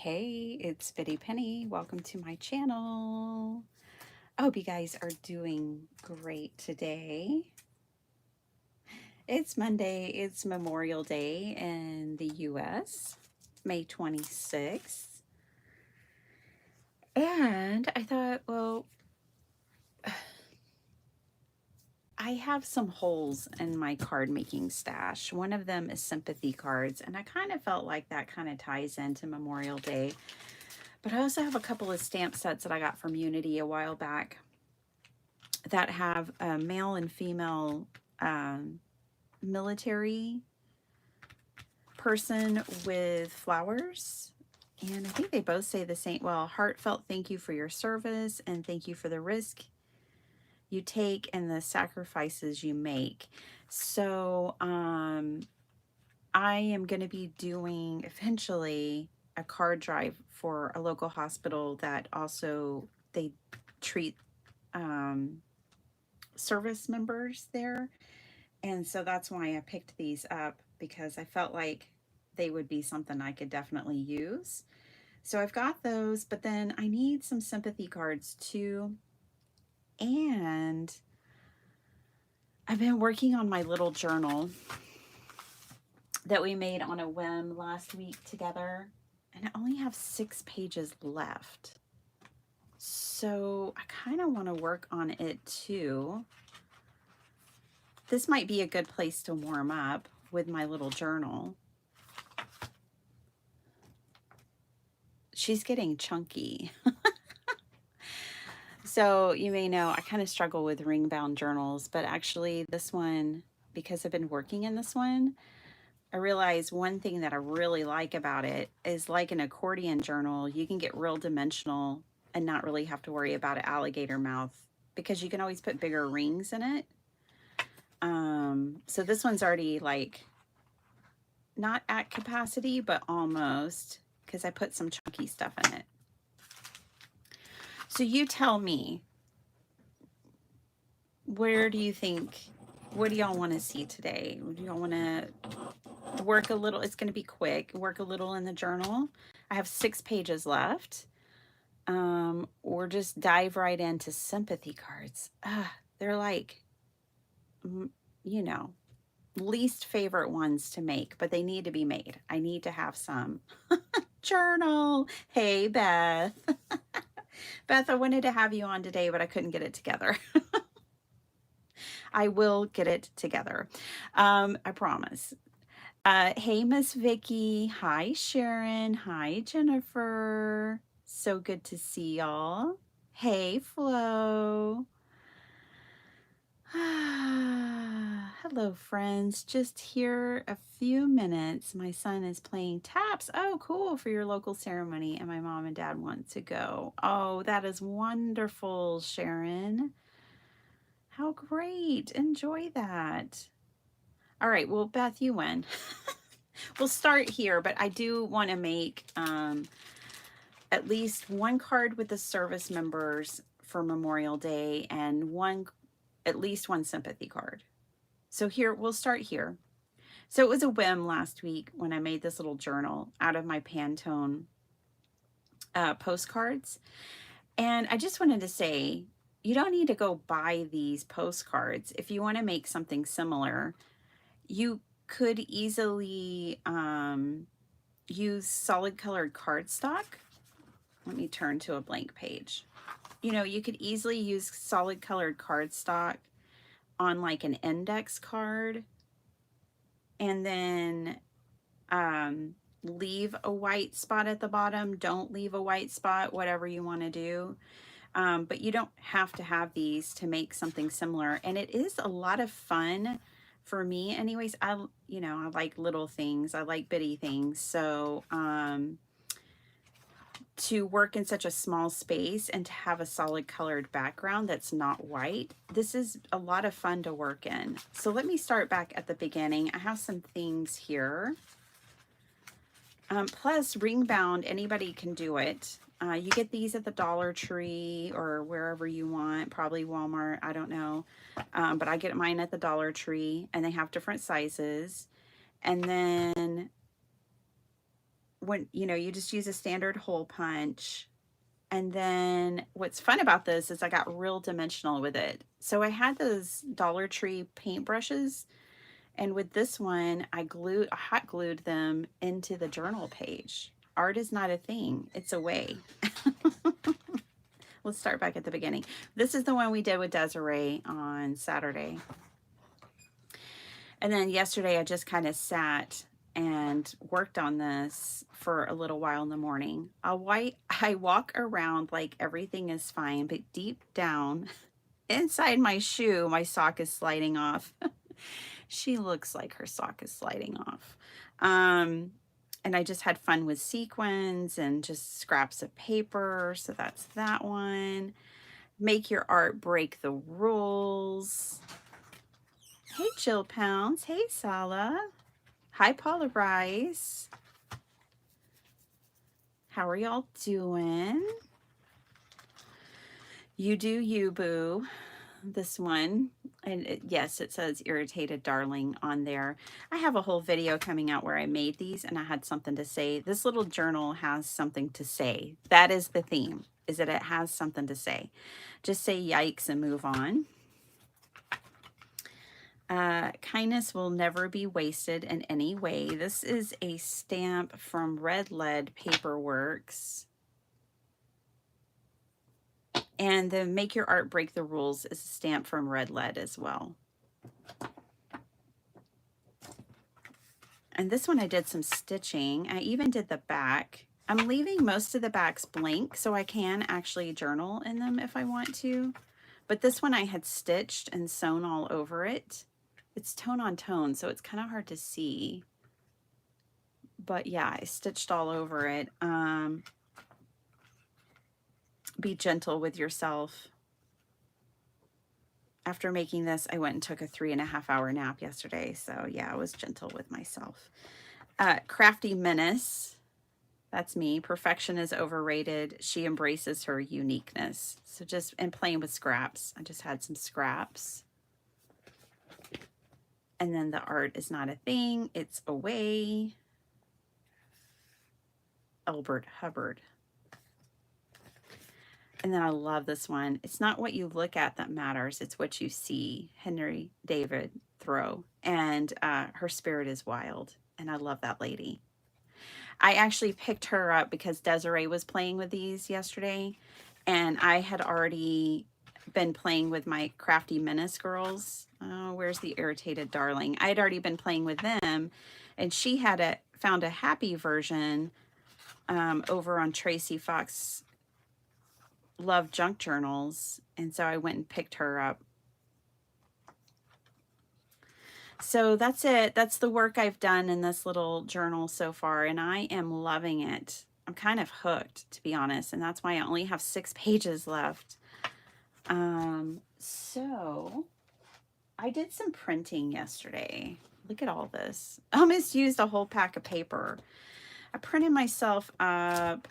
Hey, it's Biddy Penny. Welcome to my channel. I hope you guys are doing great today. It's Monday, it's Memorial Day in the US, May 26th. And I thought, well, I have some holes in my card making stash. One of them is sympathy cards, and I kind of felt like that kind of ties into Memorial Day. But I also have a couple of stamp sets that I got from Unity a while back that have a male and female military person with flowers. And I think they both say the same, well, heartfelt thank you for your service and thank you for the risk you take and the sacrifices you make. So I am going to be doing eventually a card drive for a local hospital that also they treat service members there. And so that's why I picked these up, because I felt like they would be something I could definitely use. So I've got those, but then I need some sympathy cards too. And I've been working on my little journal that we made on a whim last week together, and I only have 6 pages left. So I kind of want to work on it too. This might be a good place to warm up with my little journal. She's getting chunky. So you may know I kind of struggle with ring bound journals, but actually this one, because I've been working in this one, I realized one thing that I really like about it is, like an accordion journal, you can get real dimensional and not really have to worry about an alligator mouth, because you can always put bigger rings in it. So this one's already like not at capacity, but almost, because I put some chunky stuff in it. So you tell me, where do you think, what do y'all want to see today? Do y'all want to work a little? It's going to be quick. Work a little in the journal. I have 6 pages left. Or just dive right into sympathy cards. They're like, you know, least favorite ones to make, but they need to be made. I need to have some. Journal. Hey, Beth. Beth, I wanted to have you on today, but I couldn't get it together. I will get it together. I promise. Hey, Miss Vicky. Hi, Sharon. Hi, Jennifer. So good to see y'all. Hey, Flo. Hello, friends. Just here a few minutes. My son is playing taps. Oh, cool, for your local ceremony, and my mom and dad want to go. Oh, that is wonderful, Sharon. How great. Enjoy that. All right, well, Beth, you win. We'll start here, but I do want to make at least one card with the service members for Memorial Day, and at least one sympathy card. So here, we'll start here. So it was a whim last week when I made this little journal out of my Pantone postcards. And I just wanted to say, you don't need to go buy these postcards. If you want to make something similar, you could easily use solid colored cardstock. Let me turn to a blank page. You know, you could easily use solid colored cardstock on like an index card, and then leave a white spot at the bottom. Don't leave a white spot, whatever you want to do. But you don't have to have these to make something similar. And it is a lot of fun for me anyways. I like little things. I like bitty things. So to work in such a small space and to have a solid colored background that's not white, this is a lot of fun to work in. So let me start back at the beginning. I have some things here. Plus, ring bound, anybody can do it. You get these at the Dollar Tree or wherever you want, probably Walmart, I don't know. But I get mine at the Dollar Tree, and they have different sizes. And then when, you just use a standard hole punch. And then what's fun about this is I got real dimensional with it. So I had those Dollar Tree paintbrushes, and with this one, I hot glued them into the journal page. Art is not a thing, it's a way. Let's start back at the beginning. This is the one we did with Desiree on Saturday. And then yesterday I just kind of sat and worked on this for a little while in the morning. I walk around like everything is fine, but deep down inside my shoe, my sock is sliding off. She looks like her sock is sliding off. And I just had fun with sequins and just scraps of paper. So that's that one. Make your art break the rules. Hey, Jill Pounds. Hey, Sala. Hi, Paula Rice. How are y'all doing? You do you, boo. This one. And yes, it says irritated darling on there. I have a whole video coming out where I made these and I had something to say. This little journal has something to say. That is the theme, is that it has something to say. Just say yikes and move on. Kindness will never be wasted in any way. This is a stamp from Red Lead Paperworks. And the Make Your Art Break the Rules is a stamp from Red Lead as well. And this one I did some stitching. I even did the back. I'm leaving most of the backs blank so I can actually journal in them if I want to. But this one I had stitched and sewn all over it. It's tone on tone, so it's kind of hard to see. But yeah, I stitched all over it. Be gentle with yourself. After making this, I went and took a 3.5-hour nap yesterday. So yeah, I was gentle with myself. Crafty Menace. That's me. Perfection is overrated. She embraces her uniqueness. So just, and playing with scraps. I just had some scraps. And then the art is not a thing. It's a way. Albert Hubbard. And then I love this one. It's not what you look at that matters. It's what you see. Henry David Thoreau. And her spirit is wild. And I love that lady. I actually picked her up because Desiree was playing with these yesterday. And I had already been playing with my Crafty Menace girls. Oh, where's the irritated darling? I had already been playing with them. And she had found a happy version over on Tracy Fox Love Junk Journals, and so I went and picked her up. So that's it. That's the work I've done in this little journal so far, and I am loving it. I'm kind of hooked, to be honest, and that's why I only have 6 pages left. So I did some printing yesterday. Look at all this. I almost used a whole pack of paper. I printed myself up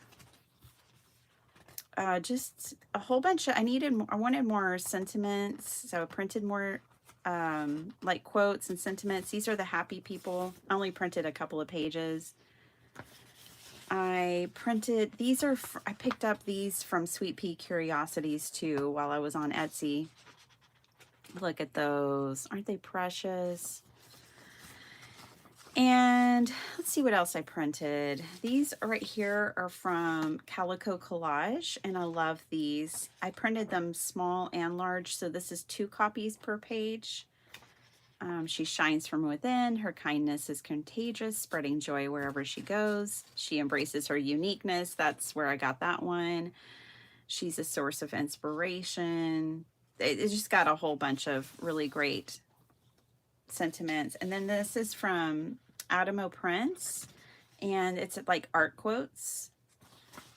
just a whole bunch of, I wanted more sentiments, so I printed more like quotes and sentiments. These are the happy people. I only printed a couple of pages. I printed, I picked up these from Sweet Pea Curiosities too while I was on Etsy. Look at those. Aren't they precious? And let's see what else I printed. These right here are from Calico Collage, and I love these. I printed them small and large, so this is 2 copies per page. She shines from within. Her kindness is contagious, spreading joy wherever she goes. She embraces her uniqueness. That's where I got that one. She's a source of inspiration. It just got a whole bunch of really great sentiments. And then this is from Adamo Prints, and it's like art quotes.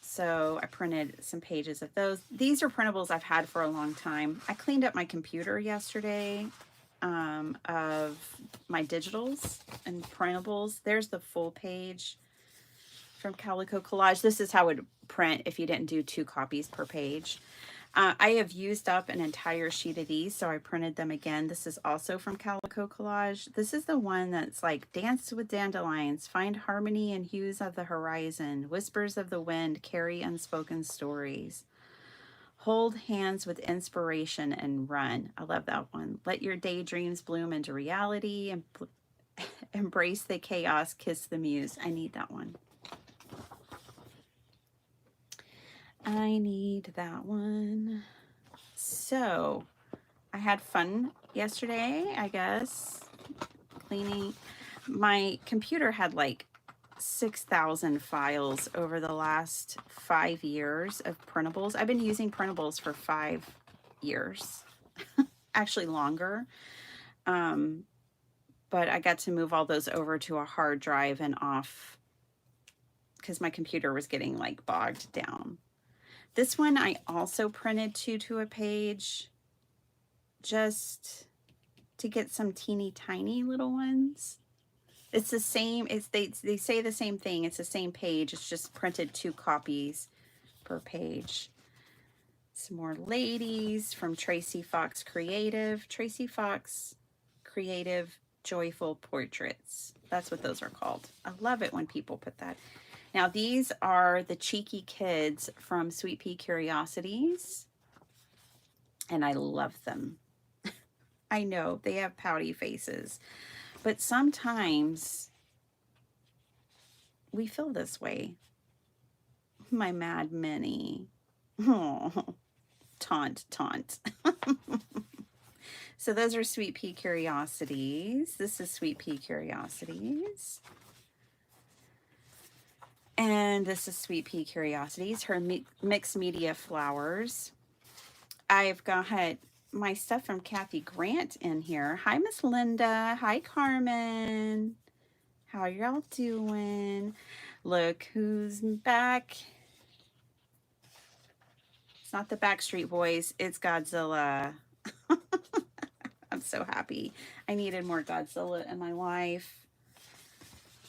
So I printed some pages of those. These are printables I've had for a long time. I cleaned up my computer yesterday of my digitals and printables. There's the full page from Calico Collage. This is how it would print if you didn't do 2 copies per page. I have used up an entire sheet of these, so I printed them again. This is also from Calico Collage. This is the one that's like, dance with dandelions, find harmony and hues of the horizon, whispers of the wind carry unspoken stories. Hold hands with inspiration and run. I love that one. Let your daydreams bloom into reality and embrace the chaos, kiss the muse. I need that one. I need that one. So I had fun yesterday, I guess, cleaning. My computer had like 6,000 files over the last 5 years of printables. I've been using printables for 5 years, actually longer. But I got to move all those over to a hard drive and off because my computer was getting like bogged down. This one I also printed to a page just to get some teeny tiny little ones. It's the same, they say the same thing. It's the same page. It's just printed 2 copies per page. Some more ladies from Tracy Fox Creative. Tracy Fox Creative Joyful Portraits. That's what those are called. I love it when people put that. Now, these are the cheeky kids from Sweet Pea Curiosities, and I love them. I know they have pouty faces, but sometimes we feel this way. My Mad Minnie. Oh, taunt, taunt. So those are Sweet Pea Curiosities. This is Sweet Pea Curiosities. And this is Sweet Pea Curiosities, her mixed media flowers. I've got my stuff from Kathy Grant in here. Hi, Miss Linda. Hi, Carmen. How y'all doing? Look who's back. It's not the Backstreet Boys. It's Godzilla. I'm so happy. I needed more Godzilla in my life.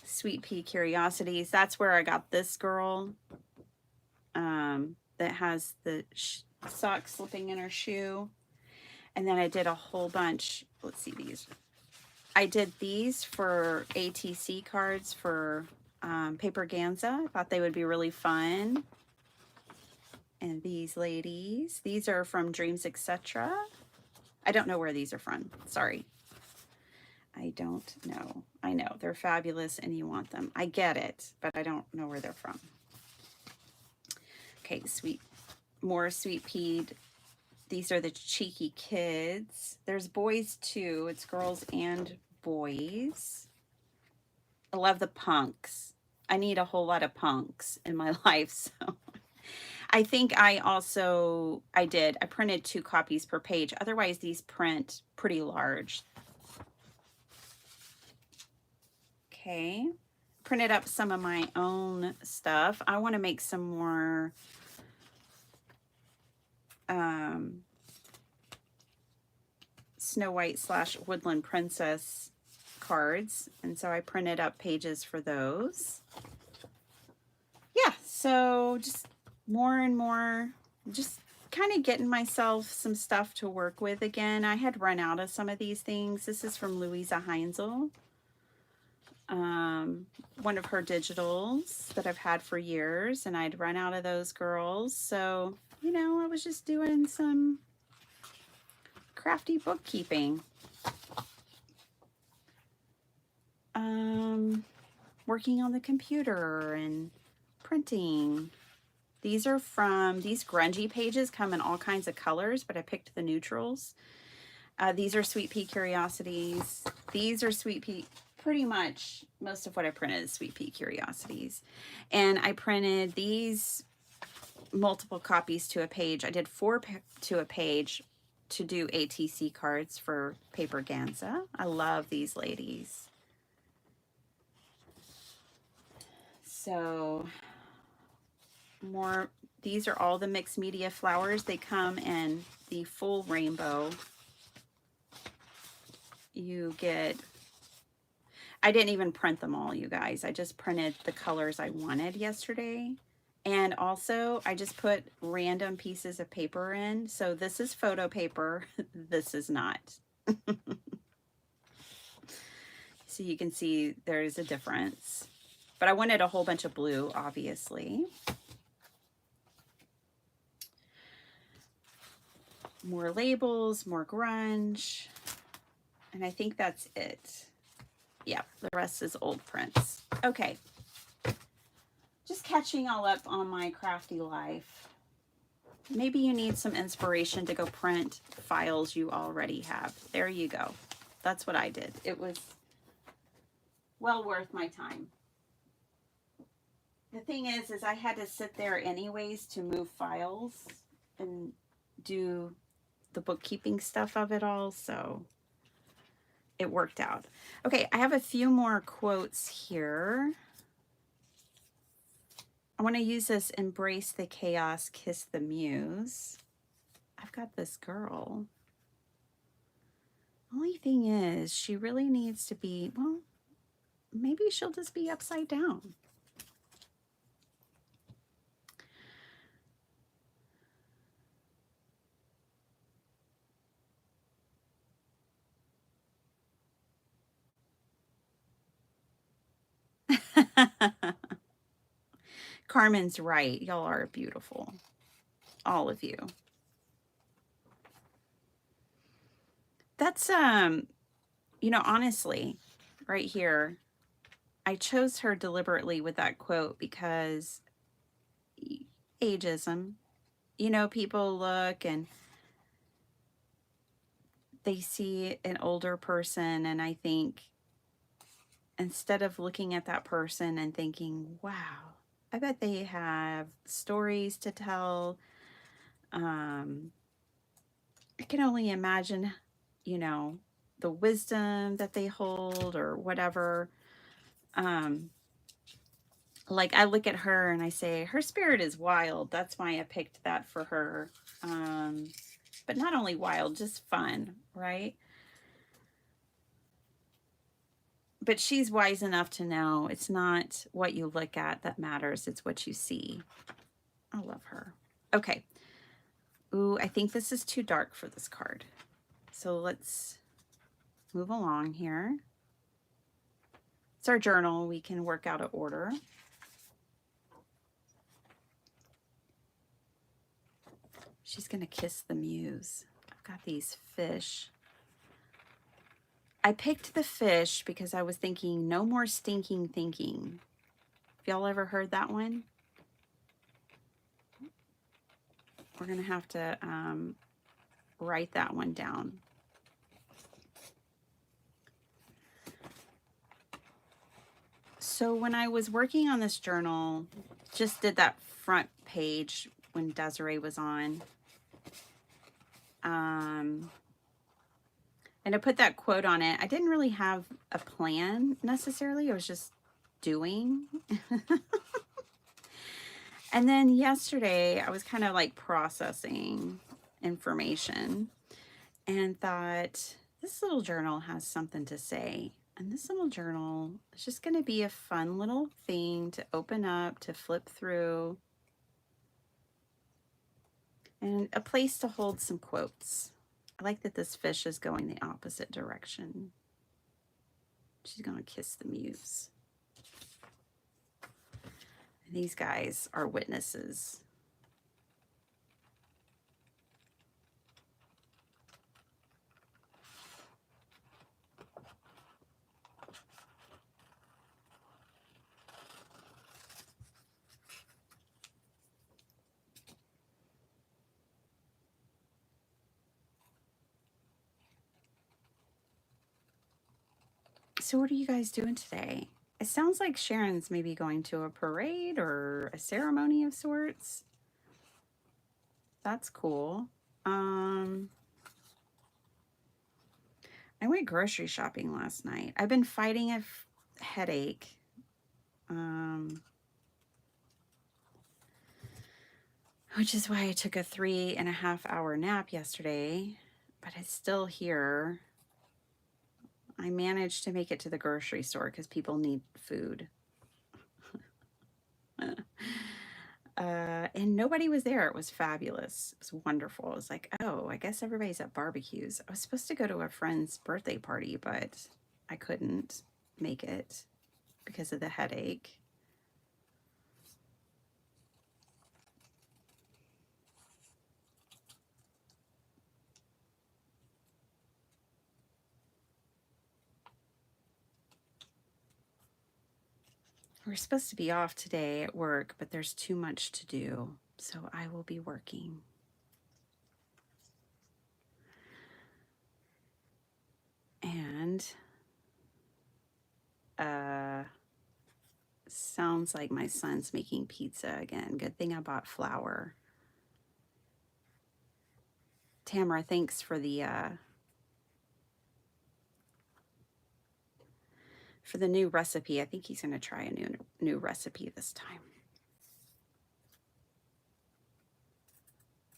Sweet Pea Curiosities. That's where I got this girl that has the sock slipping in her shoe. And then I did a whole bunch. Let's see these. I did these for ATC cards for Paper Ganza. I thought they would be really fun. And these ladies. These are from Dreams Etc. I don't know where these are from. Sorry. I don't know. I know they're fabulous and you want them. I get it, but I don't know where they're from. Okay, more Sweet Pea. These are the cheeky kids. There's boys too. It's girls and boys. I love the punks. I need a whole lot of punks in my life, so I think I printed 2 copies per page. Otherwise, these print pretty large. Okay, printed up some of my own stuff. I want to make some more Snow White / Woodland Princess cards, and so I printed up pages for those. Yeah, so just more and more, just kind of getting myself some stuff to work with again. I had run out of some of these things. This is from Louisa Heinzel. One of her digitals that I've had for years, and I'd run out of those girls. So, you know, I was just doing some crafty bookkeeping. Working on the computer and printing. These are from, these grungy pages come in all kinds of colors, but I picked the neutrals. These are Sweet Pea Curiosities. These are Sweet Pea, pretty much most of what I printed is Sweet Pea Curiosities. And I printed these multiple copies to a page. I did 4 to a page to do ATC cards for Paper Ganza. I love these ladies. So more, these are all the mixed media flowers. They come in the full rainbow. You get, I didn't even print them all, you guys. I just printed the colors I wanted yesterday. And also, I just put random pieces of paper in. So this is photo paper. This is not. So you can see there's a difference. But I wanted a whole bunch of blue, obviously. More labels, more grunge. And I think that's it. Yeah, the rest is old prints. Okay. Just catching all up on my crafty life. Maybe you need some inspiration to go print files you already have. There you go. That's what I did. It was well worth my time. The thing is I had to sit there anyways to move files and do the bookkeeping stuff of it all, so it worked out. Okay, I have a few more quotes here. I want to use this embrace the chaos, kiss the muse. I've got this girl. Only thing is, she really needs to be, well, maybe she'll just be upside down. Carmen's right. Y'all are beautiful. All of you. That's, you know, honestly, right here, I chose her deliberately with that quote because ageism. You know, people look and they see an older person, and I think instead of looking at that person and thinking, wow, I bet they have stories to tell. I can only imagine, you know, the wisdom that they hold or whatever. Um, like I look at her and I say, her spirit is wild. That's why I picked that for her. But not only wild, just fun, right? But she's wise enough to know it's not what you look at that matters. It's what you see. I love her. Okay. Ooh, I think this is too dark for this card. So let's move along here. It's our journal. We can work out an order. She's going to kiss the muse. I've got these fish. I picked the fish because I was thinking no more stinking thinking. Have y'all ever heard that one? We're going to have to write that one down. So when I was working on this journal, just did that front page when Desiree was on. And I put that quote on it. I didn't really have a plan necessarily. I was just doing. And then yesterday I was kind of like processing information and thought this little journal has something to say. And this little journal is just going to be a fun little thing to open up, to flip through, and a place to hold some quotes. I like that this fish is going the opposite direction. She's going to kiss the muse. And these guys are witnesses. So what are you guys doing today? It sounds like Sharon's maybe going to a parade or a ceremony of sorts. That's cool. I went grocery shopping last night. I've been fighting a headache. Which is why I took a 3.5-hour nap yesterday, but it's still here. I managed to make it to the grocery store because people need food. And nobody was there. It was fabulous. It was wonderful. It was like, oh, I guess everybody's at barbecues. I was supposed to go to a friend's birthday party, but I couldn't make it because of the headache. We're supposed to be off today at work, but there's too much to do, so I will be working. And sounds like my son's making pizza again. Good thing I bought flour. Tamara, thanks for the new recipe. I think he's going to try a new recipe this time.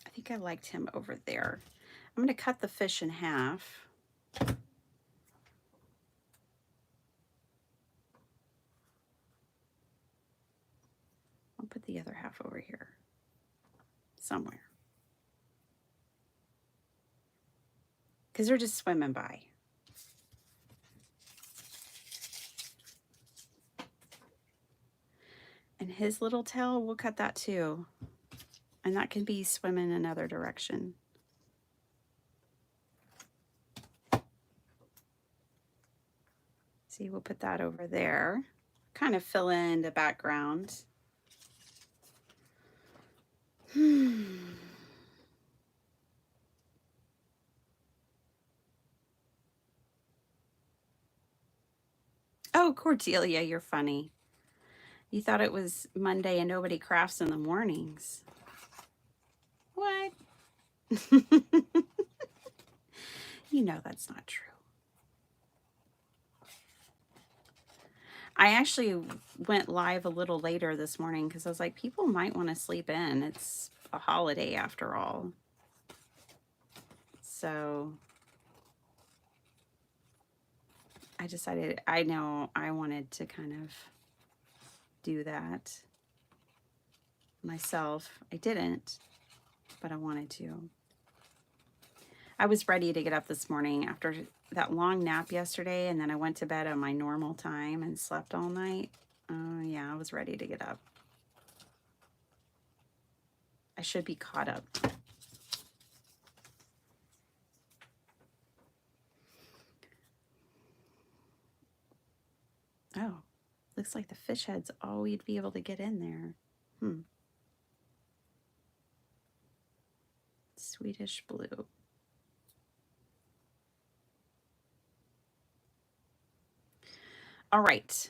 I think I liked him over there. I'm going to cut the fish in half. I'll put the other half over here somewhere. Because they're just swimming by. And his little tail, we'll cut that too. And that can be swimming another direction. See, we'll put that over there. Kind of fill in the background. Oh, Cordelia, you're funny. You thought it was Monday and nobody crafts in the mornings. What? You know that's not true. I actually went live a little later this morning because I was like, people might want to sleep in. It's a holiday after all. So I decided, I know I wanted to kind of do that myself. I didn't, but I wanted to. I was ready to get up this morning after that long nap yesterday, and then I went to bed at my normal time and slept all night. Yeah, I was ready to get up. I should be caught up. Oh, looks like the fish head's all we'd be able to get in there. Swedish blue. All right.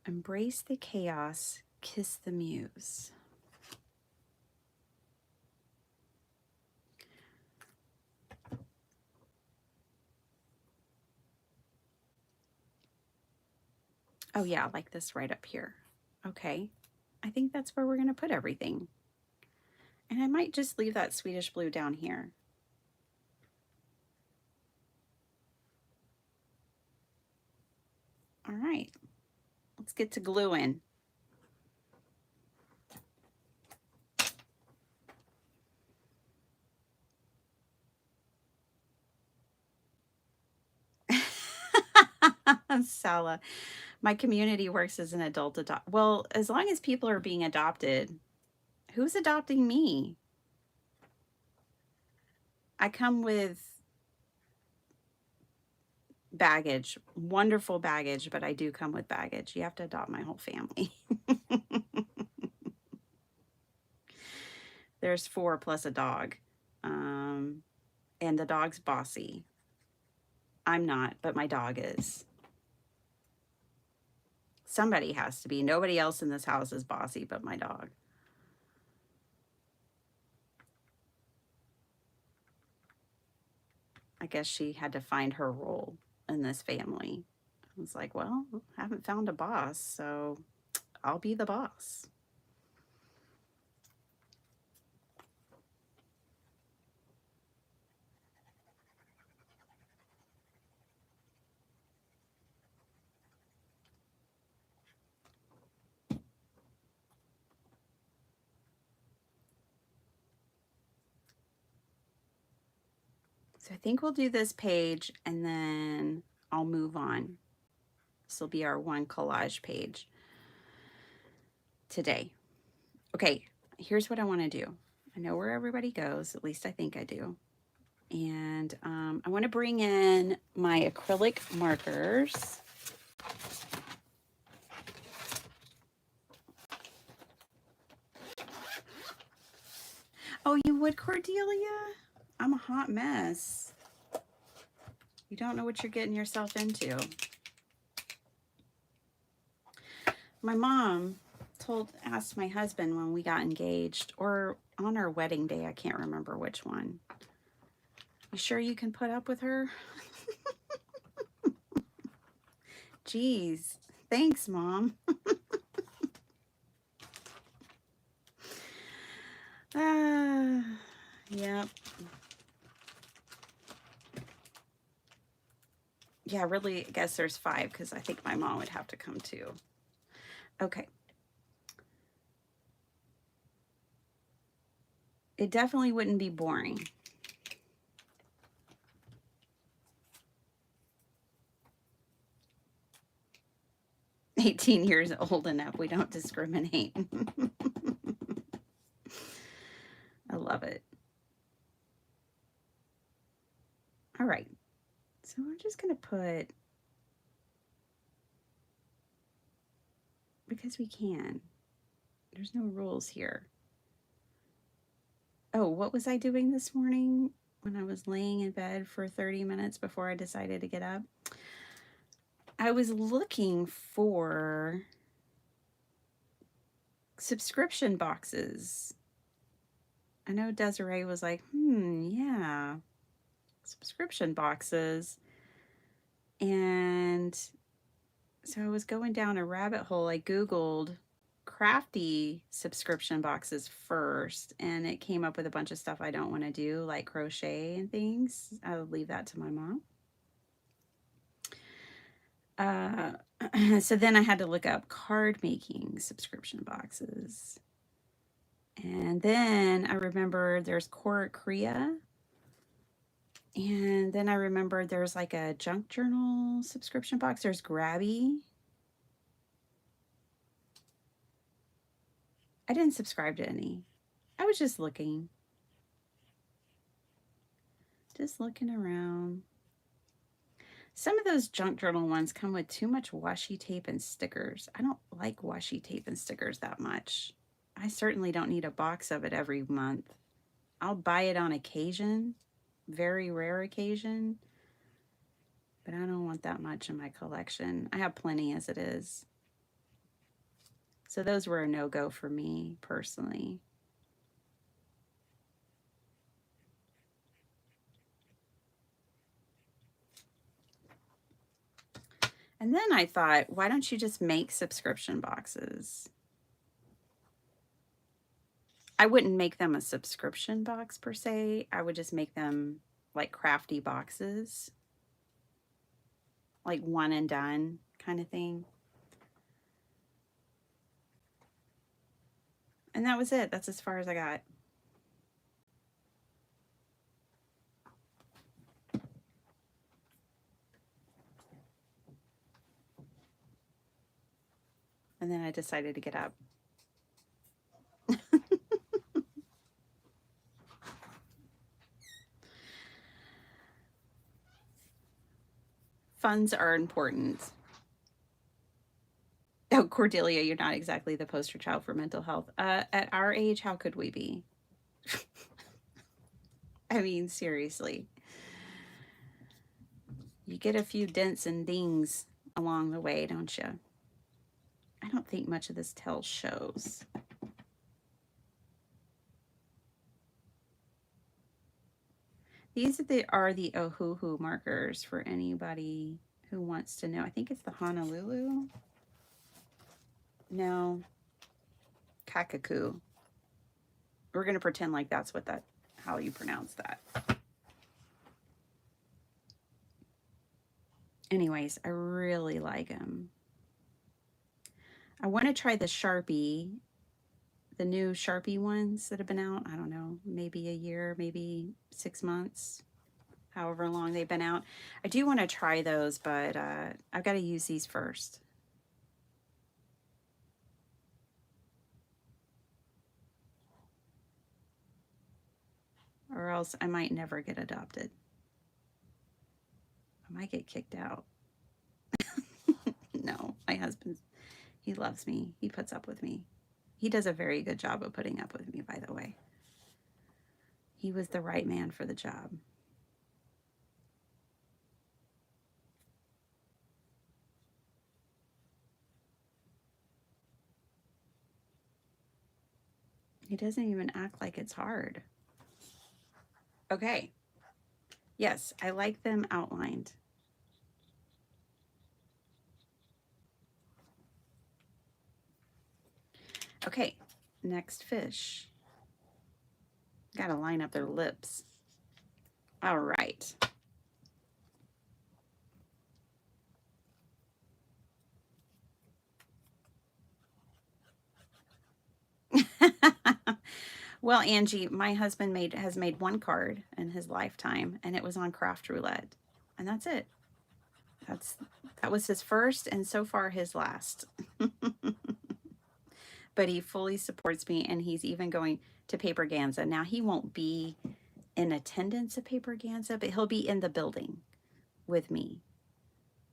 Embrace the chaos, kiss the muse. Oh yeah, like this right up here. Okay. I think that's where we're going to put everything. And I might just leave that Swedish blue down here. All right. Let's get to gluing. Sala, my community works as an adult well, as long as people are being adopted. Who's adopting me? I come with baggage, wonderful baggage, but I do come with baggage. You have to adopt my whole family. There's 4 plus a dog. And the dog's bossy. I'm not, but my dog is. Somebody has to be. Nobody else in this house is bossy but my dog. I guess she had to find her role in this family. I was like, well, I haven't found a boss, so I'll be the boss. So I think we'll do this page and then I'll move on. This will be our one collage page today. Okay, here's what I want to do. I know where everybody goes, at least I think I do. And I want to bring in my acrylic markers. Oh, you would, Cordelia? I'm a hot mess. You don't know what you're getting yourself into. My mom asked my husband when we got engaged, or on our wedding day, I can't remember which one. You sure you can put up with her? Geez, thanks, Mom. Yep. Yeah, really, I guess there's 5 because I think my mom would have to come too. Okay. It definitely wouldn't be boring. "18 years old enough, we don't discriminate." I love it. All right. So we're just going to put, because we can. There's no rules here. Oh, what was I doing this morning when I was laying in bed for 30 minutes before I decided to get up? I was looking for subscription boxes. I know Desiree was like, yeah, subscription boxes. And so I was going down a rabbit hole. I Googled crafty subscription boxes first, and it came up with a bunch of stuff I don't want to do, like crochet and things. I'll leave that to my mom. So then I had to look up card making subscription boxes. And then I remember there's Cora Korea. And then I remember there's like a junk journal subscription box. There's Grabby. I didn't subscribe to any. I was just looking. Just looking around. Some of those junk journal ones come with too much washi tape and stickers. I don't like washi tape and stickers that much. I certainly don't need a box of it every month. I'll buy it on occasion, very rare occasion, but I don't want that much in my collection. I have plenty as it is. So those were a no-go for me personally. And then I thought, why don't you just make subscription boxes? I wouldn't make them a subscription box per se. I would just make them like crafty boxes, like one and done kind of thing. And that was it. That's as far as I got. And then I decided to get up. Funds are important. Oh, Cordelia, you're not exactly the poster child for mental health. At our age, how could we be? I mean, seriously. You get a few dents and dings along the way, don't you? I don't think much of this tells shows. These are the Ohuhu markers for anybody who wants to know. I think it's the Honolulu. No, Kakaku. We're going to pretend like that's how you pronounce that. Anyways, I really like them. I want to try the Sharpie, the new Sharpie ones that have been out. I don't know, maybe a year, maybe 6 months. however long they've been out. I do want to try those, but I've got to use these first. Or else I might never get adopted. I might get kicked out. No, my husband, he loves me. He puts up with me. He does a very good job of putting up with me, by the way. He was the right man for the job. He doesn't even act like it's hard. Okay. Yes, I like them outlined. Okay, next fish. Gotta line up their lips. All right. Well, Angie, my husband has made one card in his lifetime, and it was on craft roulette, and that's it. That was his first, and so far his last. But he fully supports me, and he's even going to Paper Ganza. Now he won't be in attendance at Paper Ganza, but he'll be in the building with me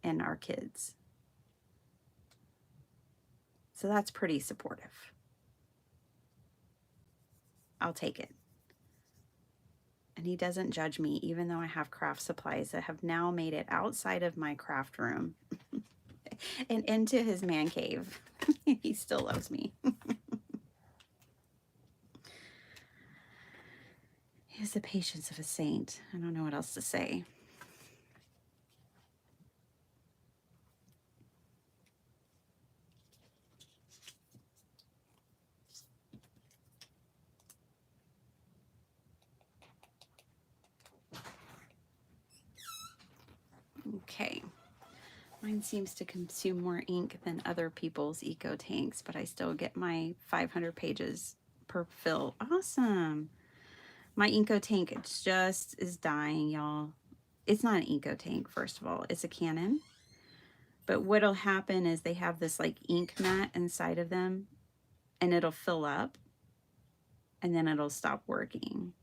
and our kids. So that's pretty supportive. I'll take it. And he doesn't judge me, even though I have craft supplies that have now made it outside of my craft room and into his man cave. He still loves me. He has the patience of a saint. I don't know what else to say. Okay. Mine seems to consume more ink than other people's eco tanks, but I still get my 500 pages per fill. Awesome. My eco tank just is dying, y'all. It's not an eco tank, first of all. It's a Canon. But what'll happen is they have this like ink mat inside of them, and it'll fill up and then it'll stop working.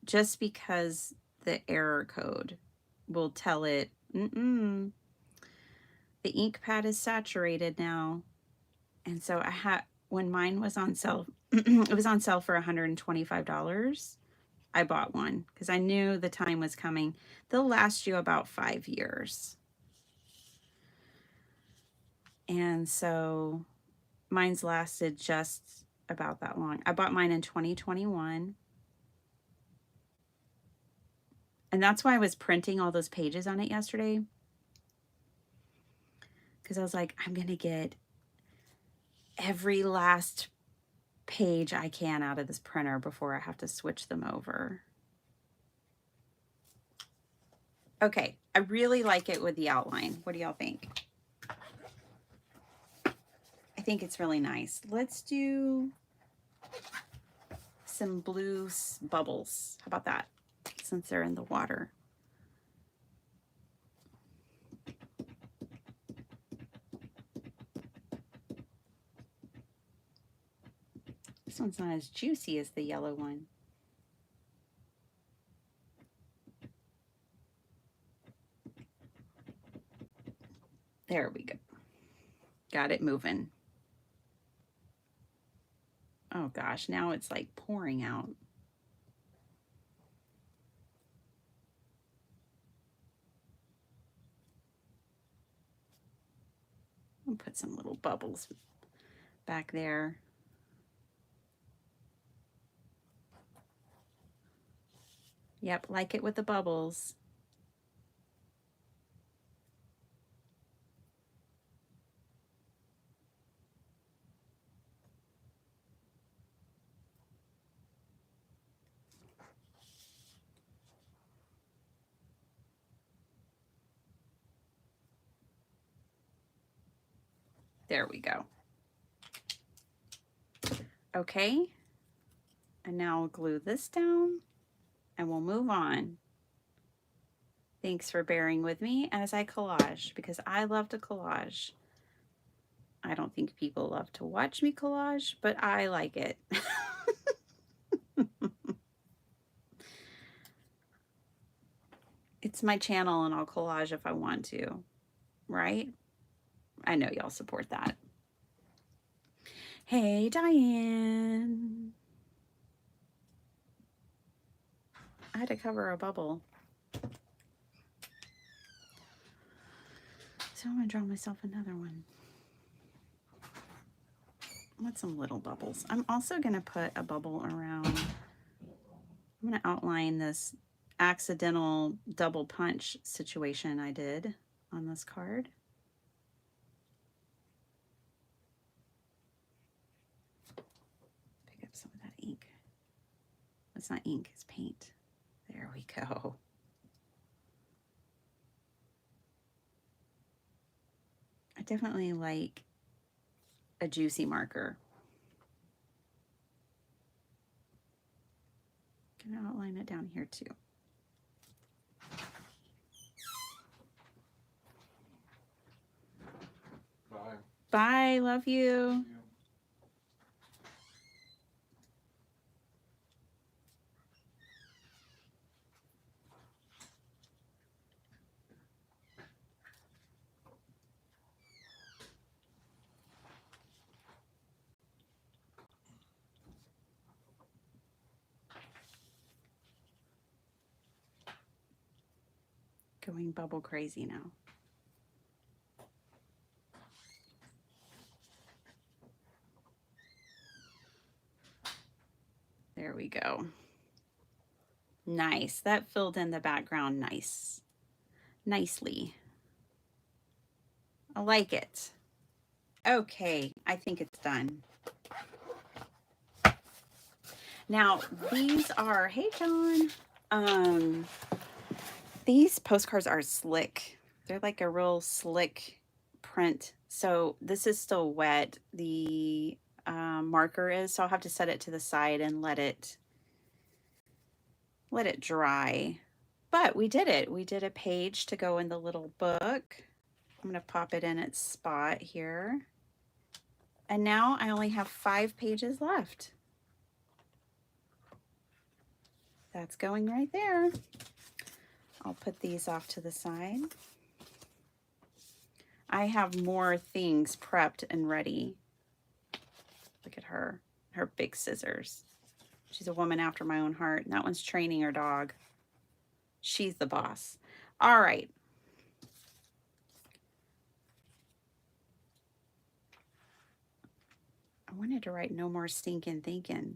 Just because the error code will tell it, the ink pad is saturated now. And so when mine was on sale, it was on sale for $125. I bought one because I knew the time was coming. They'll last you about 5 years. And so mine's lasted just about that long. I bought mine in 2021. And that's why I was printing all those pages on it yesterday. Because I was like, I'm going to get every last page I can out of this printer before I have to switch them over. Okay, I really like it with the outline. What do y'all think? I think it's really nice. Let's do some blue bubbles. How about that? Since they're in the water. This one's not as juicy as the yellow one. There we go. Got it moving. Oh gosh, now it's like pouring out. I'll put some little bubbles back there. Yep, like it with the bubbles. There we go. Okay, and now I'll glue this down and we'll move on. Thanks for bearing with me as I collage, because I love to collage. I don't think people love to watch me collage, but I like it. It's my channel and I'll collage if I want to, right? I know y'all support that. Hey, Diane. I had to cover a bubble. So I'm going to draw myself another one. With some little bubbles. I'm also going to put a bubble around. I'm going to outline this accidental double punch situation I did on this card. Pick up some of that ink. It's not ink, it's paint. There we go. I definitely like a juicy marker. Gonna outline it down here too. Bye. Bye, love you. Going bubble crazy now. There we go. Nice. That filled in the background nicely. I like it. Okay, I think it's done. Now, these are, hey John, these postcards are slick. They're like a real slick print. So this is still wet. The marker is, so I'll have to set it to the side and let it dry. But we did it. We did a page to go in the little book. I'm going to pop it in its spot here. And now I only have 5 pages left. That's going right there. I'll put these off to the side. I have more things prepped and ready. Look at her big scissors. She's a woman after my own heart. And that one's training her dog. She's the boss. All right. I wanted to write no more stinking thinking.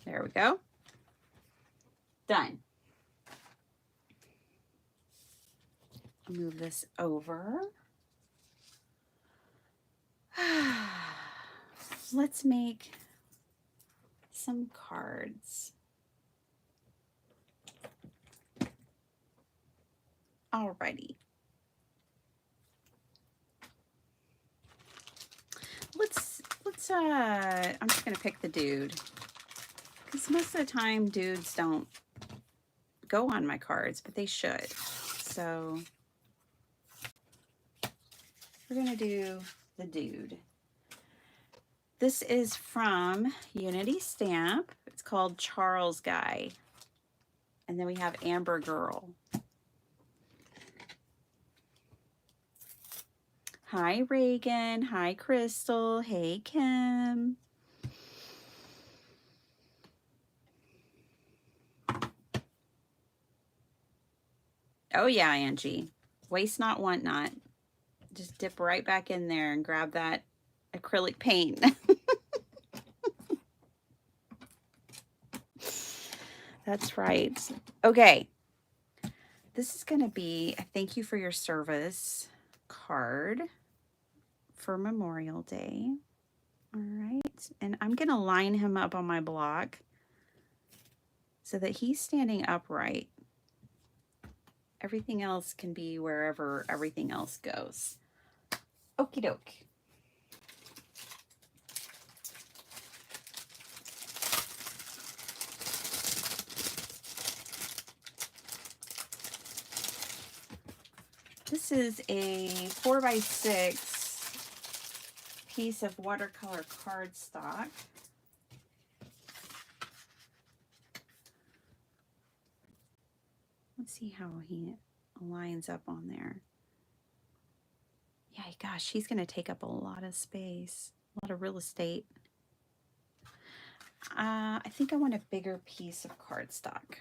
There we go. Done. Move this over. Let's make some cards. Alrighty. I'm just gonna pick the dude, because most of the time dudes don't go on my cards, but they should. So we're gonna do the dude. This is from Unity Stamp. It's called Charles Guy. And then we have Amber Girl. Hi, Reagan. Hi, Crystal. Hey, Kim. Oh, yeah, Angie. Waste not, want not. Just dip right back in there and grab that acrylic paint. That's right. Okay. This is going to be a thank you for your service card for Memorial Day. All right. And I'm going to line him up on my block so that he's standing upright. Everything else can be wherever everything else goes. Okie doke. This is a 4x6 piece of watercolor cardstock. Let's see how he lines up on there. Yeah, gosh, he's going to take up a lot of space, a lot of real estate. I think I want a bigger piece of cardstock.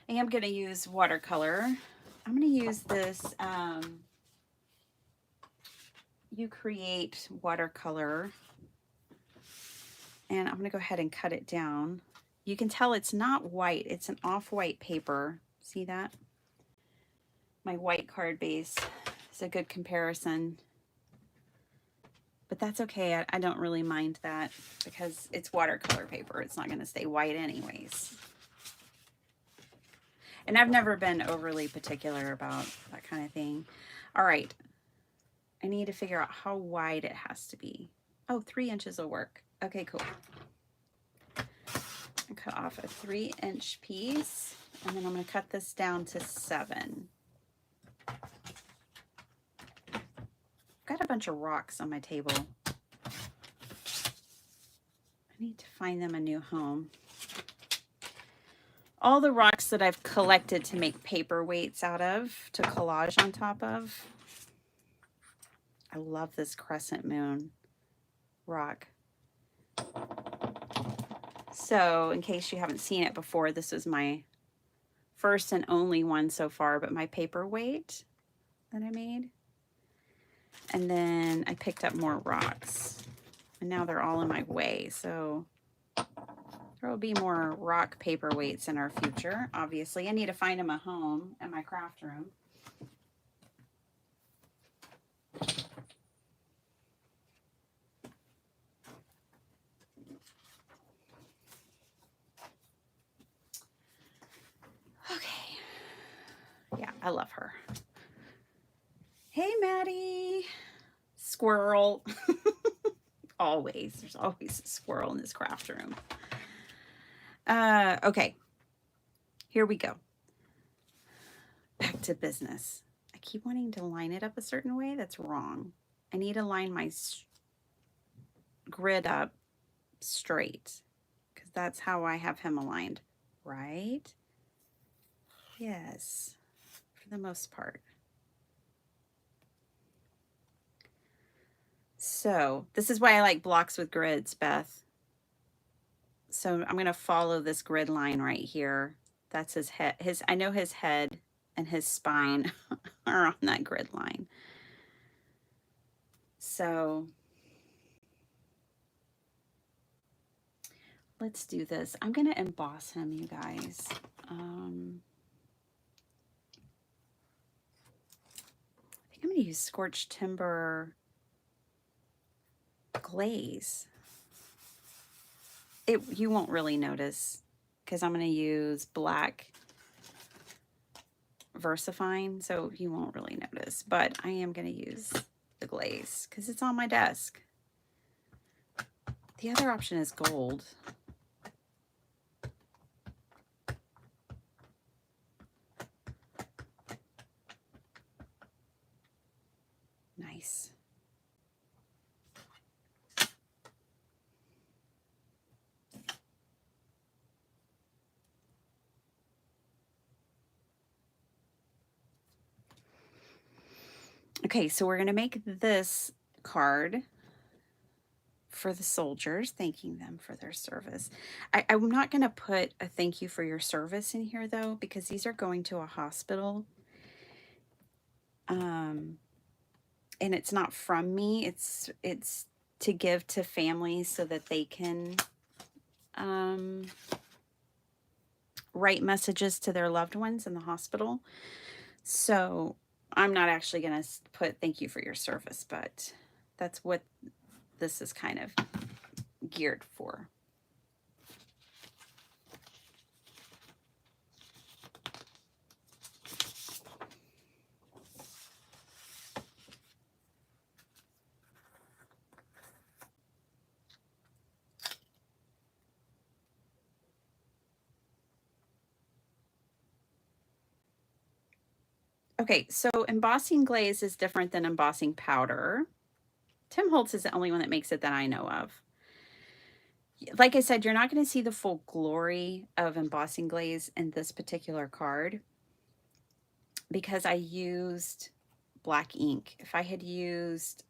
I am going to use watercolor. I'm going to use this You Create watercolor. And I'm going to go ahead and cut it down. You can tell it's not white. It's an off-white paper. See that? My white card base is a good comparison. But that's okay. I don't really mind that because it's watercolor paper. It's not going to stay white anyways. And I've never been overly particular about that kind of thing. All right. I need to figure out how wide it has to be. Oh, 3 inches will work. Okay, cool. I cut off a 3-inch piece, and then I'm going to cut this down to 7. I've got a bunch of rocks on my table. I need to find them a new home. All the rocks that I've collected to make paperweights out of, to collage on top of. I love this crescent moon rock. So in case you haven't seen it before, this was my first and only one so far, but my paperweight that I made. And then I picked up more rocks, and now they're all in my way. So there will be more rock paperweights in our future. Obviously, I need to find them a home in my craft room. Okay. Yeah, I love her. Hey, Maddie. Squirrel. Always. There's always a squirrel in this craft room. Okay. Here we go. Back to business. I keep wanting to line it up a certain way. That's wrong. I need to line my grid up straight because that's how I have him aligned, right? Yes, for the most part. So this is why I like blocks with grids, Beth. So I'm going to follow this grid line right here. That's his head. I know his head and his spine are on that grid line. So let's do this. I'm going to emboss him, you guys. I think I'm going to use scorched timber glaze. You won't really notice because I'm going to use black VersaFine, so you won't really notice, but I am going to use the glaze because it's on my desk. The other option is gold. Nice. Okay, so we're going to make this card for the soldiers, thanking them for their service. I'm not going to put a thank you for your service in here, though, because these are going to a hospital. And it's not from me. It's to give to families so that they can write messages to their loved ones in the hospital. So I'm not actually going to put thank you for your service, but that's what this is kind of geared for. Okay, so embossing glaze is different than embossing powder. Tim Holtz is the only one that makes it that I know of. Like I said, you're not going to see the full glory of embossing glaze in this particular card because I used black ink. If I had used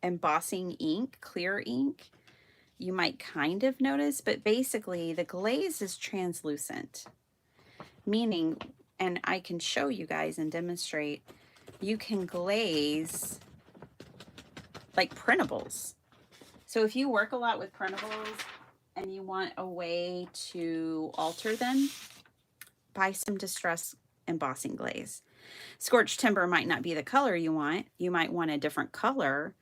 embossing ink, clear ink, you might kind of notice, but basically the glaze is translucent, meaning, and I can show you guys and demonstrate, you can glaze like printables. So if you work a lot with printables and you want a way to alter them, buy some distress embossing glaze. Scorched timber might not be the color you want. You might want a different color.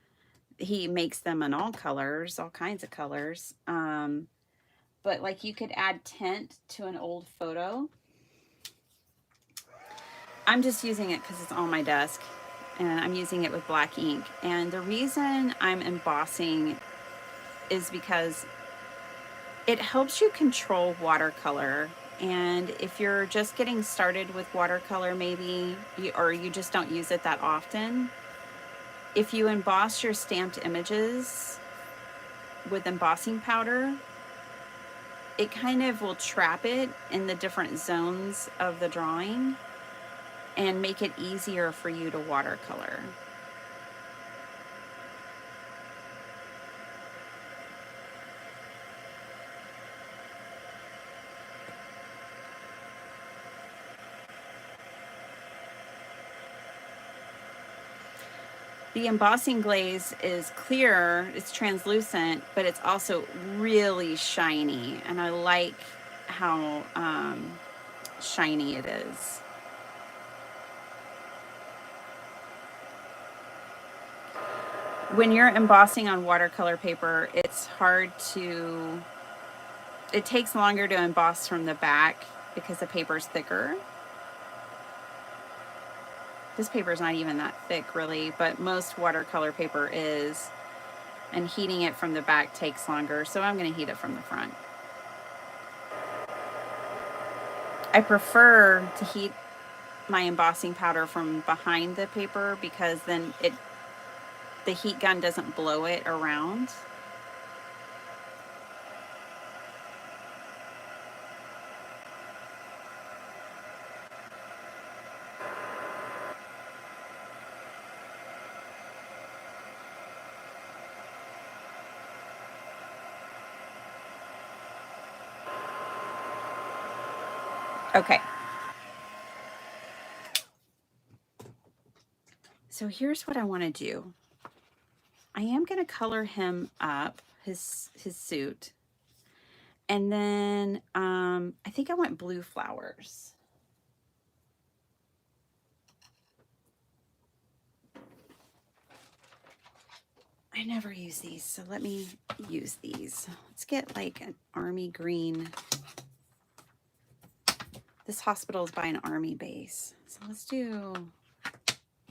He makes them in all colors, all kinds of colors. But like you could add tint to an old photo. I'm just using it because it's on my desk and I'm using it with black ink. And the reason I'm embossing is because it helps you control watercolor. And if you're just getting started with watercolor, maybe, or you just don't use it that often, if you emboss your stamped images with embossing powder, it kind of will trap it in the different zones of the drawing and make it easier for you to watercolor. The embossing glaze is clear, it's translucent, but it's also really shiny, and I like how shiny it is. When you're embossing on watercolor paper, it's hard to, it takes longer to emboss from the back because the paper's thicker. This paper is not even that thick really, but most watercolor paper is, and heating it from the back takes longer, so I'm going to heat it from the front. I prefer to heat my embossing powder from behind the paper because then the heat gun doesn't blow it around. Okay. So here's what I want to do. I am going to color him up, his suit. And then I think I want blue flowers. I never use these, so let me use these. Let's get like an army green. This hospital is by an army base. So let's do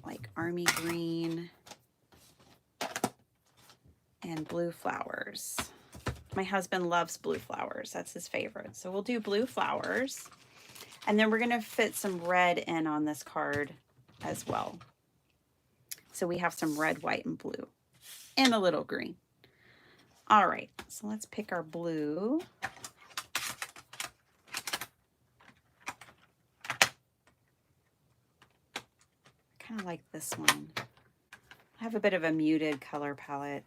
like army green and blue flowers. My husband loves blue flowers. That's his favorite. So we'll do blue flowers. And then we're going to fit some red in on this card as well. So we have some red, white, and blue. And a little green. All right. So let's pick our blue. I kind of like this one. I have a bit of a muted color palette.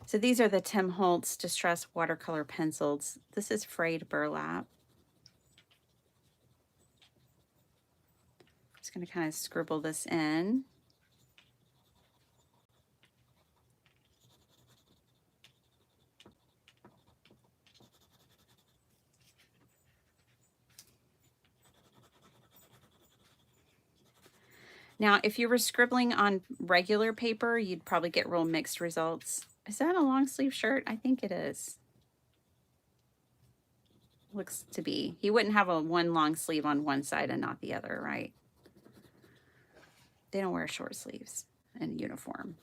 So these are the Tim Holtz Distress Watercolor Pencils. This is frayed burlap. Just going to kind of scribble this in. Now, if you were scribbling on regular paper, you'd probably get real mixed results. Is that a long sleeve shirt? I think it is. Looks to be. He wouldn't have a one long sleeve on one side and not the other, right? They don't wear short sleeves in uniform.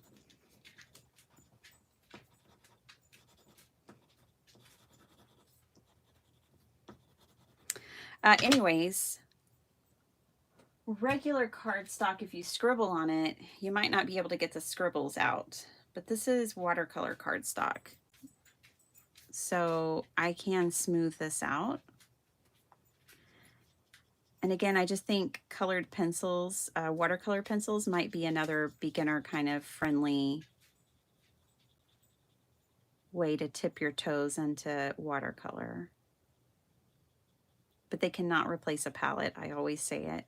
Anyways, regular cardstock, if you scribble on it, you might not be able to get the scribbles out. But this is watercolor cardstock. So I can smooth this out. And again, I just think colored pencils, watercolor pencils might be another beginner kind of friendly way to tip your toes into watercolor. But they cannot replace a palette. I always say it.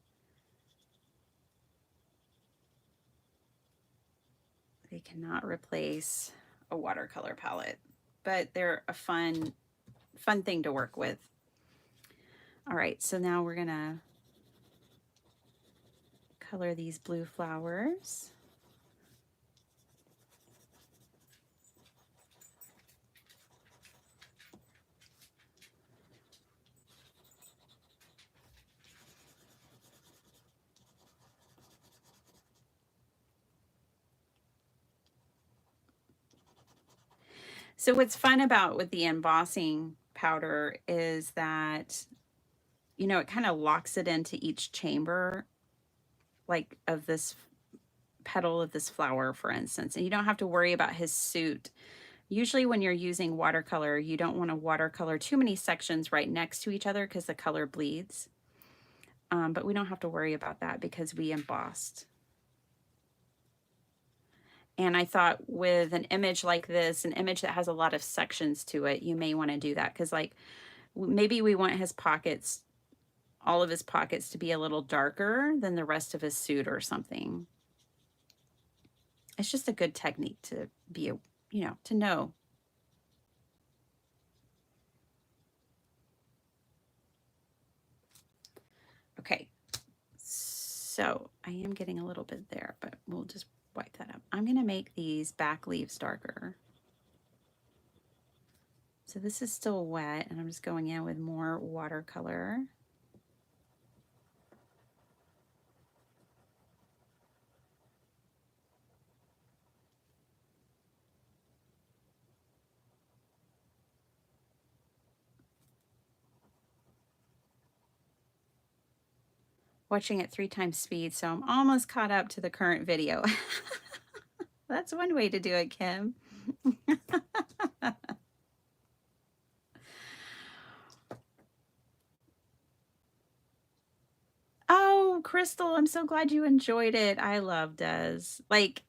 They cannot replace a watercolor palette, but they're a fun thing to work with. All right, so now we're gonna color these blue flowers. So what's fun about with the embossing powder is that, you know, it kind of locks it into each chamber, like of this petal of this flower, for instance, and you don't have to worry about his suit. Usually when you're using watercolor, you don't want to watercolor too many sections right next to each other because the color bleeds. But we don't have to worry about that because we embossed. And I thought with an image like this, an image that has a lot of sections to it, you may want to do that because like maybe we want his pockets, all of his pockets to be a little darker than the rest of his suit or something. It's just a good technique to be, you know, to know. Okay, so I am getting a little bit there, but we'll just wipe that up. I'm gonna make these back leaves darker. So this is still wet and I'm just going in with more watercolor. Watching at 3 times speed, so I'm almost caught up to the current video. That's one way to do it, Kim. Oh, Crystal, I'm so glad you enjoyed it. I love Des. Like,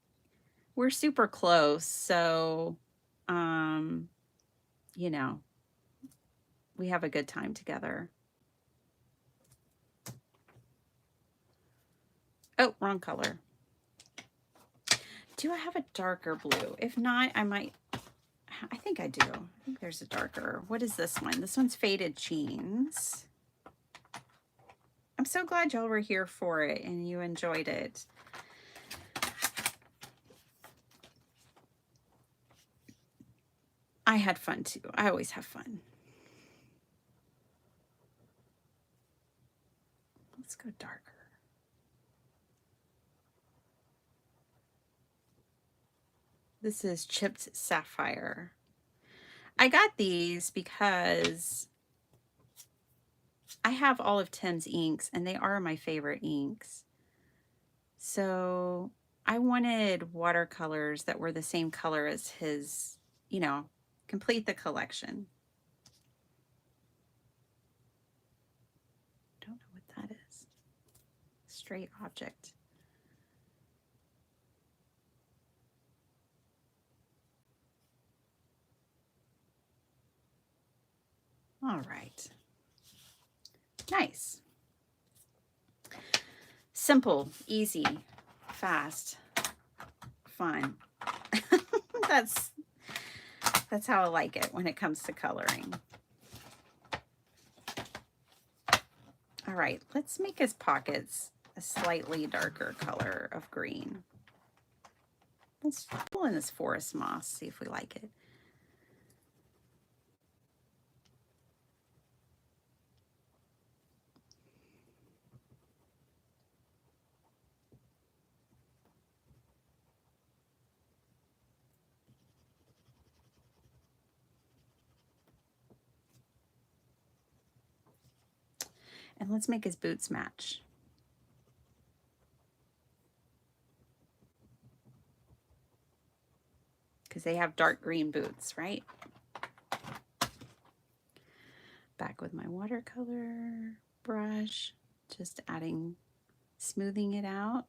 we're super close, so, you know, we have a good time together. Oh, wrong color. Do I have a darker blue? If not, I might, I think I do. I think there's a darker. What is this one? This one's Faded Jeans. I'm so glad y'all were here for it and you enjoyed it. I had fun too. I always have fun. Let's go darker. This is Chipped Sapphire. I got these because I have all of Tim's inks and they are my favorite inks. So I wanted watercolors that were the same color as his, you know, complete the collection. Don't know what that is. Straight object. All right. Nice. Simple, easy, fast, fun. That's how I like it when it comes to coloring. All right, let's make his pockets a slightly darker color of green. Let's pull in this forest moss, see if we like it. And let's make his boots match. Because they have dark green boots, right? Back with my watercolor brush, just adding, smoothing it out.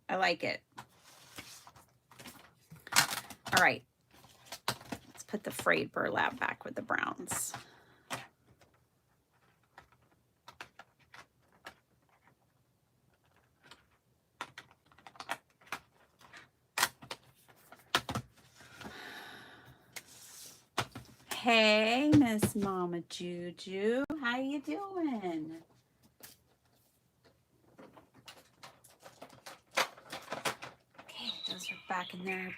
I like it. All right, let's put the frayed burlap back with the browns. Hey, Miss Mama Juju, how you doing? Okay, those are back in their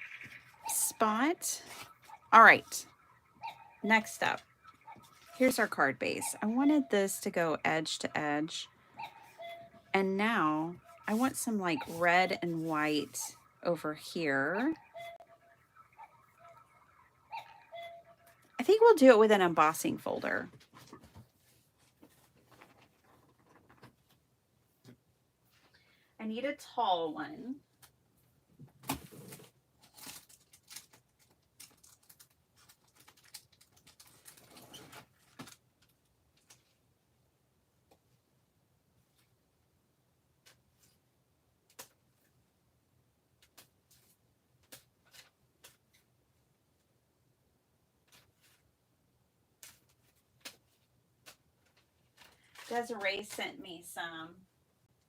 spot. All right, next up, here's our card base. I wanted this to go edge to edge. And now I want some like red and white over here. I think we'll do it with an embossing folder. I need a tall one. Desiree sent me some,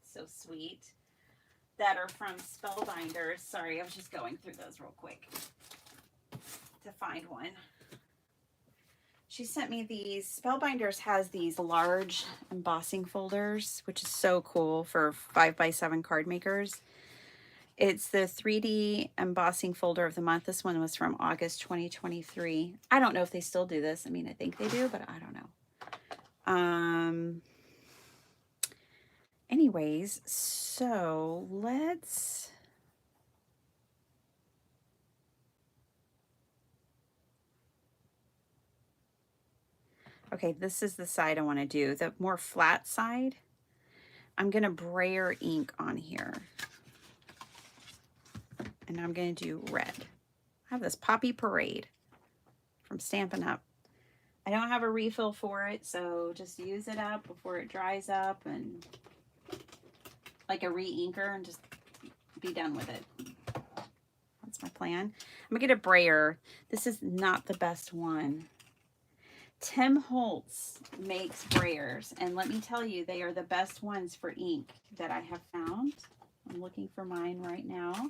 so sweet, that are from Spellbinders. Sorry, I was just going through those real quick to find one. She sent me these. Spellbinders has these large embossing folders, which is so cool for 5x7 card makers. It's the 3D embossing folder of the month. This one was from August 2023. I don't know if they still do this. I mean, I think they do, but I don't know. Anyways, so let's... Okay, this is the side I want to do. The more flat side, I'm going to brayer ink on here. And I'm going to do red. I have this Poppy Parade from Stampin' Up. I don't have a refill for it, so just use it up before it dries up and like a re-inker and just be done with it. That's my plan. I'm going to get a brayer. This is not the best one. Tim Holtz makes brayers, and let me tell you, they are the best ones for ink that I have found. I'm looking for mine right now.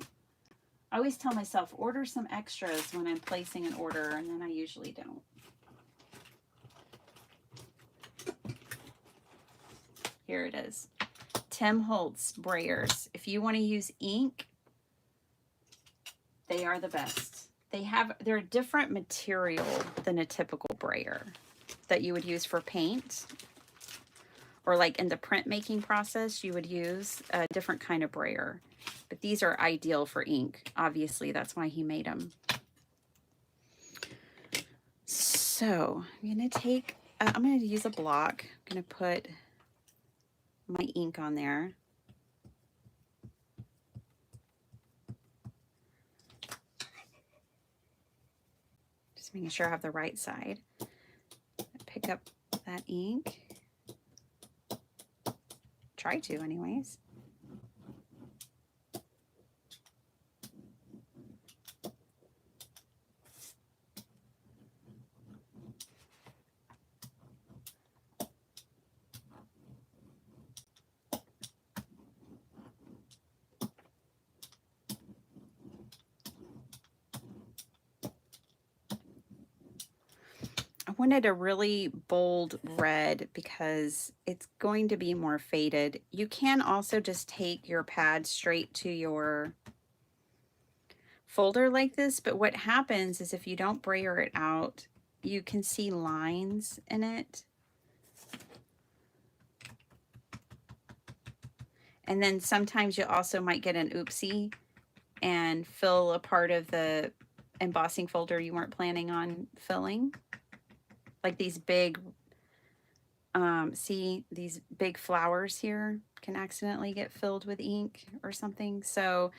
I always tell myself, order some extras when I'm placing an order, and then I usually don't. Here it is. Tim Holtz brayers. If you want to use ink, they are the best. They're a different material than a typical brayer that you would use for paint, or like in the printmaking process, you would use a different kind of brayer. But these are ideal for ink. Obviously, that's why he made them. So I'm going to take, I'm going to use a block. I'm going to put my ink on there. Just making sure I have the right side. Pick up that ink. Try to anyways. wanted a really bold red because it's going to be more faded. You can also just take your pad straight to your folder like this, but what happens is if you don't brayer it out, you can see lines in it. And then sometimes you also might get an oopsie and fill a part of the embossing folder you weren't planning on filling. Like these big, see these big flowers here can accidentally get filled with ink or something. So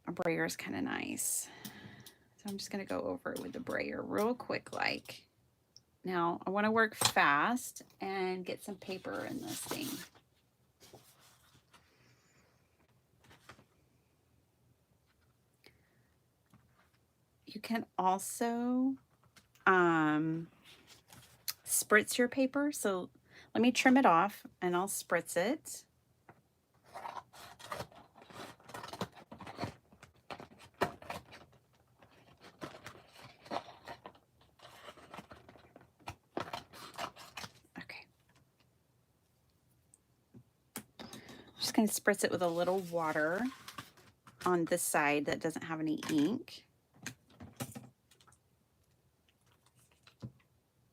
a brayer is kind of nice. So I'm just going to go over it with the brayer real quick like. Now I want to work fast and get some paper in this thing. You can also spritz your paper. So let me trim it off and I'll spritz it. Okay. Just going to spritz it with a little water on this side that doesn't have any ink.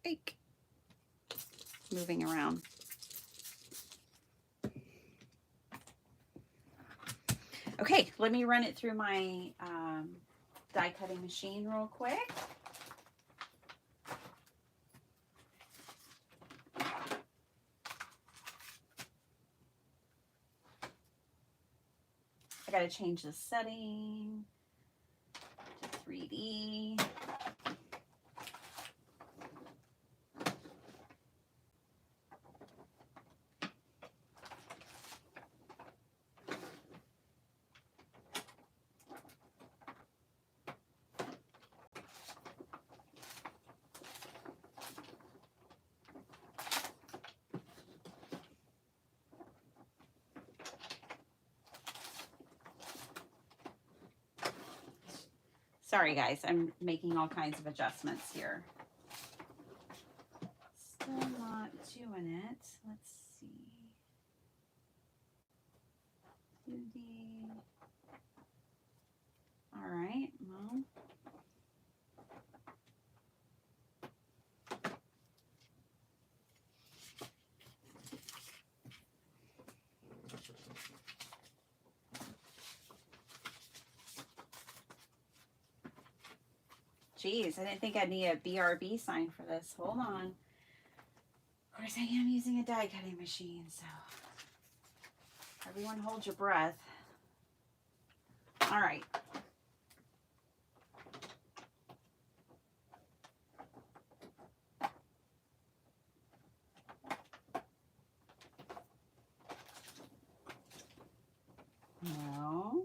Eek. Moving around. Okay, let me run it through my die cutting machine real quick. I gotta change the setting to 3D. Sorry guys, I'm making all kinds of adjustments here. Still not doing it. Let's see. 2D. All right, well. Geez, I didn't think I'd need a BRB sign for this. Hold on. Of course, I am using a die cutting machine, so everyone hold your breath. All right. No.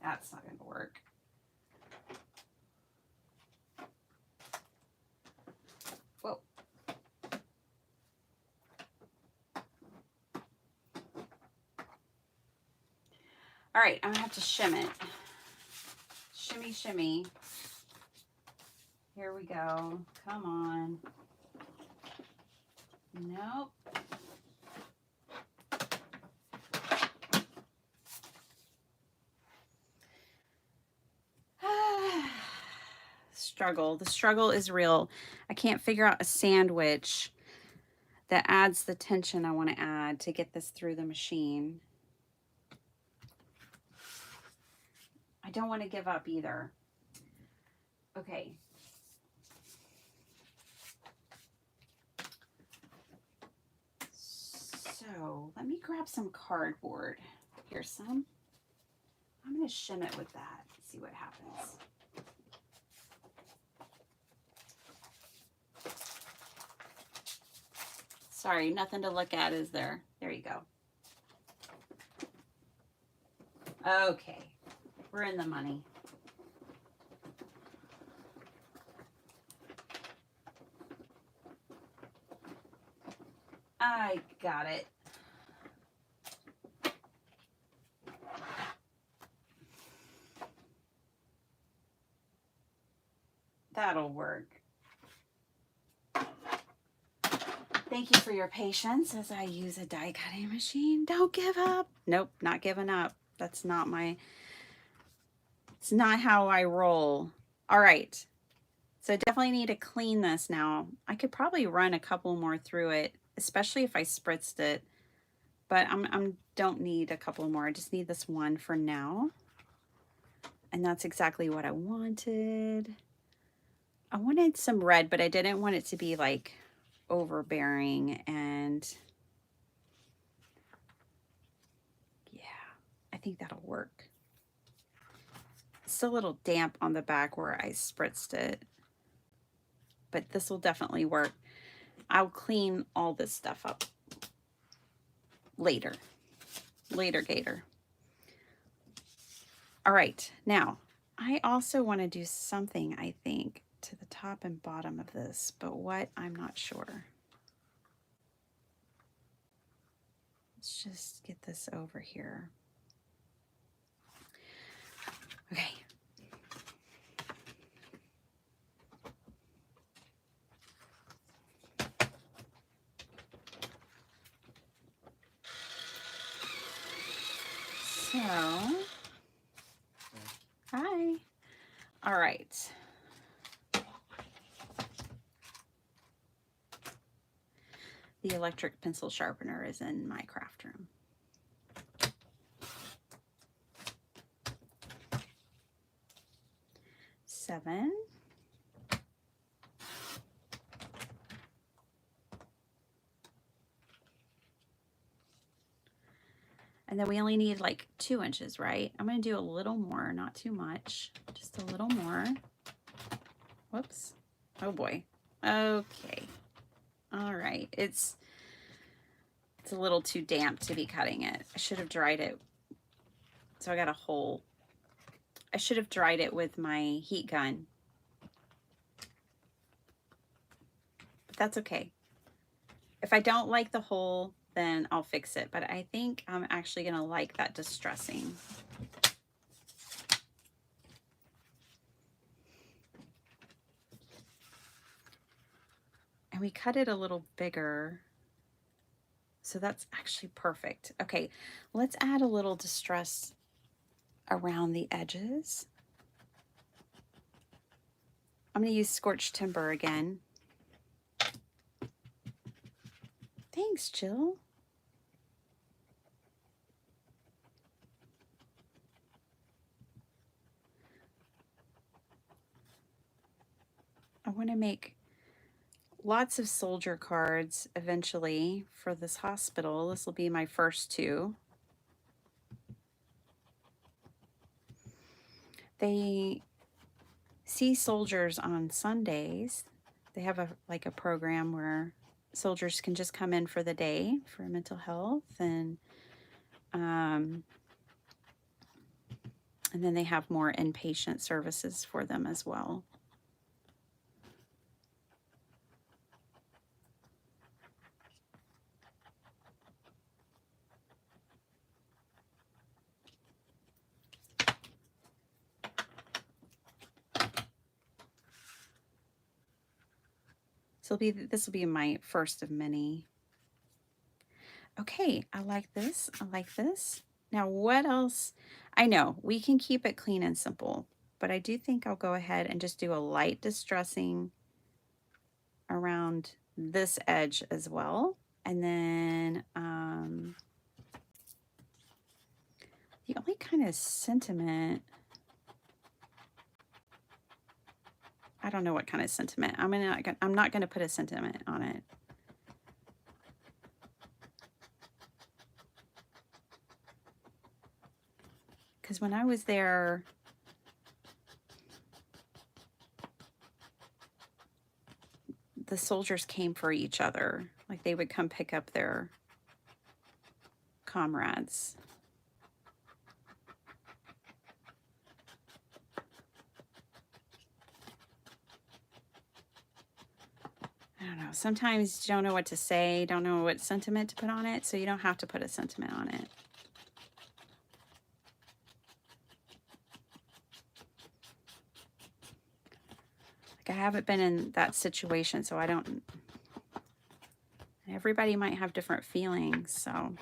That's not going to work. Whoa. All right, I'm going to have to shim it. Shimmy, shimmy. Here we go. Come on. Nope. Struggle. The struggle is real. I can't figure out a sandwich that adds the tension I want to add to get this through the machine. I don't want to give up either. Okay. So let me grab some cardboard. Here's some. I'm going to shim it with that. See what happens. Sorry, nothing to look at, is there? There you go. Okay, we're in the money. I got it. that'll work. Thank you for your patience as I use a die cutting machine. Don't give up. Nope, not giving up. That's not it's not how I roll. All right. So definitely need to clean this now. I could probably run a couple more through it, especially if I spritzed it. But I'm don't need a couple more. I just need this one for now. And that's exactly what I wanted. I wanted some red, but I didn't want it to be like overbearing, and yeah, I think that'll work. It's a little damp on the back where I spritzed it, but this will definitely work. I'll clean all this stuff up later. Later, Gator. All right, now I also want to do something, I think, to the top and bottom of this, but what, I'm not sure. Let's just get this over here. Okay. So, hi. All right. The electric pencil sharpener is in my craft room. Seven. And then we only need like 2 inches, right? I'm going to do a little more, not too much, just a little more. Whoops. Oh boy. Okay. All right. It's a little too damp to be cutting it. I should have dried it. So I got a hole. I should have dried it with my heat gun. But that's okay. If I don't like the hole, then I'll fix it. But I think I'm actually going to like that distressing. And we cut it a little bigger. So that's actually perfect. Okay, let's add a little distress around the edges. I'm going to use scorched timber again. Thanks, Jill. I want to make lots of soldier cards eventually for this hospital. This will be my first 2. They see soldiers on Sundays. They have a program where soldiers can just come in for the day for mental health, and then they have more inpatient services for them as well. So this will be my first of many. Okay, I like this. I like this. Now, what else? I know we can keep it clean and simple, but I do think I'll go ahead and just do a light distressing around this edge as well. And then the only kind of sentiment, I don't know what kind of sentiment. I'm not gonna put a sentiment on it. Because when I was there, the soldiers came for each other. Like they would come pick up their comrades. I don't know. Sometimes you don't know what to say, don't know what sentiment to put on it, so you don't have to put a sentiment on it. I haven't been in that situation, so I don't, everybody might have different feelings, so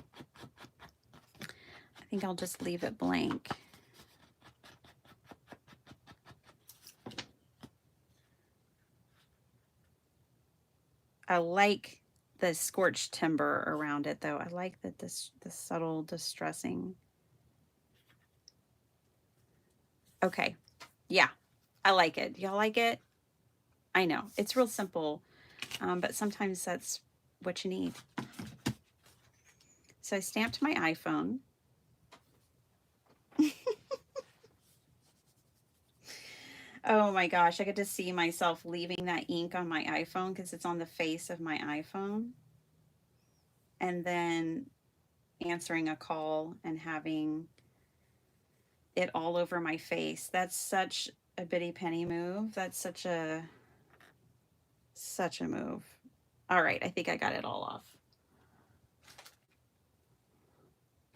I think I'll just leave it blank. I like the scorched timber around it, though. I like that the subtle distressing. Okay, yeah, I like it. Y'all like it? I know it's real simple, but sometimes that's what you need. So I stamped my iPhone. Oh my gosh, I get to see myself leaving that ink on my iPhone because it's on the face of my iPhone. And then answering a call and having it all over my face. That's such a bitty penny move. That's such a move. All right, I think I got it all off.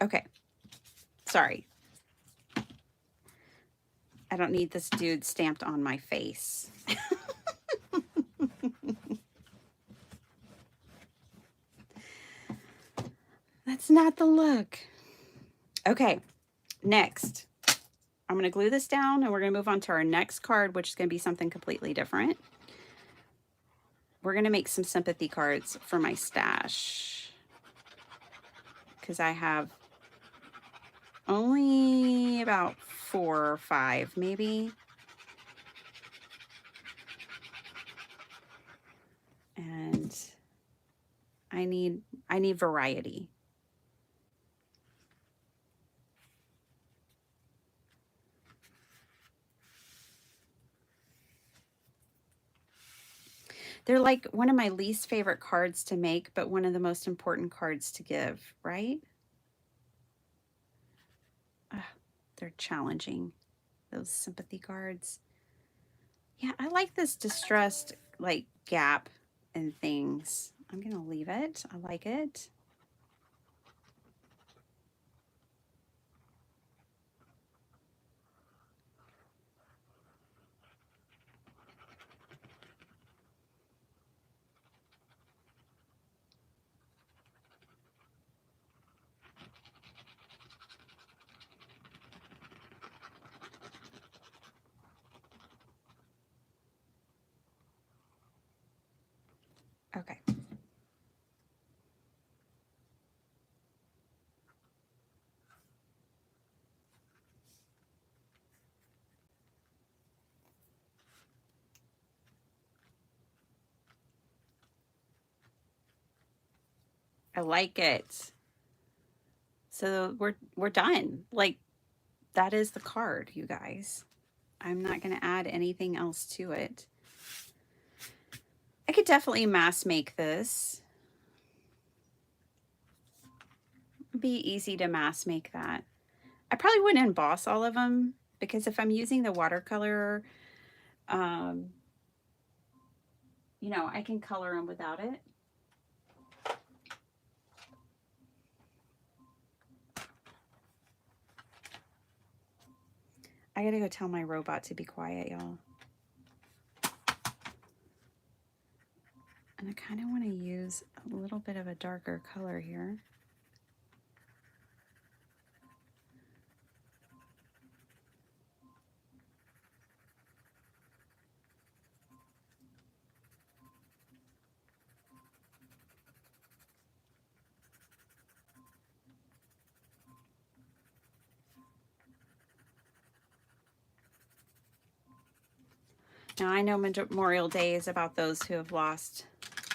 Okay. Sorry. I don't need this dude stamped on my face. That's not the look. Okay, next. I'm going to glue this down and we're going to move on to our next card, which is going to be something completely different. We're going to make some sympathy cards for my stash because I have only about 4 or 5, maybe. And I need variety. They're like one of my least favorite cards to make, but one of the most important cards to give, right? They're challenging, those sympathy cards. Yeah, I like this distressed like gap and things. I'm gonna leave it. I like it. Okay. I like it. So we're done. Like that is the card, you guys. I'm not going to add anything else to it. I could definitely mass make this. It'd be easy to mass make that. I probably wouldn't emboss all of them because if I'm using the watercolor, you know, I can color them without it. I gotta go tell my robot to be quiet, y'all. And I kind of want to use a little bit of a darker color here. Now, I know Memorial Day is about those who have lost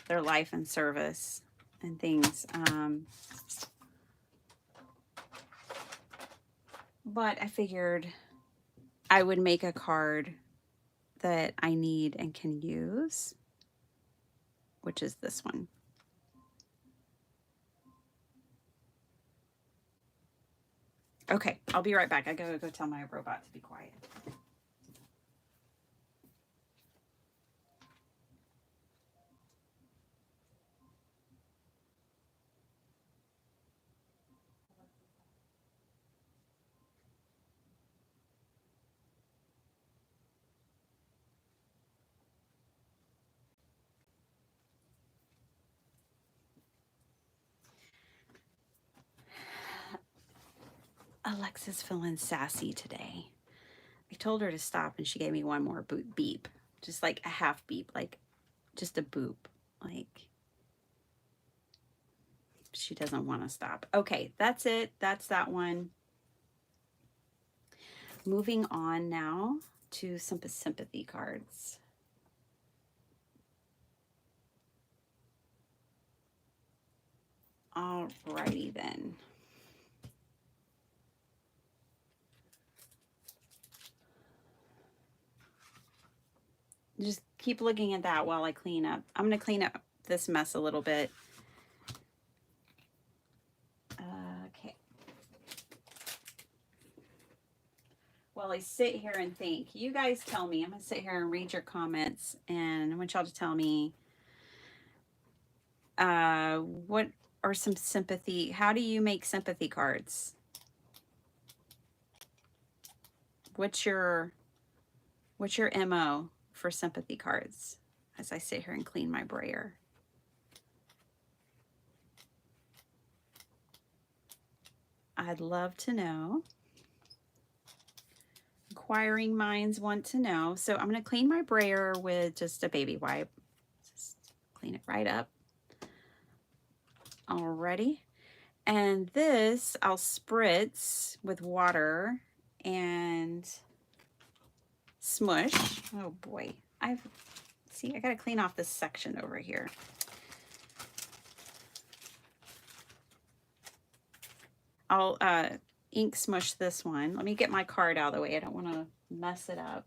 their life in service and things. But I figured I would make a card that I need and can use, which is this one. Okay, I'll be right back. I gotta go tell my robot to be quiet. Alexa's feeling sassy today. I told her to stop and she gave me one more beep. Just like a half beep, like just a boop. Like she doesn't want to stop. Okay, that's it. That's that one. Moving on now to some sympathy cards. Alrighty then. Just keep looking at that while I clean up. I'm going to clean up this mess a little bit. Okay. While I sit here and think, you guys tell me. I'm going to sit here and read your comments, and I want y'all to tell me what are some sympathy. How do you make sympathy cards? What's your MO for sympathy cards as I sit here and clean my brayer? I'd love to know. Inquiring minds want to know. So I'm going to clean my brayer with just a baby wipe. Just clean it right up. Alrighty. And this I'll spritz with water and smush. Oh boy. I got to clean off this section over here. I'll ink smush this one. Let me get my card out of the way. I don't want to mess it up.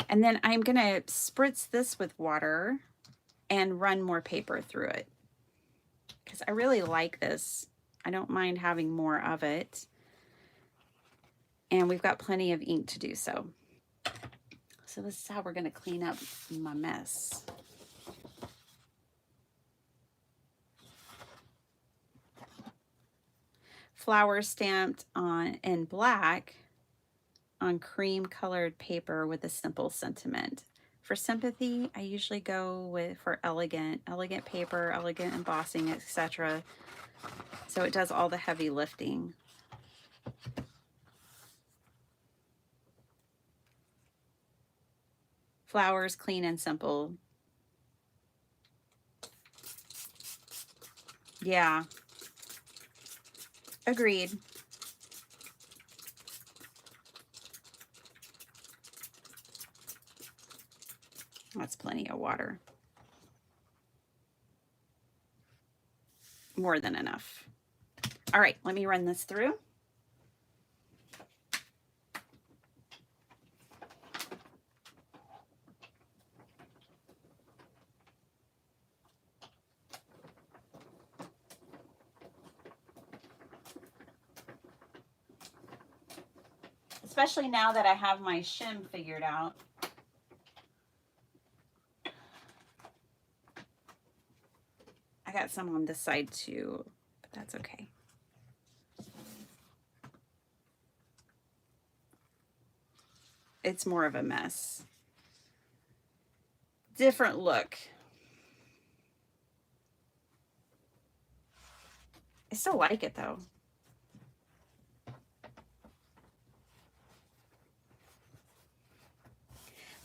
And then I'm going to spritz this with water and run more paper through it because I really like this. I don't mind having more of it. And we've got plenty of ink to do so. So this is how we're going to clean up my mess. Flowers stamped on in black on cream colored paper with a simple sentiment. For sympathy, I usually go for elegant paper, elegant embossing, etc. So it does all the heavy lifting. Flowers, clean and simple. Yeah. Agreed. That's plenty of water. More than enough. All right, let me run this through. Especially now that I have my shim figured out. I got some on this side too, but that's okay. It's more of a mess. Different look. I still like it though.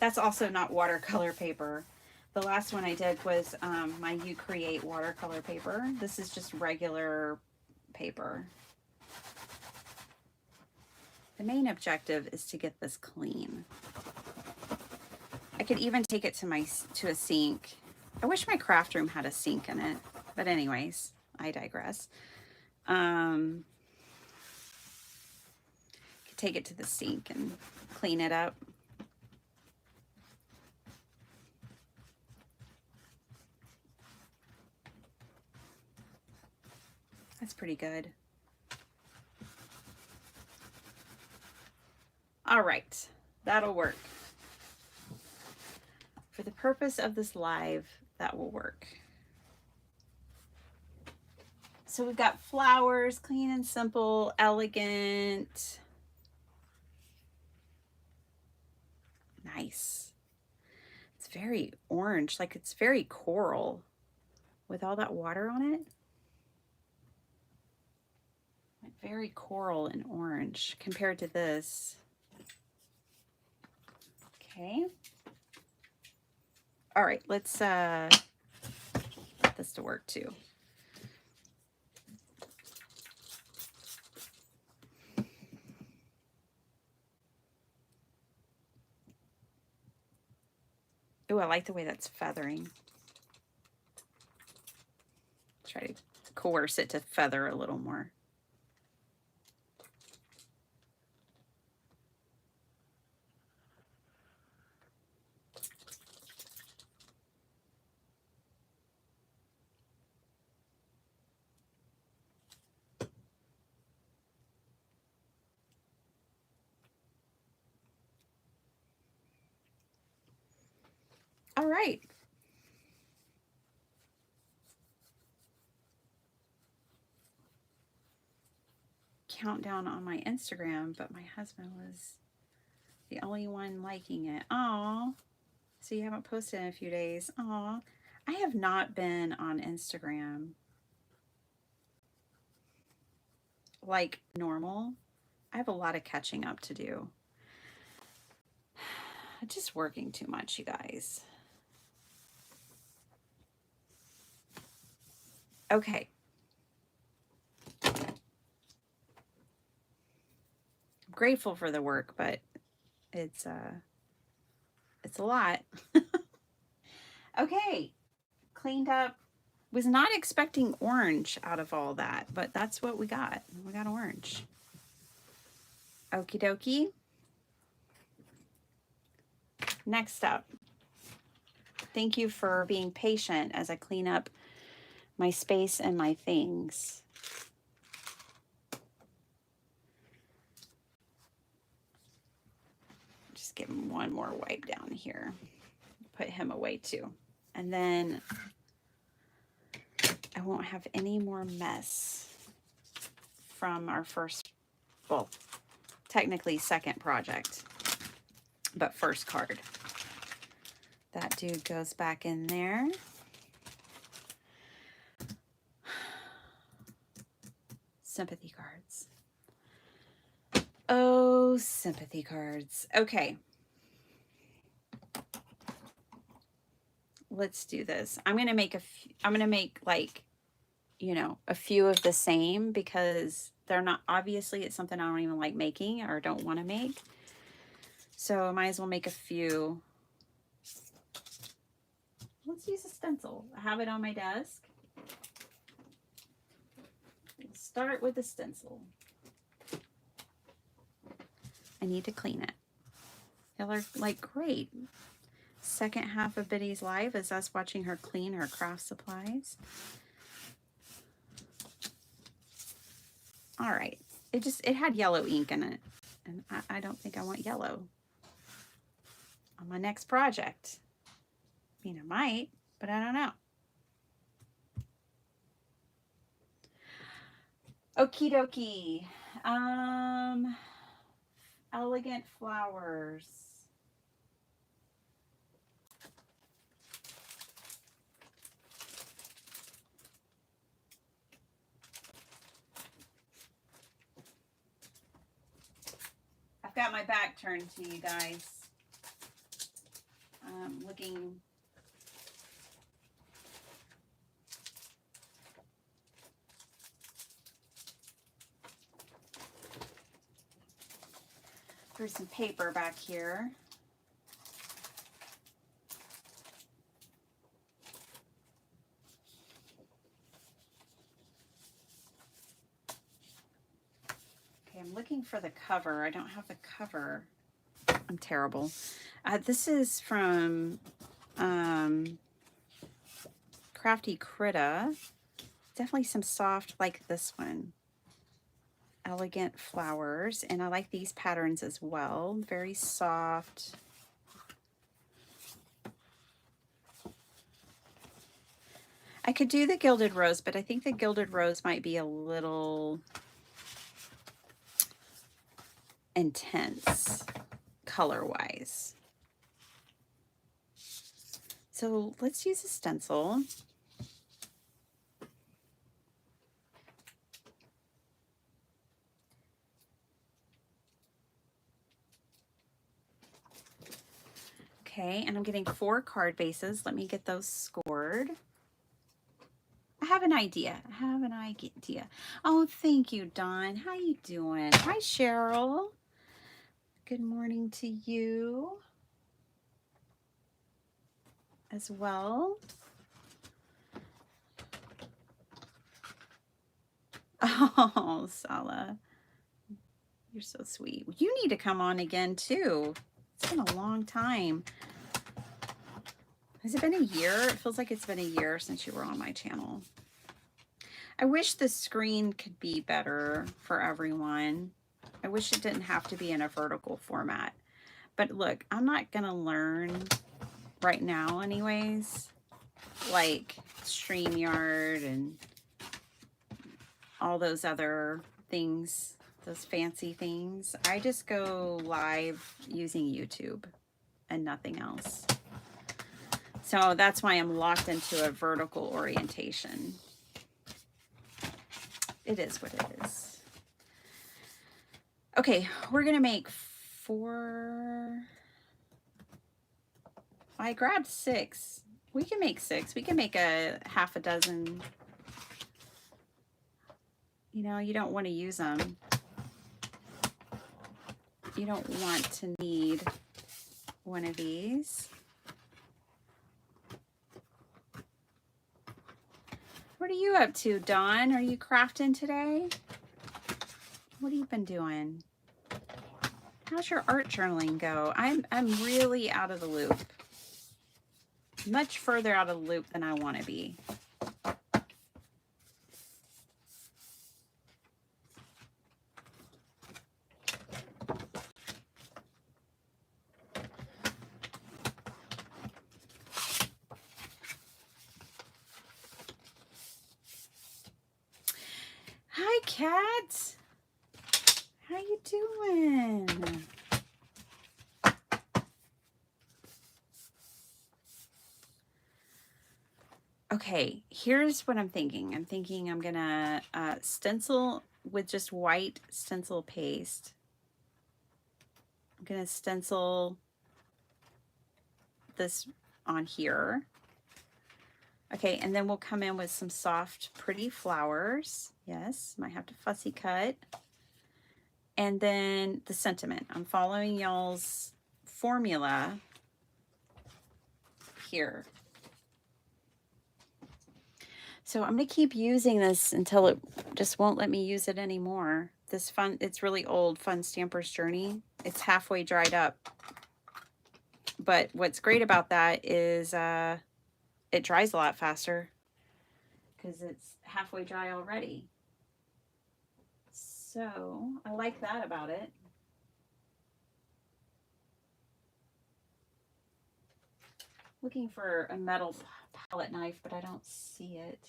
That's also not watercolor paper. The last one I did was my You Create watercolor paper. This is just regular paper. The main objective is to get this clean. I could even take it to a sink. I wish my craft room had a sink in it, but anyways, I digress. Could take it to the sink and clean it up. That's pretty good. All right, that'll work. For the purpose of this live, that will work. So we've got flowers, clean and simple, elegant. Nice. It's very orange, like it's very coral with all that water on it. very coral and orange compared to this. Okay. All right, let's get this to work too. Oh, I like the way that's feathering. Try to coerce it to feather a little more. All right. Countdown on my Instagram, but my husband was the only one liking it. Aw. So you haven't posted in a few days. Aw. I have not been on Instagram like normal. I have a lot of catching up to do. Just working too much, you guys. Okay. I'm grateful for the work, but it's a lot. Okay. Cleaned up. Was not expecting orange out of all that, but that's what we got. We got orange. Okie dokie. Next up. Thank you for being patient as I clean up my space and my things. Just give him one more wipe down here. Put him away too. And then I won't have any more mess from our first, well, technically second project, but first card. That dude goes back in there. Sympathy cards. Oh, sympathy cards. Okay. Let's do this. I'm going to make like, you know, a few of the same because they're not, obviously it's something I don't even like making or don't want to make. So I might as well make a few. Let's use a stencil. I have it on my desk. Let's start with the stencil. I need to clean it. Y'all are like, great. Second half of Biddy's life is us watching her clean her craft supplies. All right. It had yellow ink in it. And I don't think I want yellow on my next project. I mean, I might, but I don't know. Okie dokie. Elegant flowers. I've got my back turned to you guys. Looking through some paper back here. Okay, I'm looking for the cover. I don't have the cover. I'm terrible. This is from Crafty Critta. Definitely some soft like this one. Elegant flowers. And I like these patterns as well. Very soft. I could do the Gilded Rose, but I think the Gilded Rose might be a little intense color-wise. So let's use a stencil. Okay, and I'm getting 4 card bases. Let me get those scored. I have an idea. Oh, thank you, Dawn. How you doing? Hi, Cheryl. Good morning to you as well. Oh, Sala, you're so sweet. You need to come on again, too. It's been a long time. Has it been a year? It feels like it's been a year since you were on my channel. I wish the screen could be better for everyone. I wish it didn't have to be in a vertical format. But look, I'm not going to learn right now anyways, like StreamYard and all those other things, those fancy things. I just go live using YouTube and nothing else. So that's why I'm locked into a vertical orientation. It is what it is. Okay, we're going to make 4. I grabbed 6. We can make 6. We can make a half a dozen. You know, you don't want to use them. You don't want to need one of these. What are you up to, Dawn? Are you crafting today? What have you been doing? How's your art journaling go? I'm really out of the loop. Much further out of the loop than I want to be. Hi, Kat. How you doing? Okay, here's what I'm thinking. I'm thinking I'm gonna stencil with just white stencil paste. I'm gonna stencil this on here. Okay, and then we'll come in with some soft, pretty flowers. Yes, might have to fussy cut. And then the sentiment. I'm following y'all's formula here. So I'm going to keep using this until it just won't let me use it anymore. This fun, it's really old, Fun Stamper's Journey. It's halfway dried up. But what's great about that is it dries a lot faster because it's halfway dry already. So I like that about it. Looking for a metal palette knife, but I don't see it.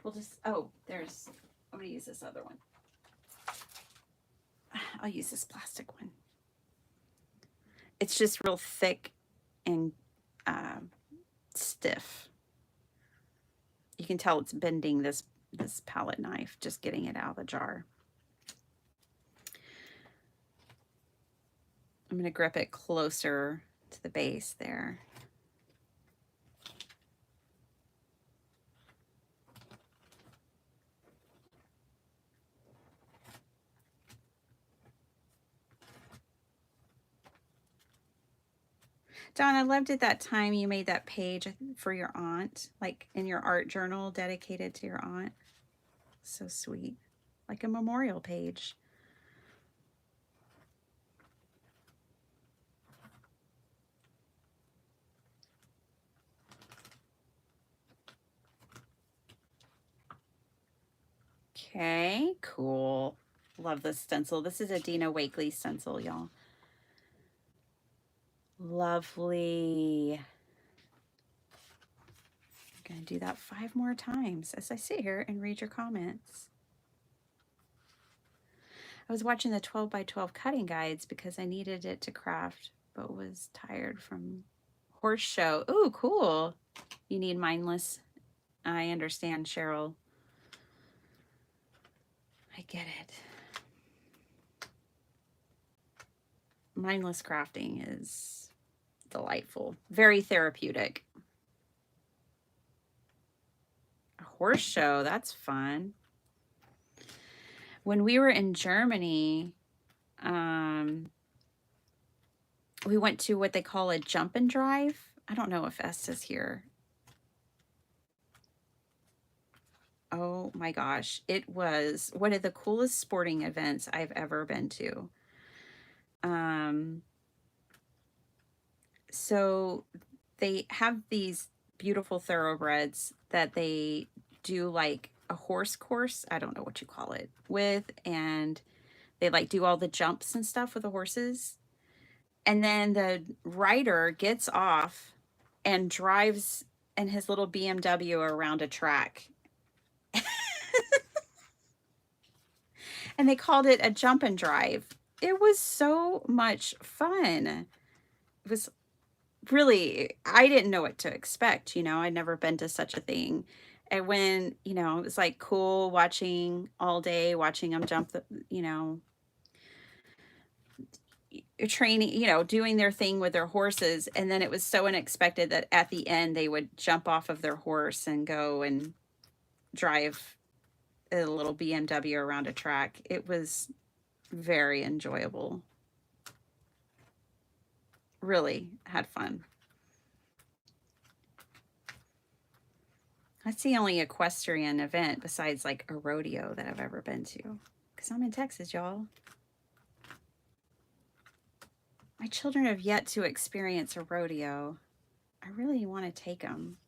We'll just, oh, there's, I'm going to use this other one. I'll use this plastic one. It's just real thick and stiff. You can tell it's bending this palette knife, just getting it out of the jar. I'm going to grip it closer to the base there. Dawn, I loved it that time you made that page for your aunt, like in your art journal dedicated to your aunt. So sweet. Like a memorial page. Okay, cool. Love this stencil. This is a Dina Wakley stencil, y'all. Lovely. I'm going to do that 5 more times as I sit here and read your comments. I was watching the 12 by 12 cutting guides because I needed it to craft, but was tired from horse show. Ooh, cool. You need mindless. I understand, Cheryl. I get it. Mindless crafting is delightful. Very therapeutic. A horse show, that's fun. When we were in Germany, we went to what they call a jump and drive. I don't know if Esta's here. Oh my gosh. It was one of the coolest sporting events I've ever been to. So they have these beautiful thoroughbreds that they do like a horse course. I don't know what you call it with, and they like do all the jumps and stuff with the horses. And then the rider gets off and drives in his little BMW around a track. And they called it a jump and drive. It was so much fun. It was really, I didn't know what to expect. I'd never been to such a thing. And when, it was like cool watching all day, watching them jump training, doing their thing with their horses. And then it was so unexpected that at the end they would jump off of their horse and go and drive a little BMW around a track. It was very enjoyable. Really had fun. That's the only equestrian event besides like a rodeo that I've ever been to. Because I'm in Texas, y'all. My children have yet to experience a rodeo. I really want to take them.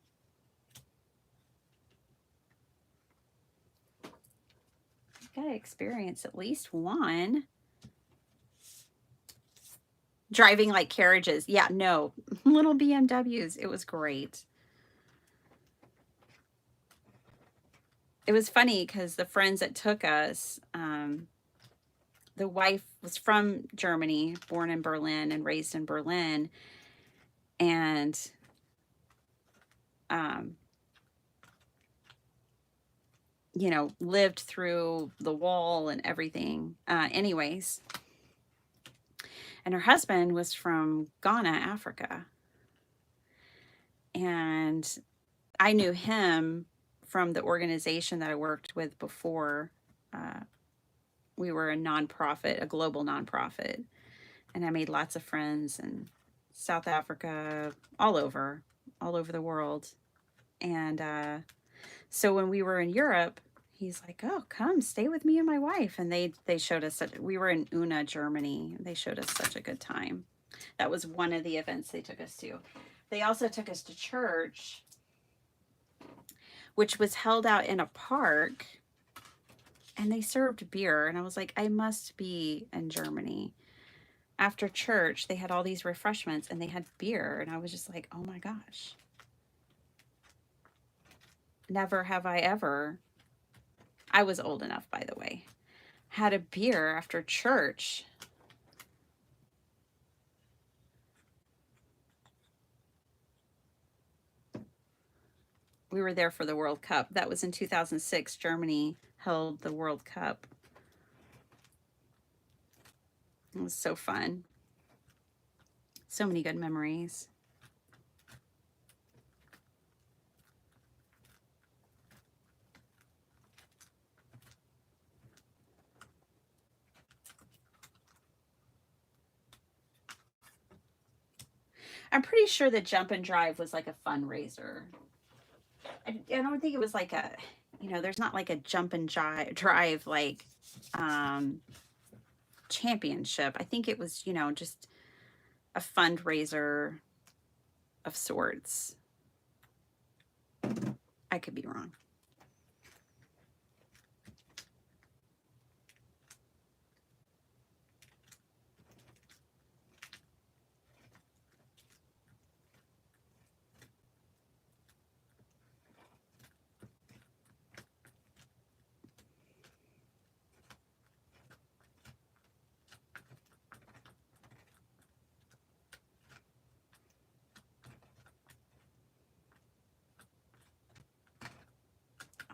I've got to experience at least one. Driving like carriages. Yeah, no. Little BMWs. It was great. It was funny because the friends that took us, the wife was from Germany, born in Berlin and raised in Berlin. And lived through the wall and everything. Anyways, and her husband was from Ghana, Africa. And I knew him from the organization that I worked with before. We were a nonprofit, a global nonprofit. And I made lots of friends in South Africa, all over the world. And so when we were in Europe, he's like, "Oh, come stay with me and my wife." And they showed us we were in Una, Germany. They showed us such a good time. That was one of the events they took us to. They also took us to church, which was held out in a park, and they served beer. And I was like, I must be in Germany. After church, they had all these refreshments and they had beer. And I was just like, oh my gosh. Never have I ever, I was old enough, by the way, had a beer after church. We were there for the World Cup. That was in 2006. Germany held the World Cup. It was so fun. So many good memories. I'm pretty sure the Jump and Drive was like a fundraiser. I don't think it was like a, there's not like a Jump and Drive like championship. I think it was, just a fundraiser of sorts. I could be wrong.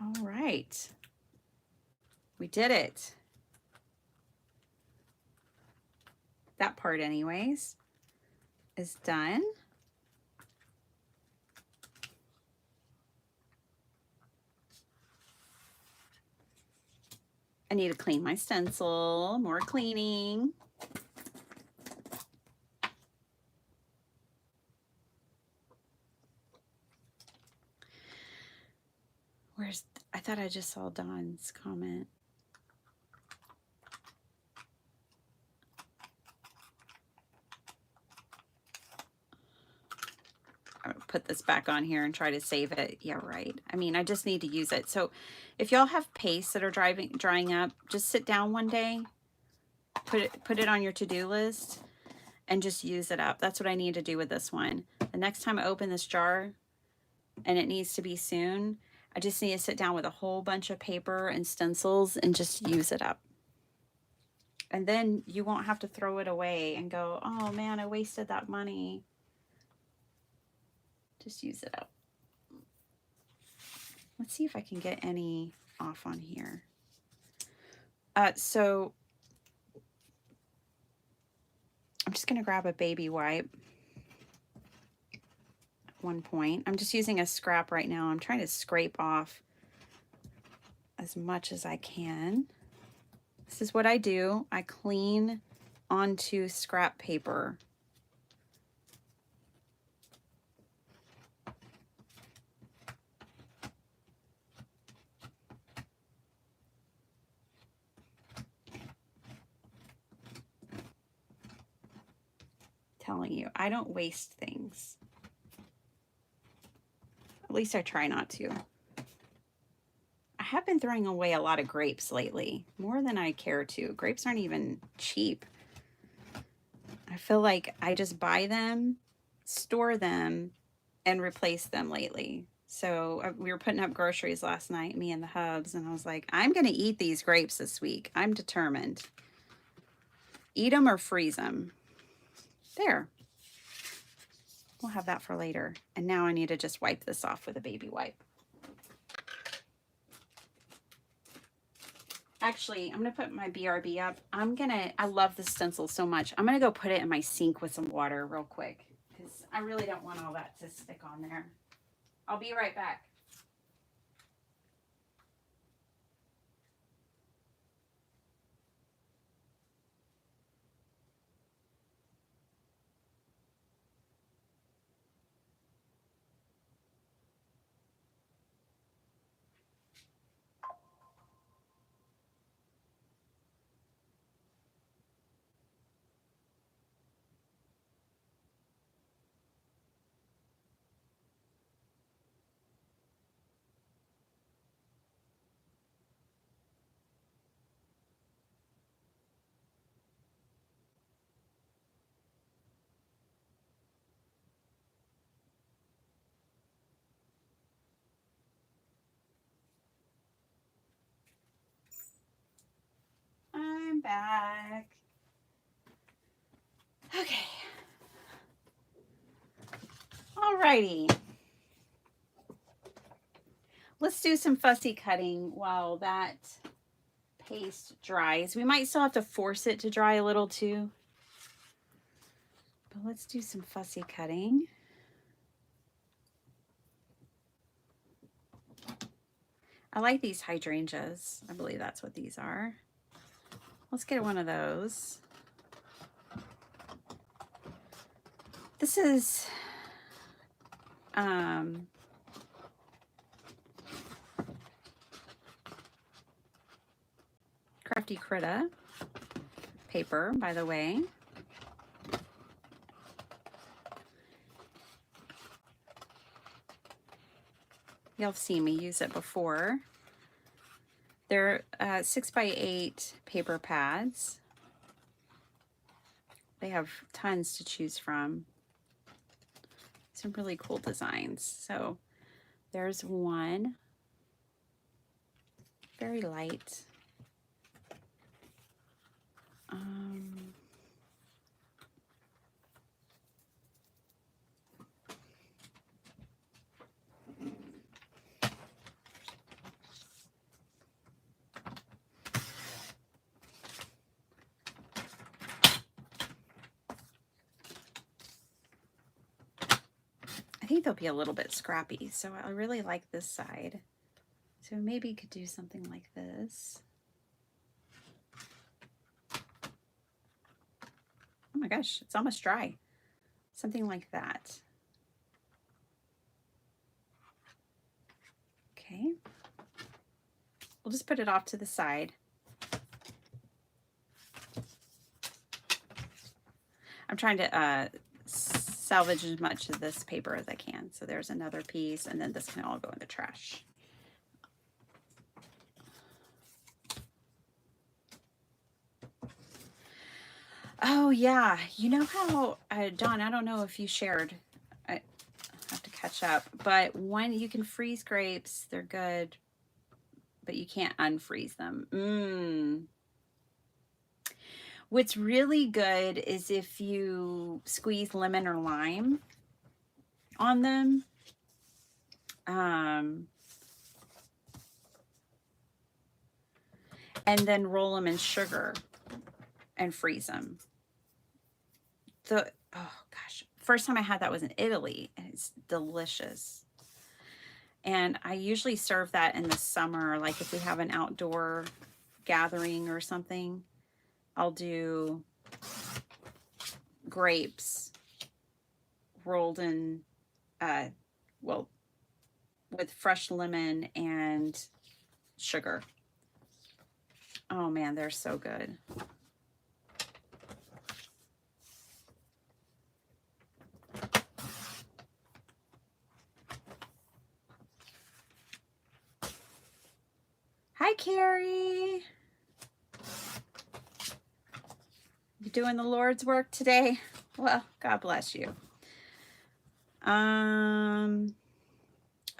All right. We did it. That part anyways is done. I need to clean my stencil, more cleaning. I thought I just saw Dawn's comment. I'm gonna put this back on here and try to save it. Yeah, right. I mean, I just need to use it. So if y'all have pastes that are drying up, just sit down one day, put it on your to-do list, and just use it up. That's what I need to do with this one. The next time I open this jar, and it needs to be soon, I just need to sit down with a whole bunch of paper and stencils and just use it up. And then you won't have to throw it away and go, oh man, I wasted that money. Just use it up. Let's see if I can get any off on here. So I'm just going to grab a baby wipe. One point. I'm just using a scrap right now. I'm trying to scrape off as much as I can. This is what I do. I clean onto scrap paper. Telling you, I don't waste things. At least I try not to. I have been throwing away a lot of grapes lately, more than I care to. Grapes aren't even cheap. I feel like I just buy them, store them, and replace them lately. So we were putting up groceries last night, me and the hubs, and I was like, I'm going to eat these grapes this week. I'm determined. Eat them or freeze them. There. We'll have that for later. And now I need to just wipe this off with a baby wipe. Actually, I'm going to put my BRB up. I love this stencil so much. I'm going to go put it in my sink with some water real quick, because I really don't want all that to stick on there. I'll be right back. I'm back. Okay. Alrighty. Let's do some fussy cutting while that paste dries. We might still have to force it to dry a little too. But let's do some fussy cutting. I like these hydrangeas. I believe that's what these are. Let's get one of those. This is Crafty Critta paper, by the way. You'll have seen me use it before. They're 6x8 paper pads. They have tons to choose from. Some really cool designs. So there's one. Very light. I think they'll be a little bit scrappy, so I really like this side. So maybe you could do something like this. Oh my gosh, it's almost dry. Something like that. Okay. We'll just put it off to the side. I'm trying to salvage as much of this paper as I can. So there's another piece, and then this can all go in the trash. Oh yeah, you know how, Dawn, I don't know if you shared, I have to catch up, but when you can freeze grapes, they're good, but you can't unfreeze them. What's really good is if you squeeze lemon or lime on them. And then roll them in sugar and freeze them. Oh gosh, first time I had that was in Italy, and it's delicious. And I usually serve that in the summer, like if we have an outdoor gathering or something, I'll do grapes rolled in, well, with fresh lemon and sugar. Oh man, they're so good. Hi, Carrie. You doing the Lord's work today? Well, God bless you.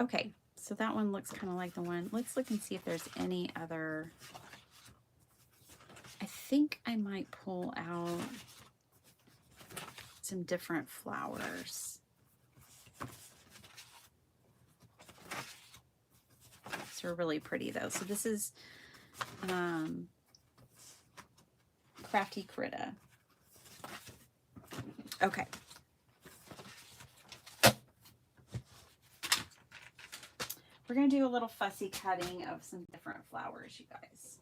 Okay, so that one looks kind of like the one. Let's look and see if there's any other. I think I might pull out some different flowers. These are really pretty though. So this is Crafty Critta. Okay. We're going to do a little fussy cutting of some different flowers, you guys.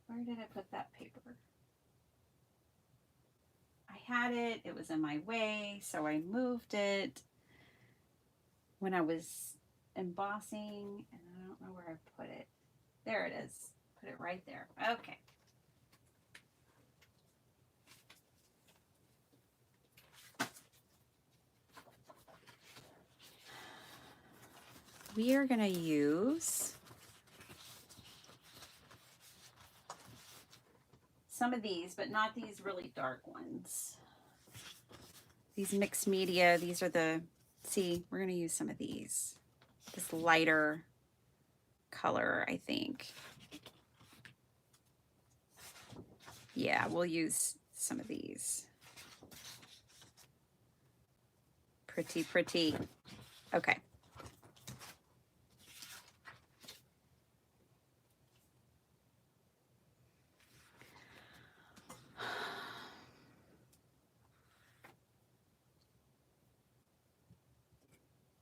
Where did I put that paper? I had it. It was in my way, so I moved it when I was embossing, and I don't know where I put it. There it is. Put it right there. Okay. We are going to use some of these, but not these really dark ones. These mixed media, these are the, see, we're going to use some of these. This lighter color, I think. Yeah, we'll use some of these. Pretty, pretty. Okay.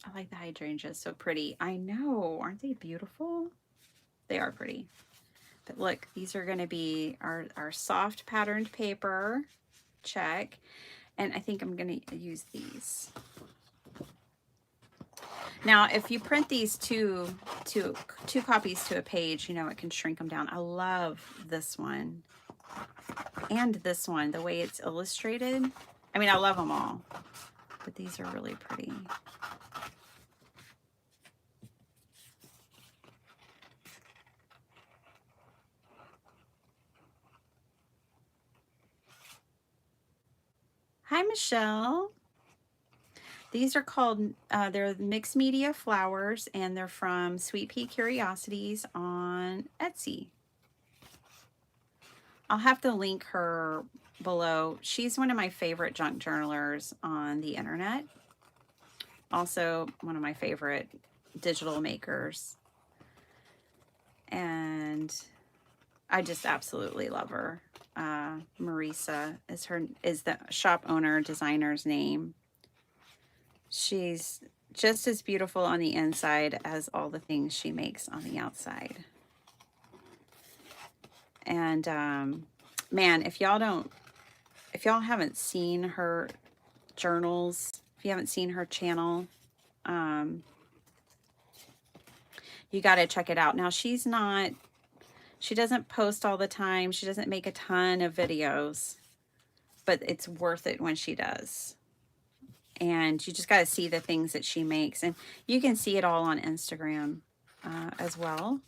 I like the hydrangeas, so pretty. I know, aren't they beautiful? They are pretty. But look, these are going to be our soft patterned paper. Check. And I think I'm going to use these. Now, if you print these two copies to a page, you know, it can shrink them down. I love this one and this one, the way it's illustrated. I mean, I love them all, but these are really pretty. Hi, Michelle. These are called, they're mixed media flowers, and they're from Sweet Pea Curiosities on Etsy. I'll have to link her below. She's one of my favorite junk journalers on the internet. Also one of my favorite digital makers. And I just absolutely love her. Marisa is the shop owner designer's name. She's just as beautiful on the inside as all the things she makes on the outside. And man, if y'all haven't seen her journals, if you haven't seen her channel, um, you got to check it out. Now, she doesn't post all the time. She doesn't make a ton of videos, but it's worth it when she does. And you just got to see the things that she makes. And you can see it all on Instagram as well.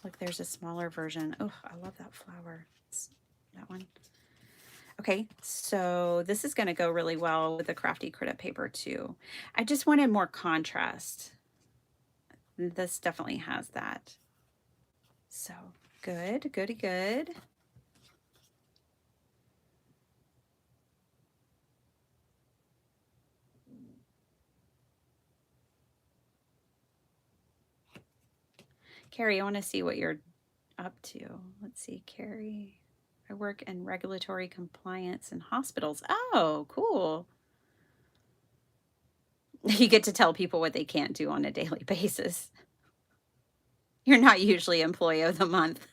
Look, there's a smaller version. Oh, I love that flower. That one. Okay, so this is going to go really well with the Crafty Critic paper too. I just wanted more contrast. This definitely has that. So good, goody good. Carrie, I want to see what you're up to. Let's see, Carrie. I work in regulatory compliance in hospitals. Oh, cool. You get to tell people what they can't do on a daily basis. You're not usually employee of the month.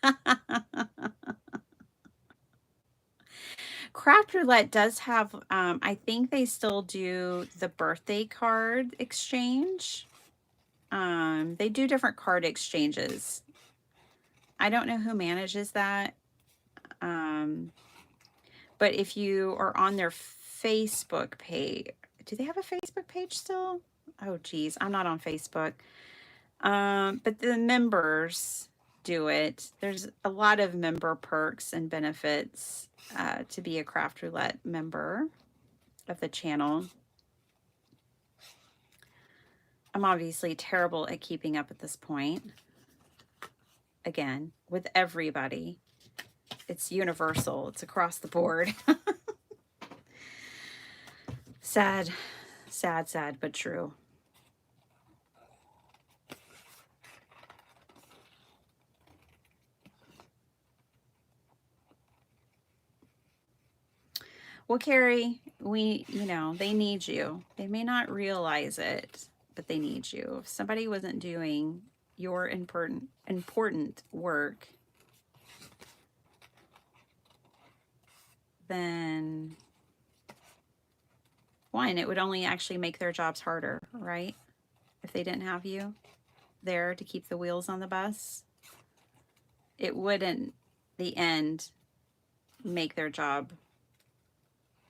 Craft Roulette does have, I think they still do the birthday card exchange. They do different card exchanges. I don't know who manages that. But if you are on their Facebook page, do they have a Facebook page still? Oh, geez, I'm not on Facebook. But the members do it. There's a lot of member perks and benefits to be a Craft Roulette member of the channel. I'm obviously terrible at keeping up at this point. Again, with everybody. It's universal. It's across the board. Sad, sad, sad, but true. Well, Carrie, they need you. They may not realize it, but they need you. If somebody wasn't doing your important work, then one, it would only actually make their jobs harder, right? If they didn't have you there to keep the wheels on the bus, it wouldn't, the end, make their job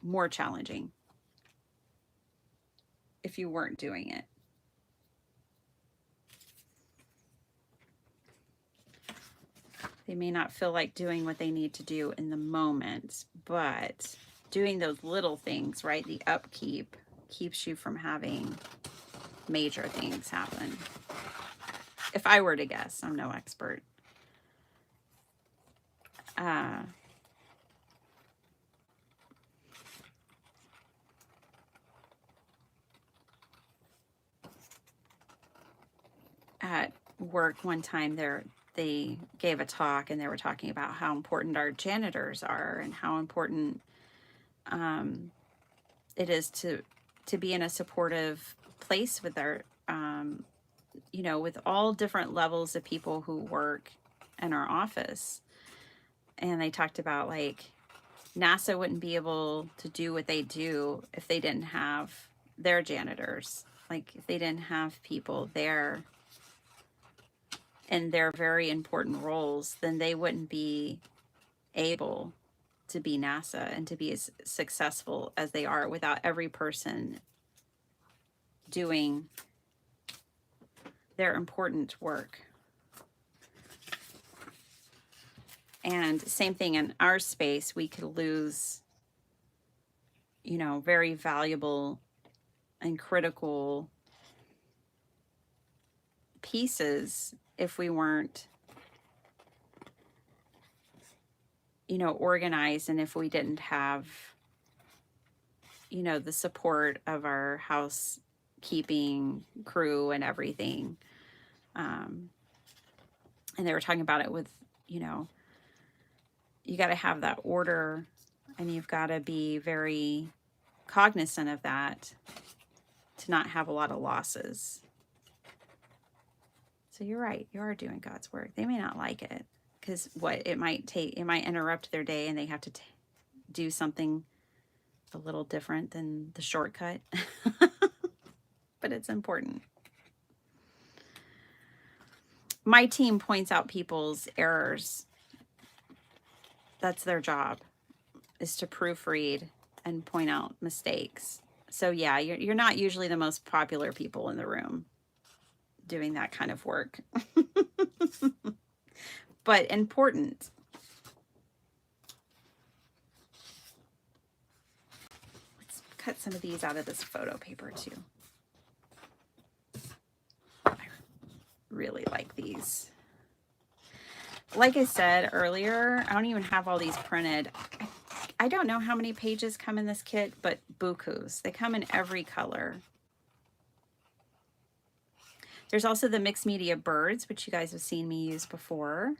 more challenging if you weren't doing it. They may not feel like doing what they need to do in the moment, but doing those little things, right? The upkeep keeps you from having major things happen. If I were to guess, I'm no expert. At work one time they gave a talk and they were talking about how important our janitors are and how important it is to be in a supportive place with our with all different levels of people who work in our office. And they talked about like NASA wouldn't be able to do what they do if they didn't have their janitors, like if they didn't have people there in their very important roles, then they wouldn't be able to be NASA and to be as successful as they are without every person doing their important work. And same thing in our space, we could lose, very valuable and critical pieces if we weren't, organized, and if we didn't have, the support of our housekeeping crew and everything. And they were talking about it with, you know, you got to have that order and you've got to be very cognizant of that to not have a lot of losses. So you're right. You are doing God's work. They may not like it because it might interrupt their day and they have to do something a little different than the shortcut. But it's important. My team points out people's errors. That's their job, is to proofread and point out mistakes. So yeah, you're not usually the most popular people in the room doing that kind of work. But important. Let's cut some of these out of this photo paper too. I really like these. Like I said earlier, I don't even have all these printed. I don't know how many pages come in this kit, but bukus. They come in every color. There's also the mixed media birds, which you guys have seen me use before.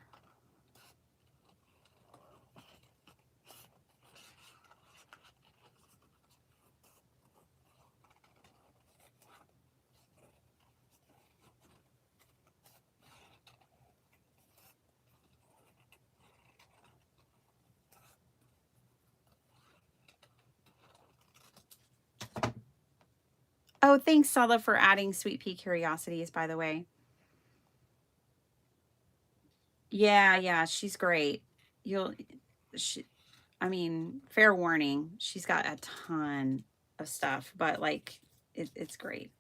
Oh, thanks, Sala, for adding Sweet Pea Curiosities, by the way. Yeah, she's great. I mean, fair warning, she's got a ton of stuff, but like, it's great.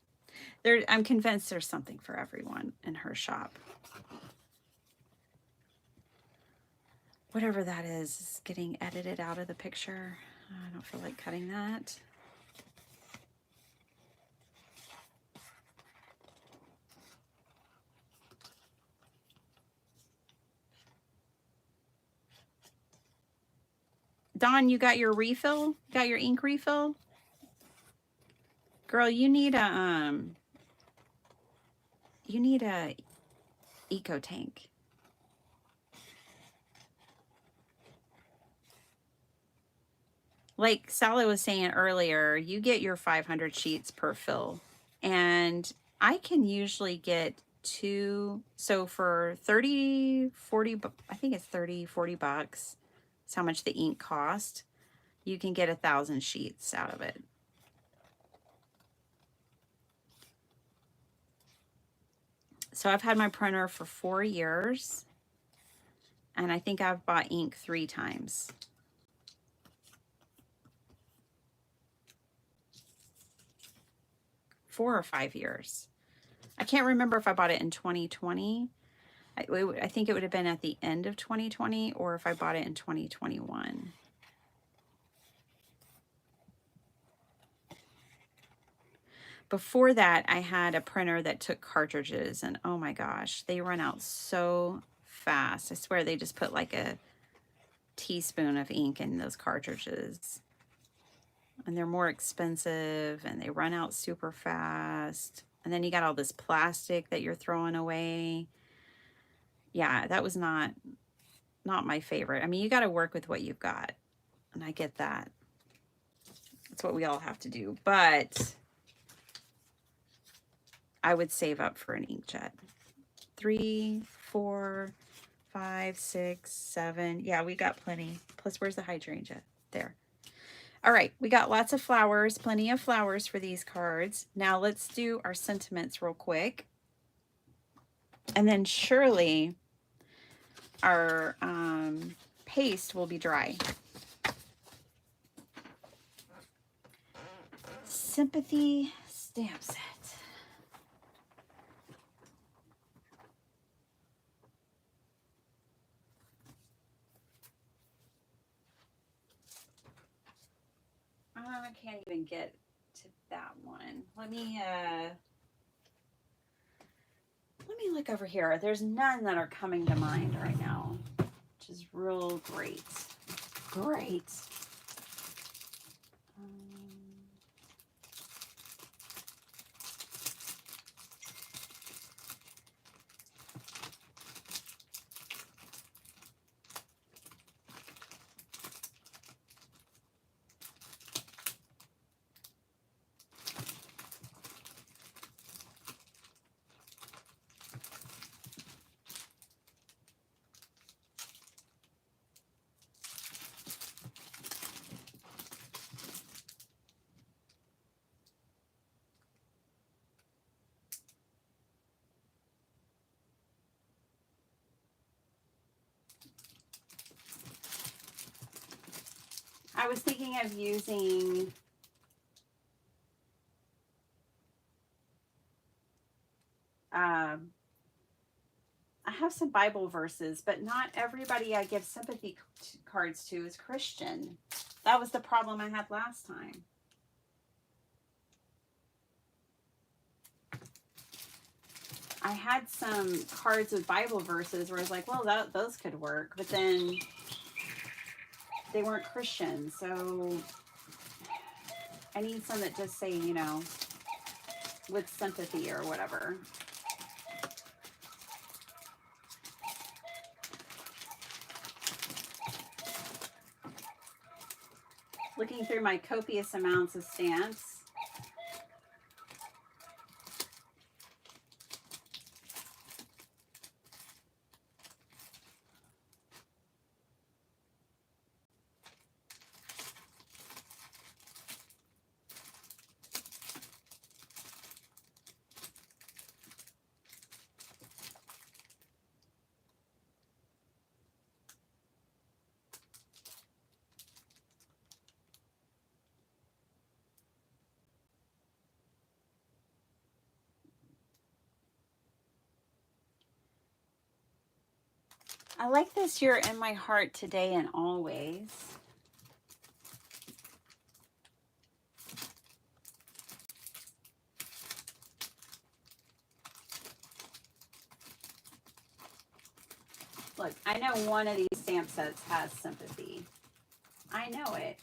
I'm convinced there's something for everyone in her shop. Whatever that is getting edited out of the picture. I don't feel like cutting that. Dawn, you got your refill? Got your ink refill? Girl, you need a eco tank. Like Sally was saying earlier, you get your 500 sheets per fill, and I can usually get two. So for 30, 40, I think it's 30, 40 bucks. That's how much the ink cost. You can get 1,000 sheets out of it. So I've had my printer for 4 years, and I think I've bought ink 3 times. 4 or 5 years. I can't remember if I bought it in 2020. I think it would have been at the end of 2020 or if I bought it in 2021. Before that, I had a printer that took cartridges, and oh my gosh, they run out so fast. I swear they just put like a teaspoon of ink in those cartridges. And they're more expensive and they run out super fast. And then you got all this plastic that you're throwing away. Yeah, that was not my favorite. I mean, you got to work with what you've got. And I get that. That's what we all have to do. But I would save up for an inkjet. 3, 4, 5, 6, 7. Yeah, we got plenty. Plus, where's the hydrangea? There. All right, we got lots of flowers, plenty of flowers for these cards. Now let's do our sentiments real quick. And then surely our paste will be dry. Sympathy stamp set. I can't even get to that one. Let me look over here. There's none that are coming to mind right now, which is real great. Great. I was thinking of using I have some Bible verses, but not everybody I give sympathy cards to is Christian. That was the problem I had last time. I had some cards with Bible verses where I was like, well, those could work, but then they weren't Christian, so I need some that just say, you know, with sympathy or whatever. Looking through my copious amounts of stamps. I like this, you're in my heart today and always. Look, I know one of these stamp sets has sympathy. I know it.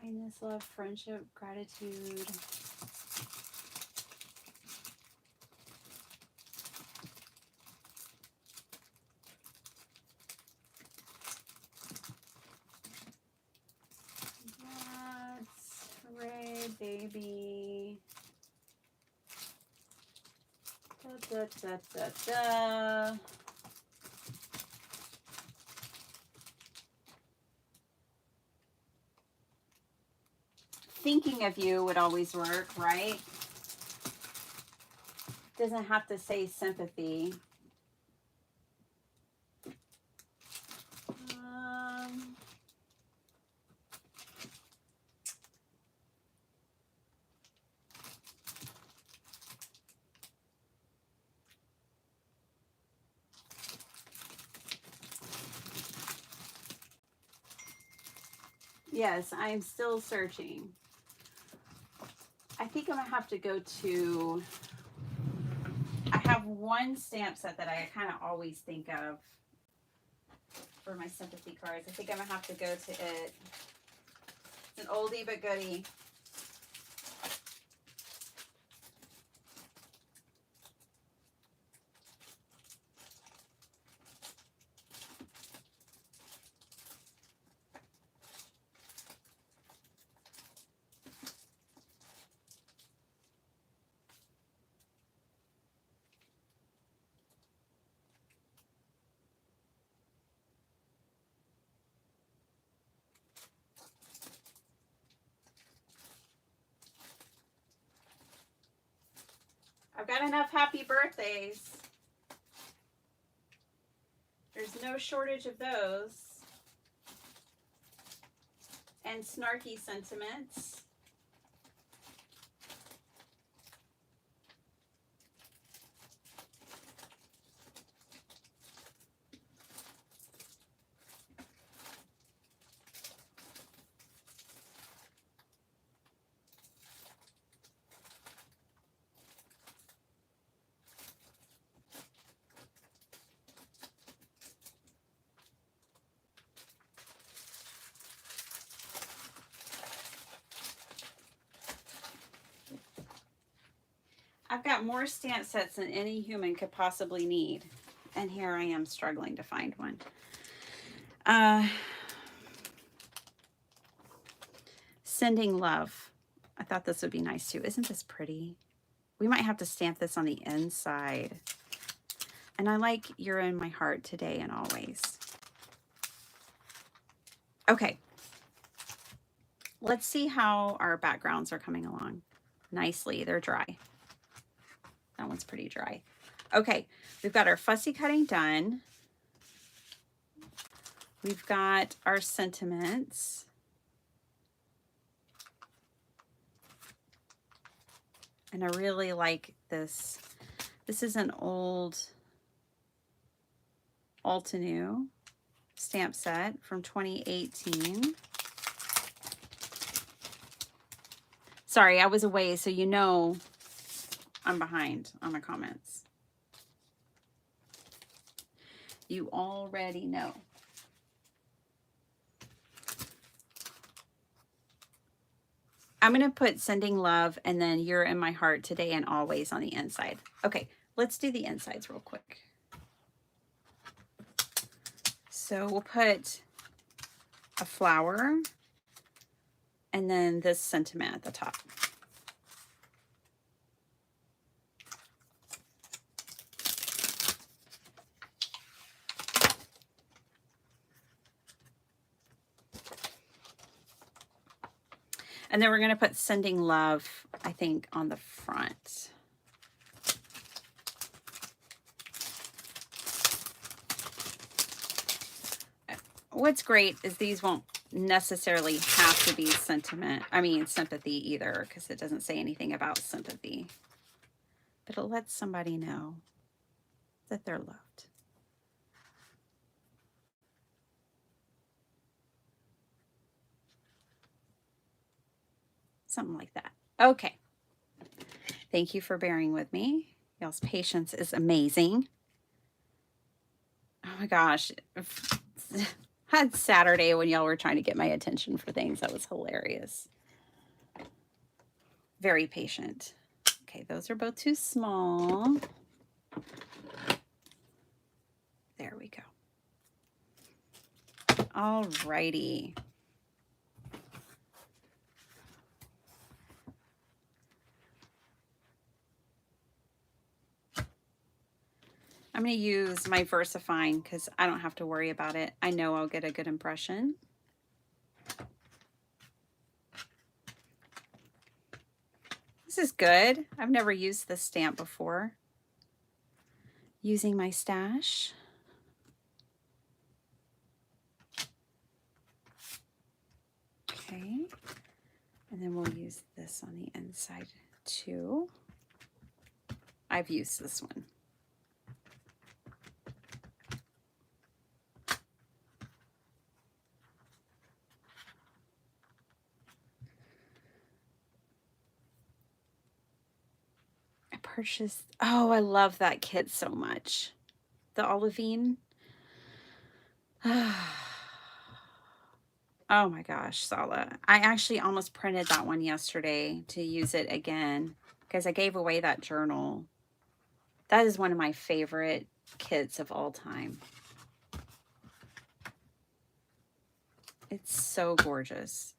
Kindness, love, friendship, gratitude. That's hooray, baby. Da, da, da, da. Thinking of you would always work, right? Doesn't have to say sympathy. Yes, I'm still searching. I think I'm gonna have to go to, I have one stamp set that I kind of always think of for my sympathy cards. I think I'm gonna have to go to it. It's an oldie but goodie. I've got enough happy birthdays. There's no shortage of those. And snarky sentiments. I've got more stamp sets than any human could possibly need. And here I am struggling to find one. Sending love. I thought this would be nice too. Isn't this pretty? We might have to stamp this on the inside. And I like you're in my heart today and always. Okay. Let's see how our backgrounds are coming along. Nicely. They're dry. That one's pretty dry. Okay, we've got our fussy cutting done. We've got our sentiments. And I really like this. This is an old Altenew stamp set from 2018. Sorry, I was away, so you know I'm behind on the comments. You already know. I'm going to put sending love and then you're in my heart today and always on the inside. Okay, let's do the insides real quick. So we'll put a flower and then this sentiment at the top. And then we're going to put sending love, I think, on the front. What's great is these won't necessarily have to be sympathy either, because it doesn't say anything about sympathy. But it lets somebody know that they're loved. Something like that. Okay. Thank you for bearing with me. Y'all's patience is amazing. Oh my gosh. Had Saturday when y'all were trying to get my attention for things. That was hilarious. Very patient. Okay, those are both too small. There we go. All righty. I'm going to use my VersaFine because I don't have to worry about it. I know I'll get a good impression. This is good. I've never used this stamp before. Using my stash. Okay. And then we'll use this on the inside too. I've used this one. Purchased. Oh, I love that kit so much. The olivine. Oh my gosh, Sala. I actually almost printed that one yesterday to use it again because I gave away that journal. That is one of my favorite kits of all time. It's so gorgeous.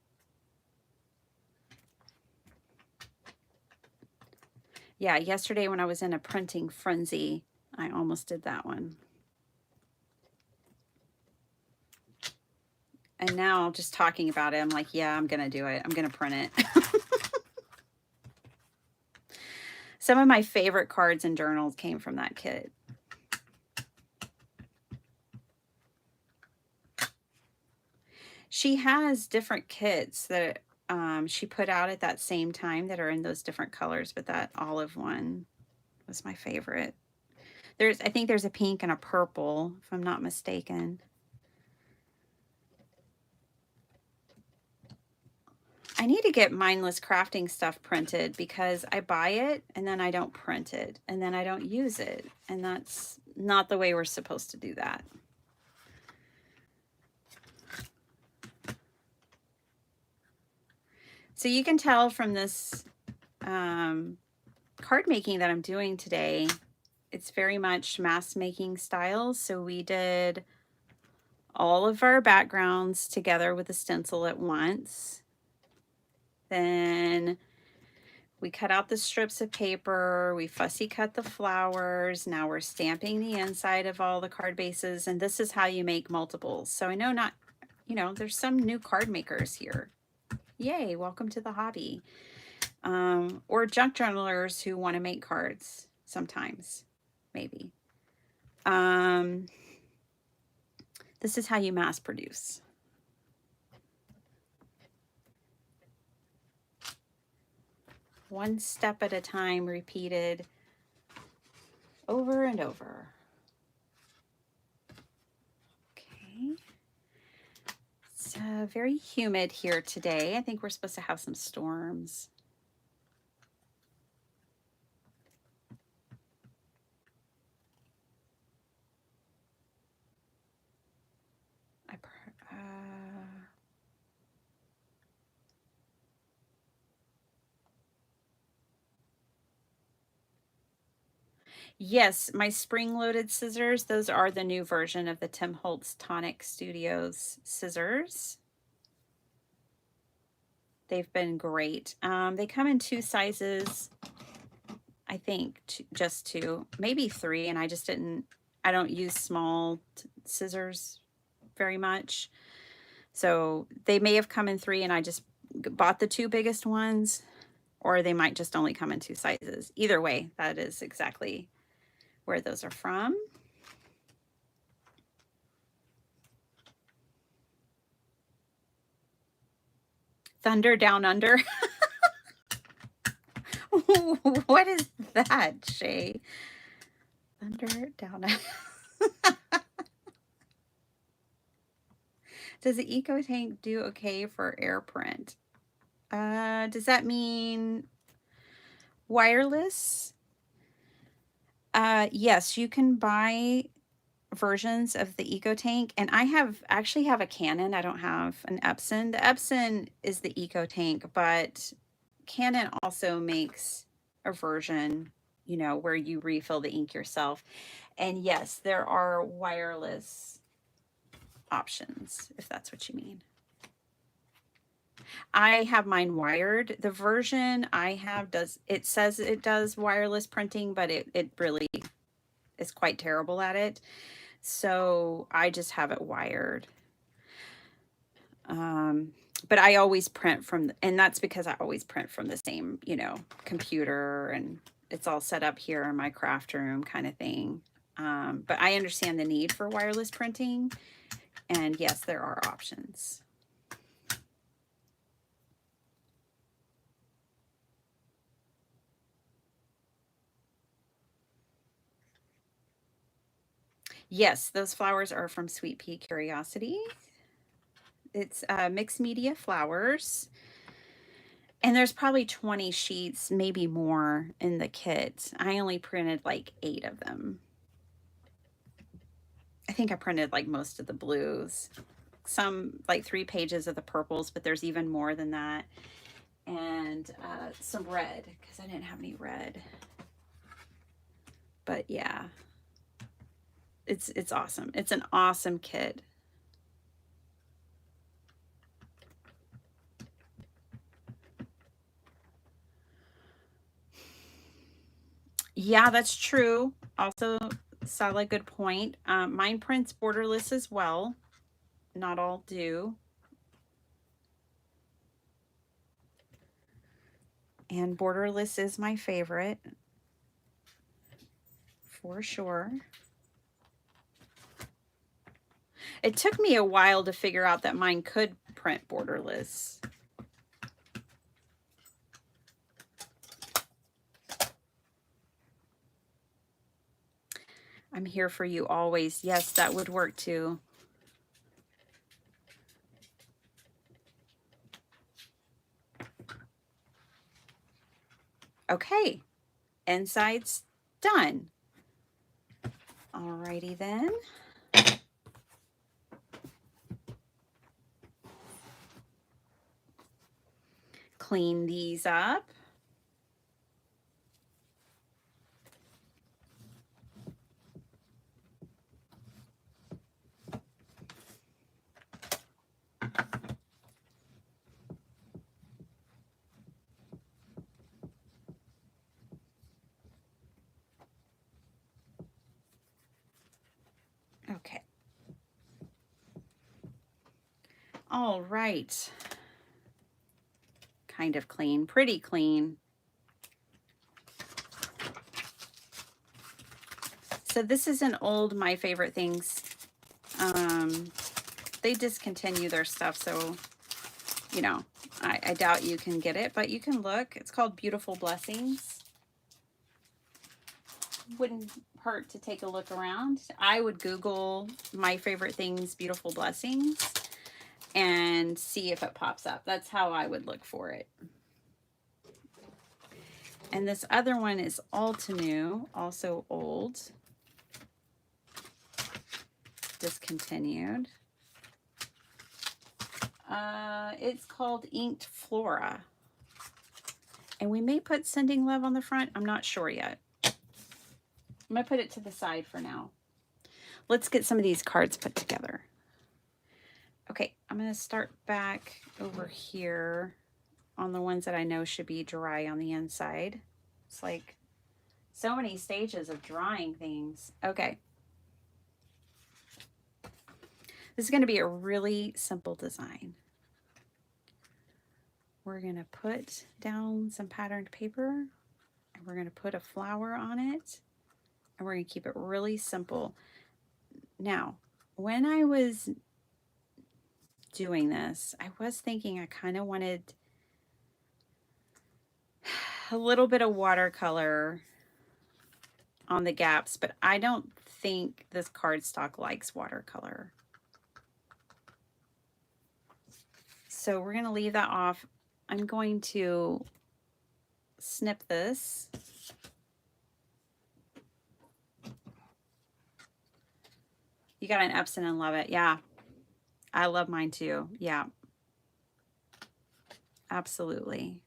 Yeah, yesterday when I was in a printing frenzy, I almost did that one. And now just talking about it, I'm like, yeah, I'm going to do it. I'm going to print it. Some of my favorite cards and journals came from that kit. She has different kits that she put out at that same time that are in those different colors, but that olive one was my favorite. I think there's a pink and a purple, if I'm not mistaken. I need to get mindless crafting stuff printed because I buy it and then I don't print it and then I don't use it. And that's not the way we're supposed to do that. So you can tell from this card making that I'm doing today, it's very much mask making styles. So we did all of our backgrounds together with a stencil at once. Then we cut out the strips of paper, we fussy cut the flowers. Now we're stamping the inside of all the card bases, and this is how you make multiples. So I know there's some new card makers here. Yay, welcome to the hobby. Or junk journalers who want to make cards. sometimes, maybe. This is how you mass produce. One step at a time, repeated over and over. Okay. It's very humid here today. I think we're supposed to have some storms. Yes, my spring-loaded scissors, those are the new version of the Tim Holtz Tonic Studios scissors. They've been great. They come in 2 sizes, I think, just 2, maybe 3, and I don't use small scissors very much. So they may have come in 3 and I just bought the 2 biggest ones, or they might just only come in 2 sizes. Either way, that is exactly where those are from. Thunder Down Under. What is that, Shay? Thunder Down Under. Does the Eco Tank do okay for AirPrint? Does that mean wireless? Yes, you can buy versions of the Eco Tank, and I actually have a Canon. I don't have an Epson. The Epson is the Eco Tank, but Canon also makes a version, you know, where you refill the ink yourself. And yes, there are wireless options, if that's what you mean. I have mine wired. The version I have it says it does wireless printing, but it really is quite terrible at it. So I just have it wired. But I always print from, and that's because I always print from the same, you know, computer, and it's all set up here in my craft room kind of thing. But I understand the need for wireless printing, and yes, there are options. Yes, those flowers are from Sweet Pea Curiosity. It's mixed media flowers. And there's probably 20 sheets, maybe more, in the kit. I only printed like 8 of them. I think I printed like most of the blues. Some, like 3 pages of the purples, but there's even more than that. And some red, because I didn't have any red. But yeah, it's awesome. It's an awesome kit. Yeah, that's true. Also, solid, good point. Mine prints borderless as well. Not all do. And borderless is my favorite, for sure. It took me a while to figure out that mine could print borderless. I'm here for you always. Yes, that would work too. Okay, inside's done. Alrighty then. Clean these up. Okay. All right. Kind of clean, pretty clean. So this is an old My Favorite Things. They discontinue their stuff, so, you know, I doubt you can get it, but you can look. It's called Beautiful Blessings. Wouldn't hurt to take a look around. I would Google My Favorite Things Beautiful Blessings and see if it pops up. That's how I would look for it. And this other one is Alta New, also old. Discontinued. It's called Inked Flora. And we may put Sending Love on the front. I'm not sure yet. I'm going to put it to the side for now. Let's get some of these cards put together. Okay, I'm going to start back over here on the ones that I know should be dry on the inside. It's like so many stages of drying things. Okay. This is going to be a really simple design. We're going to put down some patterned paper and we're going to put a flower on it and we're going to keep it really simple. Now, when I was doing this, I was thinking I kind of wanted a little bit of watercolor on the gaps, but I don't think this cardstock likes watercolor. So we're going to leave that off. I'm going to snip this. You got an Epson and love it. Yeah. I love mine too. Yeah. Absolutely.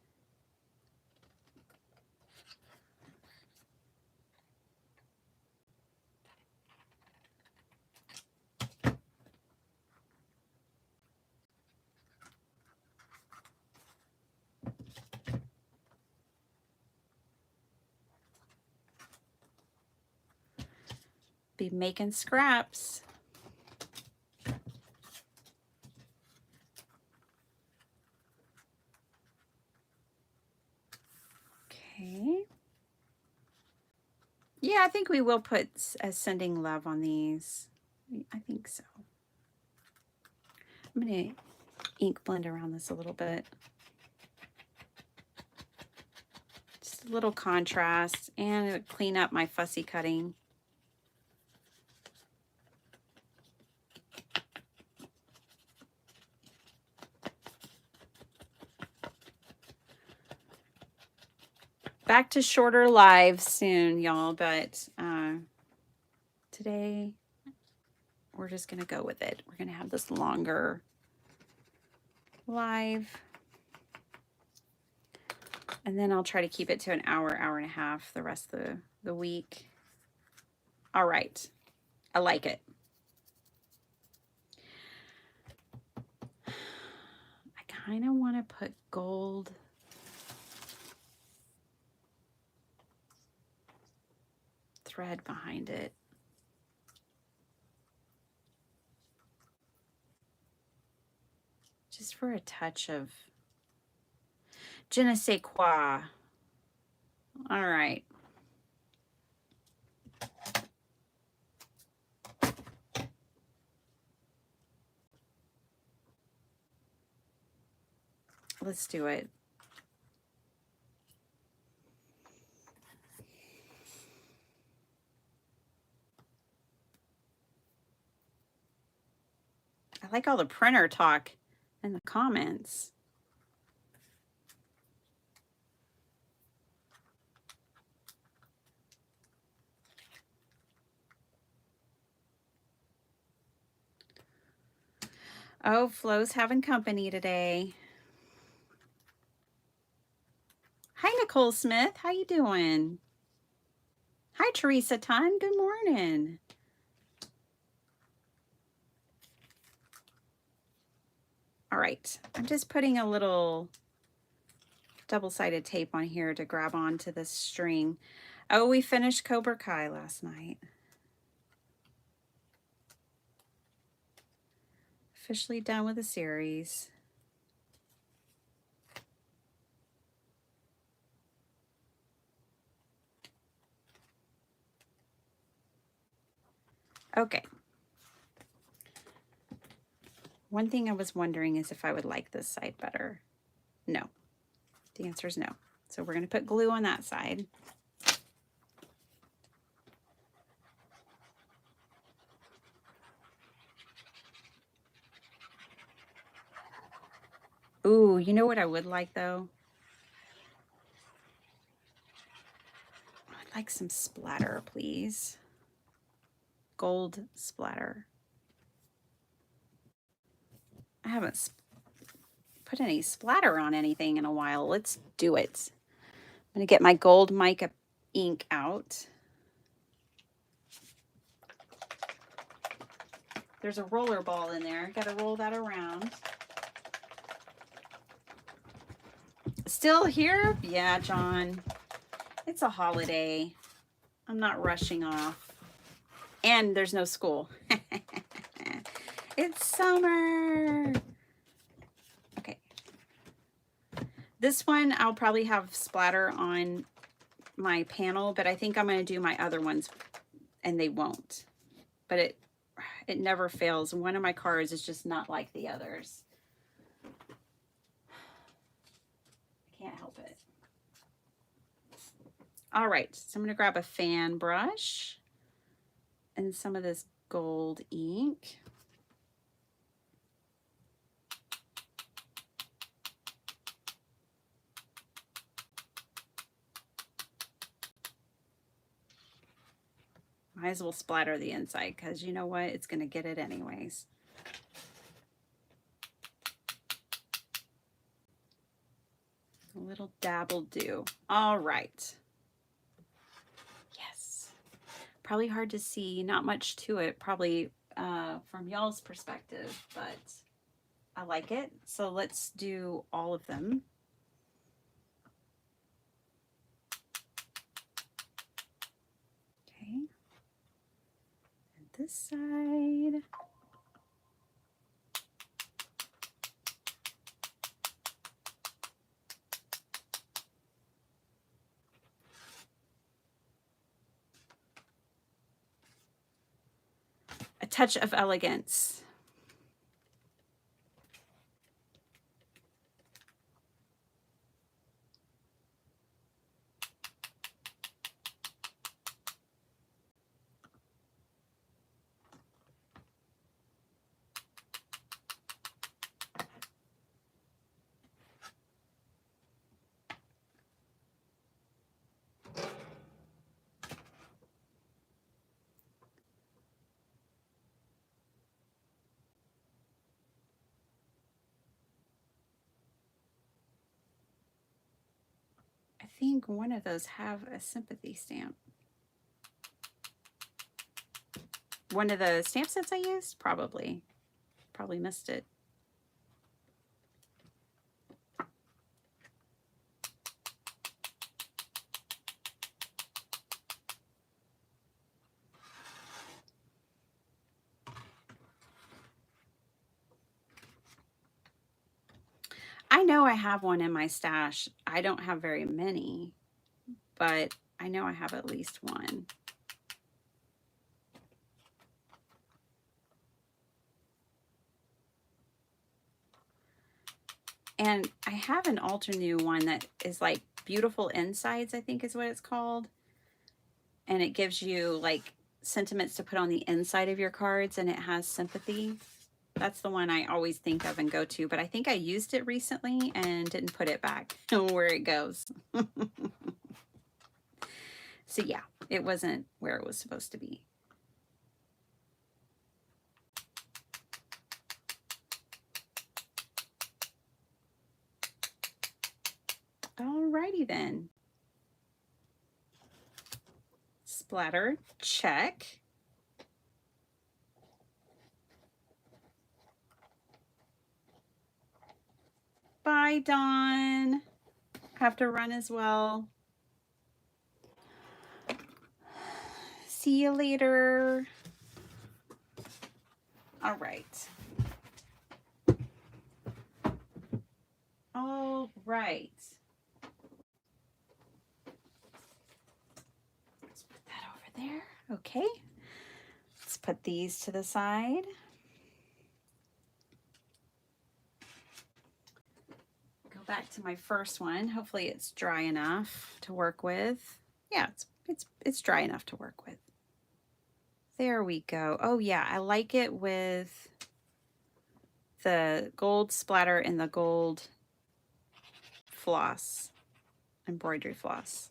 Be making scraps. Okay. Yeah, I think we will put a Sending Love on these. I think so. I'm going to ink blend around this a little bit. Just a little contrast and clean up my fussy cutting. Back to shorter lives soon, y'all, but today we're just going to go with it. We're going to have this longer live. And then I'll try to keep it to an hour, hour and a half the rest of the week. All right. I like it. I kind of want to put gold thread behind it. Just for a touch of je ne sais quoi. All right. Let's do it. I like all the printer talk in the comments. Oh, Flo's having company today. Hi, Nicole Smith. How you doing? Hi, Teresa Tunn. Good morning. All right. I'm just putting a little double-sided tape on here to grab onto this string. Oh, we finished Cobra Kai last night. Officially done with the series. Okay. One thing I was wondering is if I would like this side better. No. The answer is no. So we're going to put glue on that side. Ooh, you know what I would like though? I'd like some splatter, please. Gold splatter. I haven't put any splatter on anything in a while. Let's do it. I'm going to get my gold mica ink out. There's a roller ball in there. Got to roll that around. Still here? Yeah, John. It's a holiday. I'm not rushing off. And there's no school. It's summer. Okay. This one, I'll probably have splatter on my panel, but I think I'm going to do my other ones and they won't. But it never fails. One of my cards is just not like the others. I can't help it. All right, so I'm going to grab a fan brush and some of this gold ink. Might as well splatter the inside because you know what? It's going to get it anyways. A little dab will do. All right. Yes. Probably hard to see. Not much to it, probably from y'all's perspective, but I like it. So let's do all of them. Okay. And this side. A touch of elegance. I think one of those have a sympathy stamp. One of the stamp sets I used? Probably missed it. I know I have one in my stash. I don't have very many, but I know I have at least one. And I have an Altenew one that is like Beautiful Insides, I think is what it's called. And it gives you like sentiments to put on the inside of your cards, and it has sympathy. That's the one I always think of and go to, but I think I used it recently and didn't put it back where it goes. So yeah, it wasn't where it was supposed to be. Alrighty then. Splatter, check. Bye, Dawn. Have to run as well. See you later. All right. All right. Let's put that over there. Okay. Let's put these to the side. Go back to my first one. Hopefully it's dry enough to work with. Yeah, it's dry enough to work with. There we go. Oh yeah, I like it with the gold splatter and the gold floss, embroidery floss.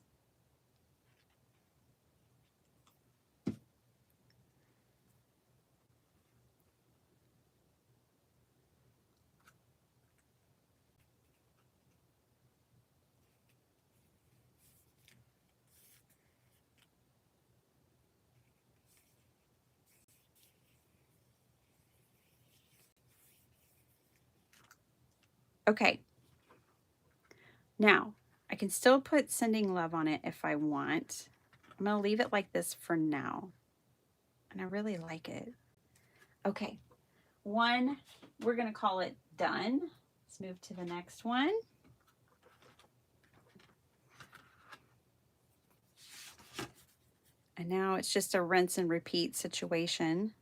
Okay. Now, I can still put sending love on it if I want. I'm going to leave it like this for now. And I really like it. Okay. One, we're going to call it done. Let's move to the next one. And now it's just a rinse and repeat situation.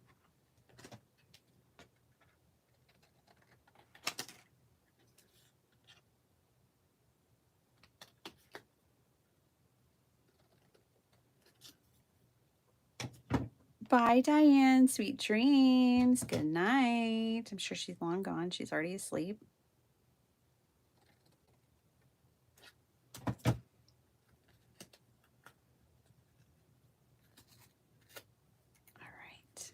Bye, Diane. Sweet dreams. Good night. I'm sure she's long gone. She's already asleep. All right.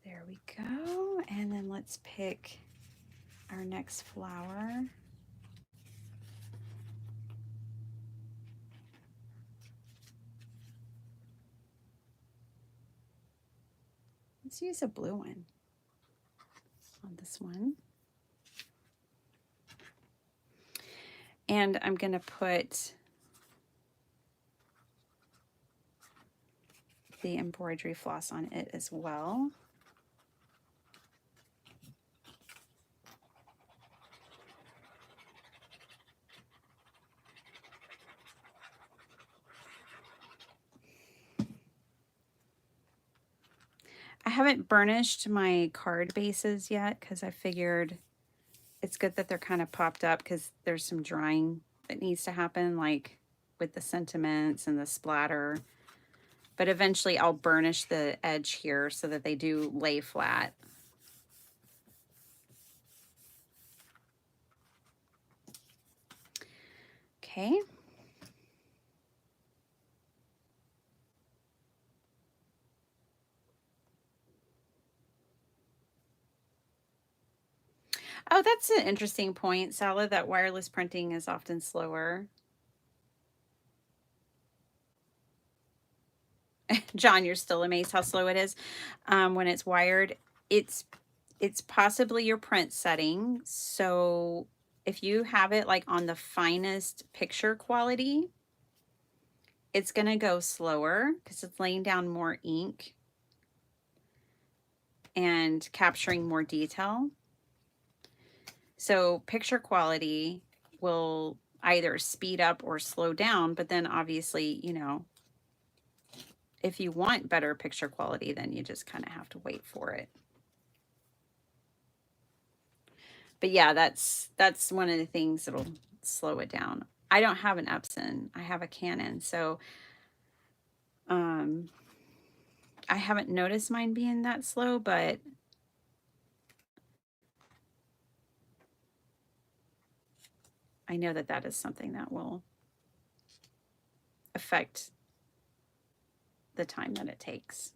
There we go. And then let's pick our next flower. Let's use a blue one on this one. And I'm going to put the embroidery floss on it as well. I haven't burnished my card bases yet because I figured it's good that they're kind of popped up because there's some drying that needs to happen, like with the sentiments and the splatter. But eventually I'll burnish the edge here so that they do lay flat. Okay. Oh, that's an interesting point, Sala, that wireless printing is often slower. John, you're still amazed how slow it is when it's wired. It's possibly your print setting. So if you have it like on the finest picture quality, it's going to go slower because it's laying down more ink and capturing more detail. So picture quality will either speed up or slow down, but then obviously, you know, if you want better picture quality, then you just kind of have to wait for it. But yeah, that's one of the things that'll slow it down. I don't have an Epson. I have a Canon. So I haven't noticed mine being that slow, but I know that that is something that will affect the time that it takes.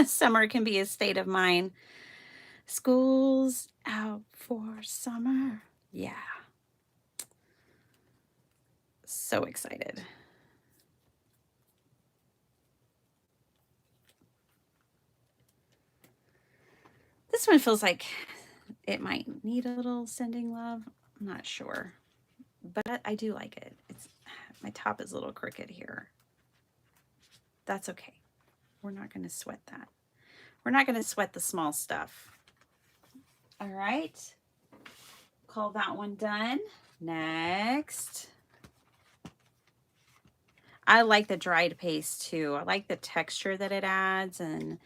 Summer can be a state of mind. School's out for summer. Yeah. So excited. This one feels like It might need a little sending love. I'm not sure, but I do like it. It's my top is a little crooked here. That's okay. We're not going to sweat that. We're not going to sweat the small stuff. All right. Call that one done. Next. I like the dried paste too. I like the texture that it adds and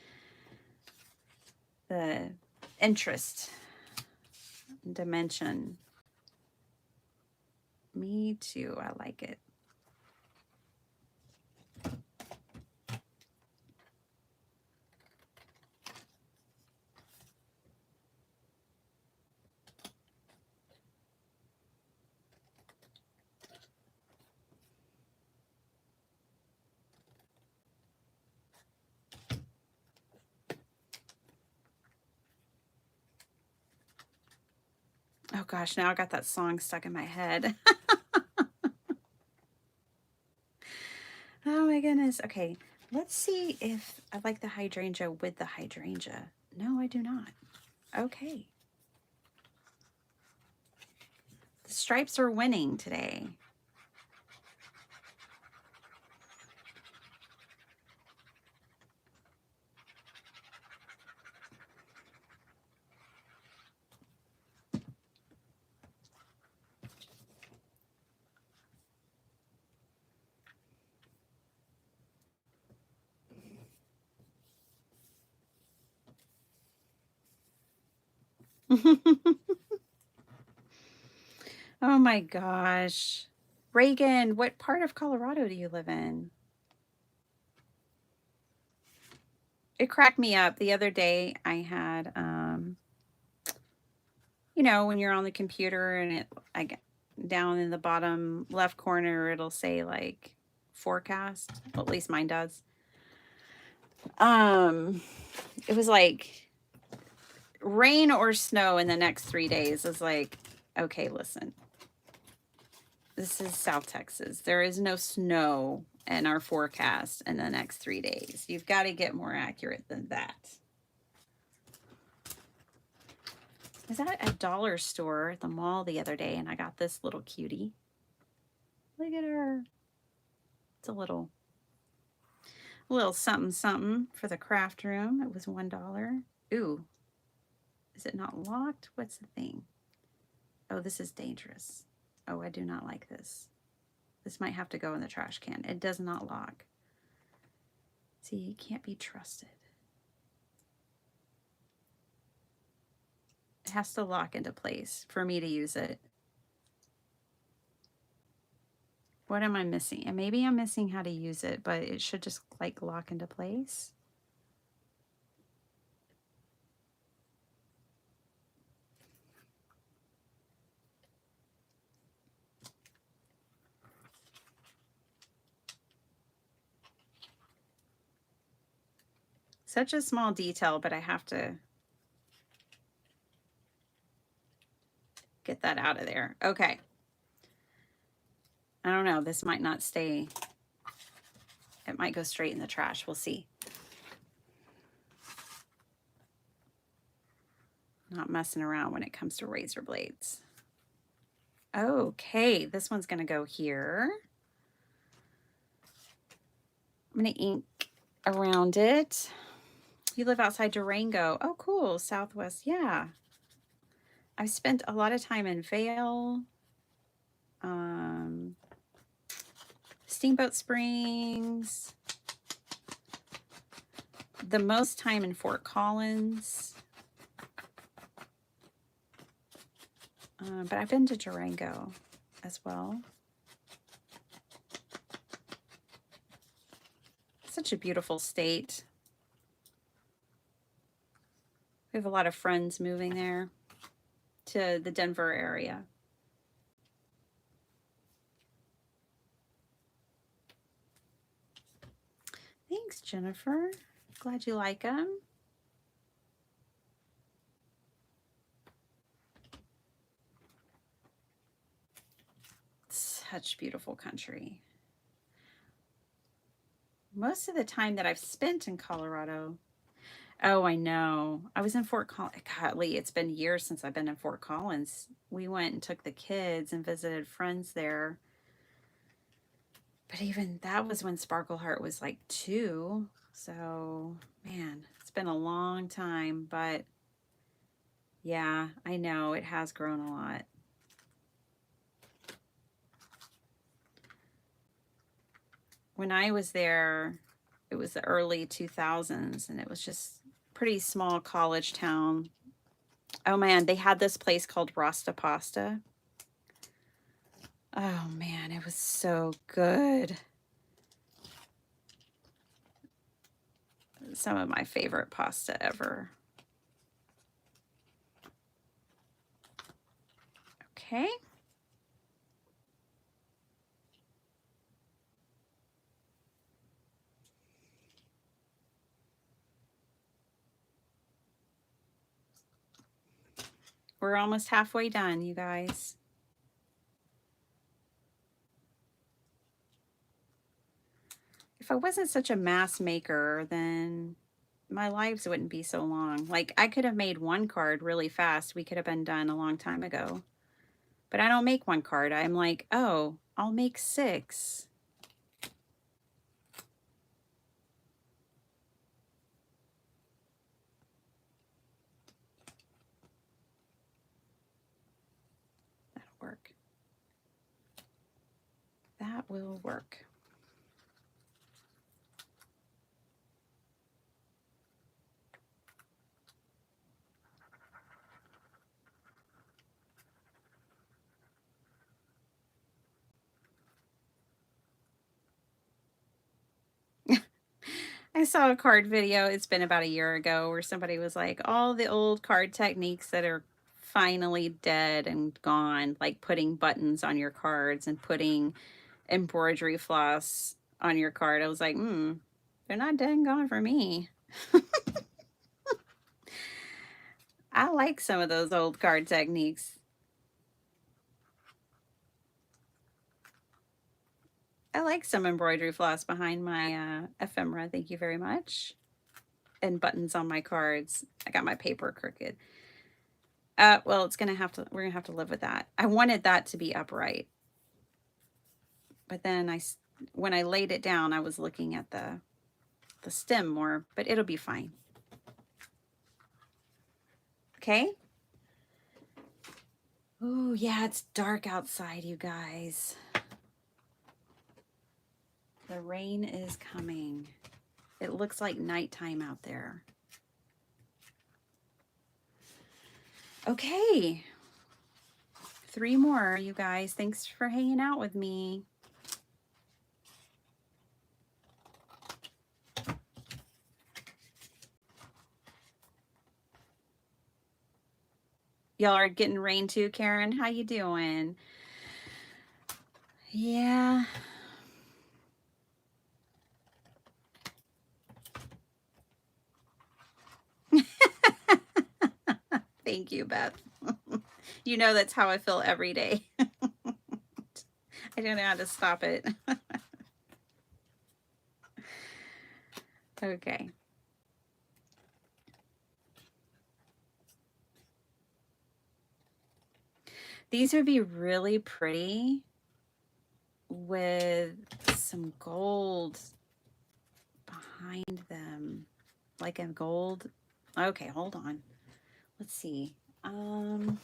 the interest, dimension. Me too. I like it. Oh gosh, now I got that song stuck in my head. Oh my goodness. Okay, let's see if I like the hydrangea with the hydrangea. No, I do not. Okay. The stripes are winning today. Oh my gosh. Reagan, what part of Colorado do you live in? It cracked me up. The other day I had you know, when you're on the computer and it I get down in the bottom left corner it'll say like forecast. Well, at least mine does. Um it was like rain or snow in the next 3 days. It's like, okay, listen. This is South Texas. There is no snow in our forecast in the next 3 days. You've got to get more accurate than that. I was at a dollar store at the mall the other day and I got this little cutie. Look at her. It's a little something something for the craft room. It was $1. Ooh. Is it not locked? What's the thing? Oh, this is dangerous. Oh, I do not like this. This might have to go in the trash can. It does not lock. See, you can't be trusted. It has to lock into place for me to use it. What am I missing? And maybe I'm missing how to use it, but it should just like lock into place. Such a small detail, but I have to get that out of there. Okay. I don't know. This might not stay. It might go straight in the trash. We'll see. Not messing around when it comes to razor blades. Okay, this one's going to go here. I'm going to ink around it. You live outside Durango. Oh, cool. Southwest. Yeah. I've spent a lot of time in Vail, Steamboat Springs, the most time in Fort Collins. But I've been to Durango as well. Such a beautiful state. We have a lot of friends moving there to the Denver area. Thanks, Jennifer. Glad you like them. Such beautiful country. Most of the time that I've spent in Colorado, Oh, I know. I was in Fort Collins. Golly, it's been years since I've been in Fort Collins. We went and took the kids and visited friends there. But even that was when Sparkleheart was like 2. So, man, it's been a long time. But yeah, I know it has grown a lot. When I was there, it was the early 2000s and it was just pretty small college town. Oh man, they had this place called Rasta Pasta. Oh man, it was so good. Some of my favorite pasta ever. Okay. We're almost halfway done, you guys. If I wasn't such a mass maker, then my lives wouldn't be so long. Like, I could have made one card really fast. We could have been done a long time ago. But I don't make one card. I'm like, oh, I'll make 6. That'll work. That will work. I saw a card video, it's been about a year ago, where somebody was like, all the old card techniques that are finally dead and gone, like putting buttons on your cards and putting embroidery floss on your card. I was like, they're not dead and gone for me. I like some of those old card techniques. I like some embroidery floss behind my ephemera. Thank you very much. And buttons on my cards. I got my paper crooked. Well, we're gonna have to live with that. I wanted that to be upright, but then when I laid it down, I was looking at the stem more, but it'll be fine. Okay. Oh yeah, it's dark outside, you guys. The rain is coming. It looks like nighttime out there. Okay. 3 more, you guys. Thanks for hanging out with me. Y'all are getting rain too, Karen. How you doing? Yeah. Thank you, Beth. You know that's how I feel every day. I don't know how to stop it. Okay. These would be really pretty with some gold behind them. Like a gold. Okay, hold on. Let's see. I'm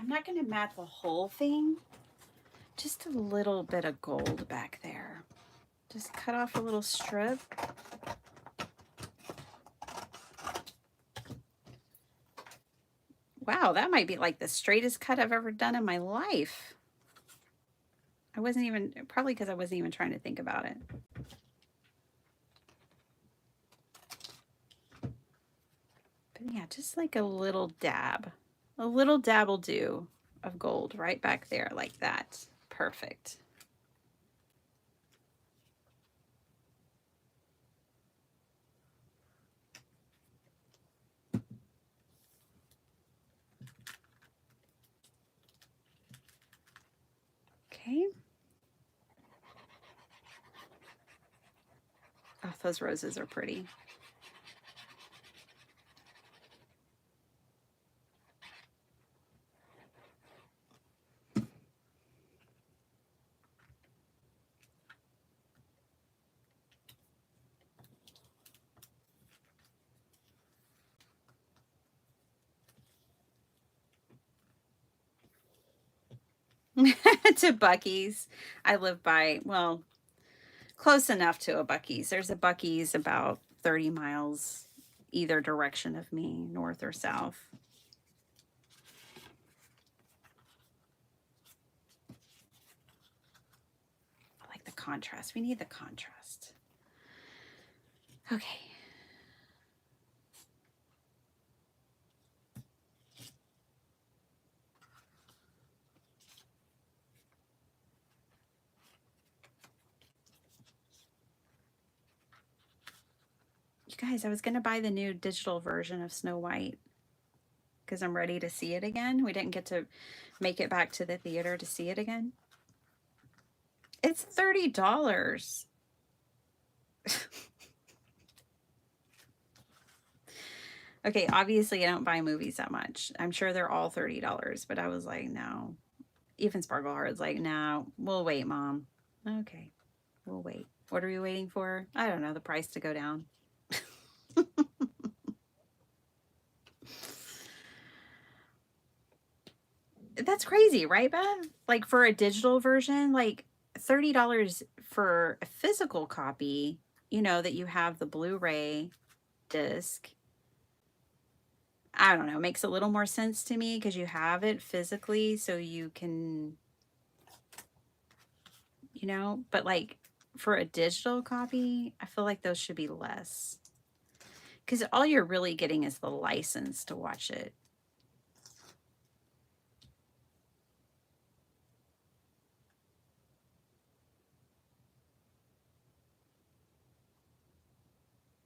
not going to mat the whole thing. Just a little bit of gold back there. Just cut off a little strip. Wow, that might be like the straightest cut I've ever done in my life. I wasn't even, probably because I wasn't even trying to think about it. But yeah, just like a little dab. A little dab will do of gold right back there like that. Perfect. Okay. Oh, those roses are pretty. To Bucky's. I live by, well, close enough to a Bucky's. There's a Bucky's about 30 miles either direction of me, north or south. I like the contrast. We need the contrast. Okay. You guys, I was going to buy the new digital version of Snow White because I'm ready to see it again. We didn't get to make it back to the theater to see it again. It's $30. Okay, obviously I don't buy movies that much. I'm sure they're all $30, but I was like, no. Even Sparkle Heart's like, no, we'll wait, Mom. Okay, we'll wait. What are we waiting for? I don't know, the price to go down. That's crazy, right, Beth? Like for a digital version, like $30 for a physical copy, you know, that you have the Blu-ray disc. I don't know, makes a little more sense to me because you have it physically so you can, you know, but like for a digital copy, I feel like those should be less. Because all you're really getting is the license to watch it.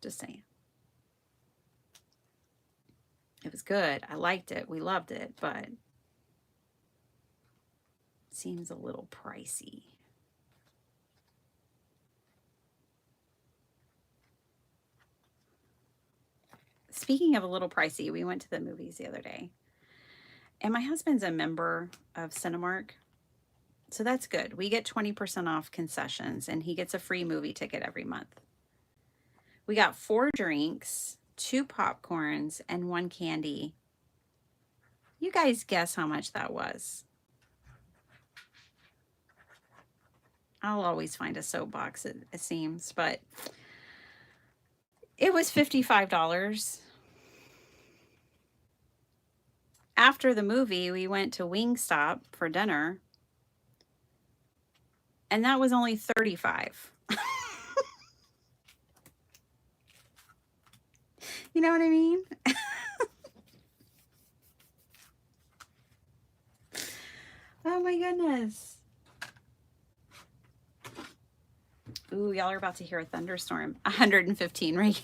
Just saying. It was good. I liked it. We loved it, but it seems a little pricey. Speaking of a little pricey, we went to the movies the other day. And my husband's a member of Cinemark. So that's good. We get 20% off concessions and he gets a free movie ticket every month. We got 4 drinks, 2 popcorns, and 1 candy. You guys guess how much that was. I'll always find a soapbox, it seems, but it was $55. After the movie, we went to Wingstop for dinner, and that was only $35. You know what I mean? Oh my goodness. Ooh, y'all are about to hear a thunderstorm. 115, right?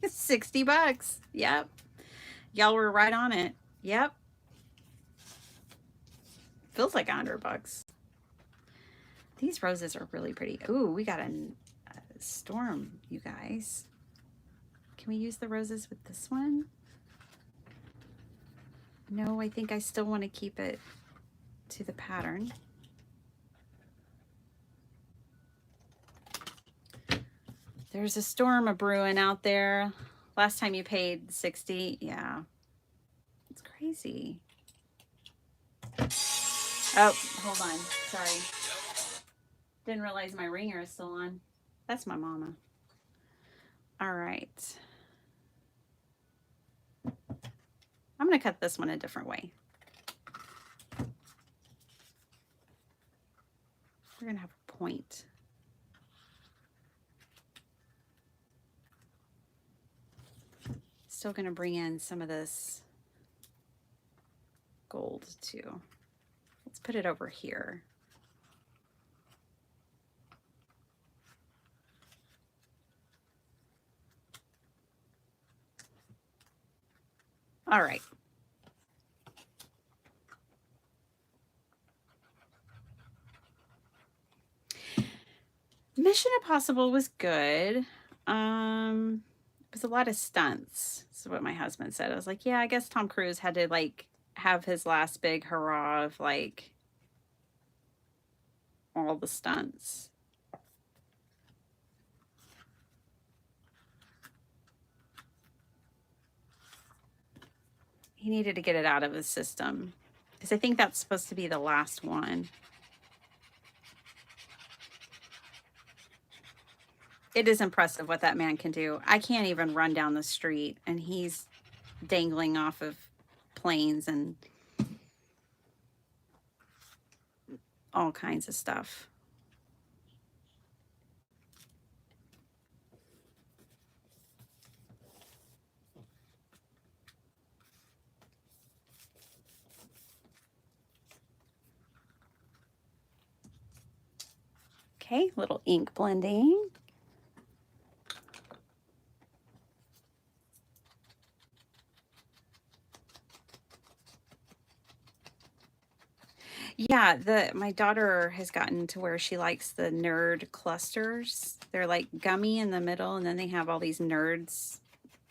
$60. Yep. Y'all were right on it. Yep. Feels like $100. These roses are really pretty. Ooh, we got a storm, you guys. Can we use the roses with this one? No, I think I still want to keep it to the pattern. There's a storm a-brewing out there. Last time you paid 60, yeah. It's crazy. Oh, hold on. Sorry. Didn't realize my ringer is still on. That's my mama. All right. I'm going to cut this one a different way. We're going to have a point. Still going to bring in some of this gold too. Let's put it over here. All right. Mission Impossible was good. It was a lot of stunts. That's what my husband said. I was like, yeah, I guess Tom Cruise had to like have his last big hurrah of like all the stunts. He needed to get it out of his system because I think that's supposed to be the last one. It is impressive what that man can do. I can't even run down the street, and he's dangling off of planes and all kinds of stuff. Okay, little ink blending. Yeah, my daughter has gotten to where she likes the nerd clusters. They're like gummy in the middle, and then they have all these nerds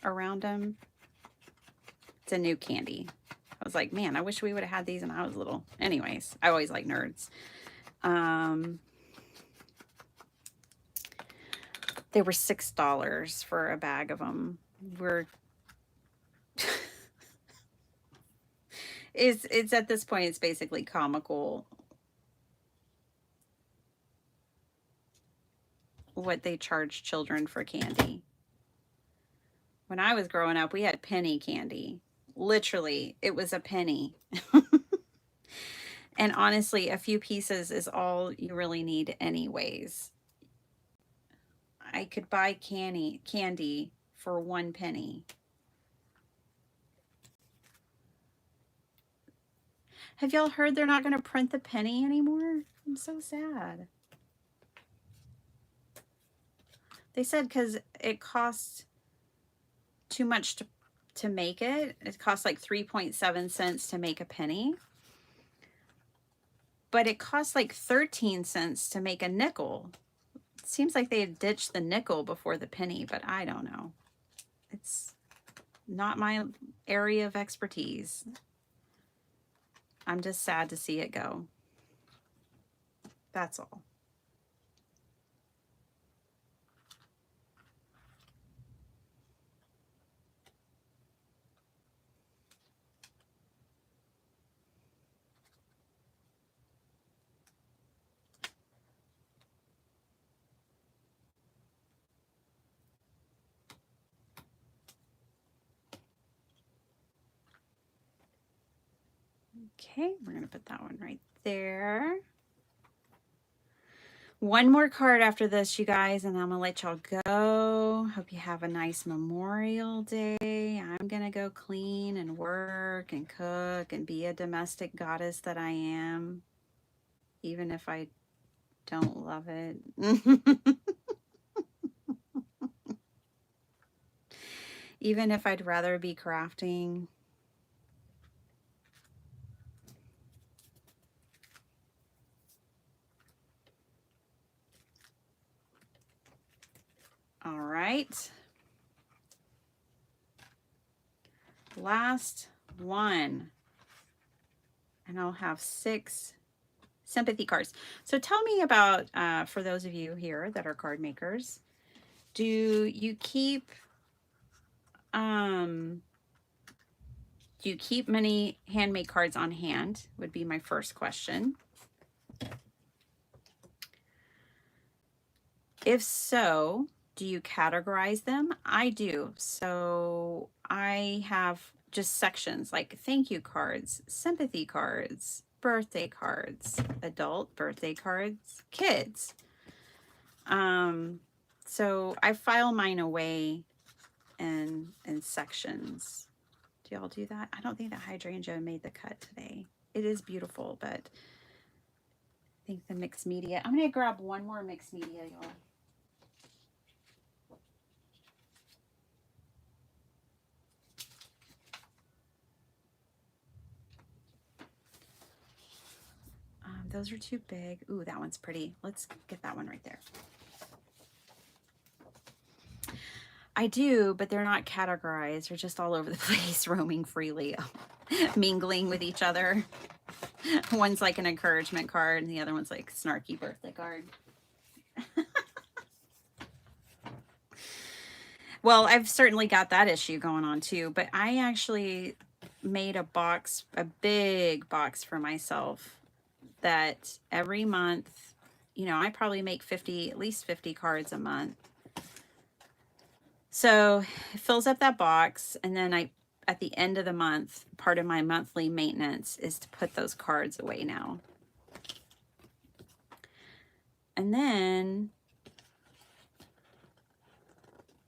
around them. It's a new candy. I was like, man, I wish we would have had these when I was little. Anyways, I always like nerds. They were $6 for a bag of them. It's at this point, it's basically comical what they charge children for candy. When I was growing up, we had penny candy. Literally, it was a penny. And honestly, a few pieces is all you really need anyways. I could buy candy for 1 penny. Have y'all heard they're not going to print the penny anymore? I'm so sad. They said because it costs too much to make it. It costs like 3.7 cents to make a penny. But it costs like 13 cents to make a nickel. It seems like they had ditched the nickel before the penny, but I don't know. It's not my area of expertise. I'm just sad to see it go. That's all. Okay, we're going to put that one right there. One more card after this, you guys, and I'm going to let y'all go. Hope you have a nice Memorial Day. I'm going to go clean and work and cook and be a domestic goddess that I am, even if I don't love it. Even if I'd rather be crafting. All right. Last one. And I'll have 6 sympathy cards. So tell me about, for those of you here that are card makers, do you keep many handmade cards on hand? Would be my first question. If so, do you categorize them? I do. So I have just sections like thank you cards, sympathy cards, birthday cards, adult birthday cards, kids. So I file mine away in sections. Do y'all do that? I don't think the hydrangea made the cut today. It is beautiful, but I think the mixed media. I'm gonna grab one more mixed media, y'all. Those are too big. Ooh, that one's pretty. Let's get that one right there. I do, but they're not categorized. They're just all over the place, roaming freely, mingling with each other. One's like an encouragement card, and the other one's like snarky birthday card. Well, I've certainly got that issue going on too, but I actually made a box, a big box for myself that every month, you know, I probably make 50, at least 50 cards a month. So it fills up that box, and then at the end of the month, part of my monthly maintenance is to put those cards away now. And then,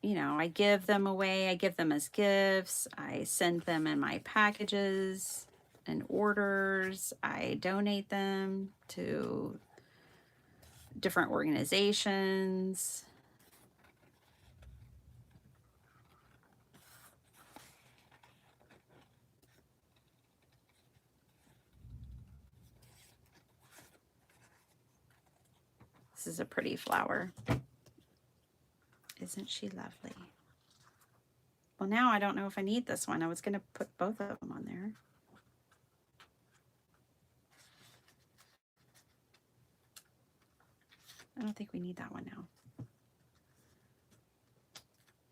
you know, I give them away. I give them as gifts. I send them in my packages and orders. I donate them to different organizations. This is a pretty flower. Isn't she lovely? Well, now I don't know if I need this one. I was going to put both of them on there. I don't think we need that one now.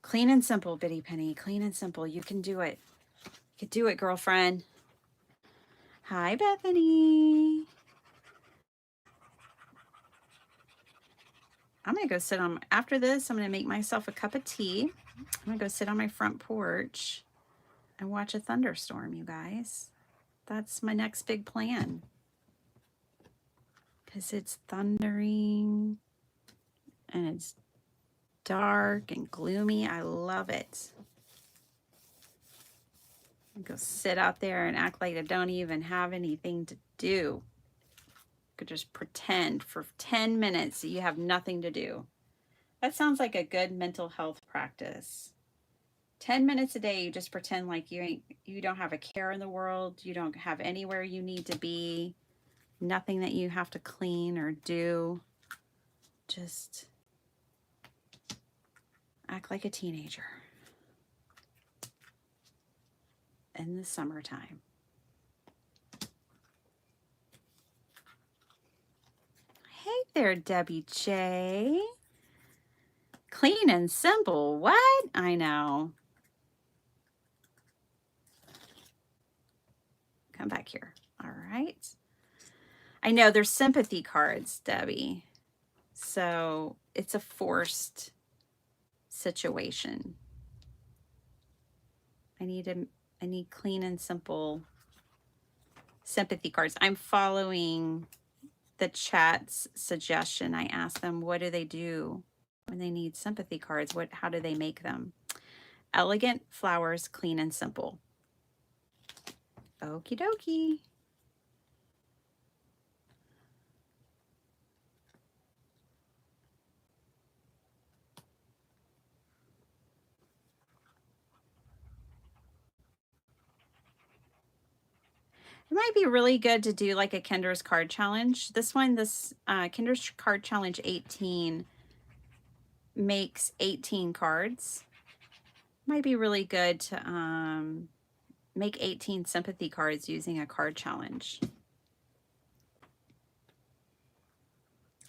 Clean and simple, Biddy Penny. Clean and simple. You can do it. You can do it, girlfriend. Hi, Bethany. I'm going to go sit on, after this, I'm going to make myself a cup of tea. I'm going to go sit on my front porch and watch a thunderstorm, you guys. That's my next big plan. Because it's thundering and it's dark and gloomy. I love it. Go sit out there and act like I don't even have anything to do. Could just pretend for 10 minutes that you have nothing to do. That sounds like a good mental health practice. 10 minutes a day, you just pretend like you don't have a care in the world. You don't have anywhere you need to be. Nothing that you have to clean or do. Just act like a teenager in the summertime. Hey there, Debbie J. Clean and simple. What? I know. Come back here. All right. I know there's sympathy cards, Debbie. So it's a forced situation. I need clean and simple sympathy cards. I'm following the chat's suggestion. I asked them, what do they do when they need sympathy cards? How do they make them? Elegant flowers, clean and simple. Okie dokie. It might be really good to do like a Kinder's card challenge. This Kinder's card challenge 18 makes 18 cards. Might be really good to make 18 sympathy cards using a card challenge.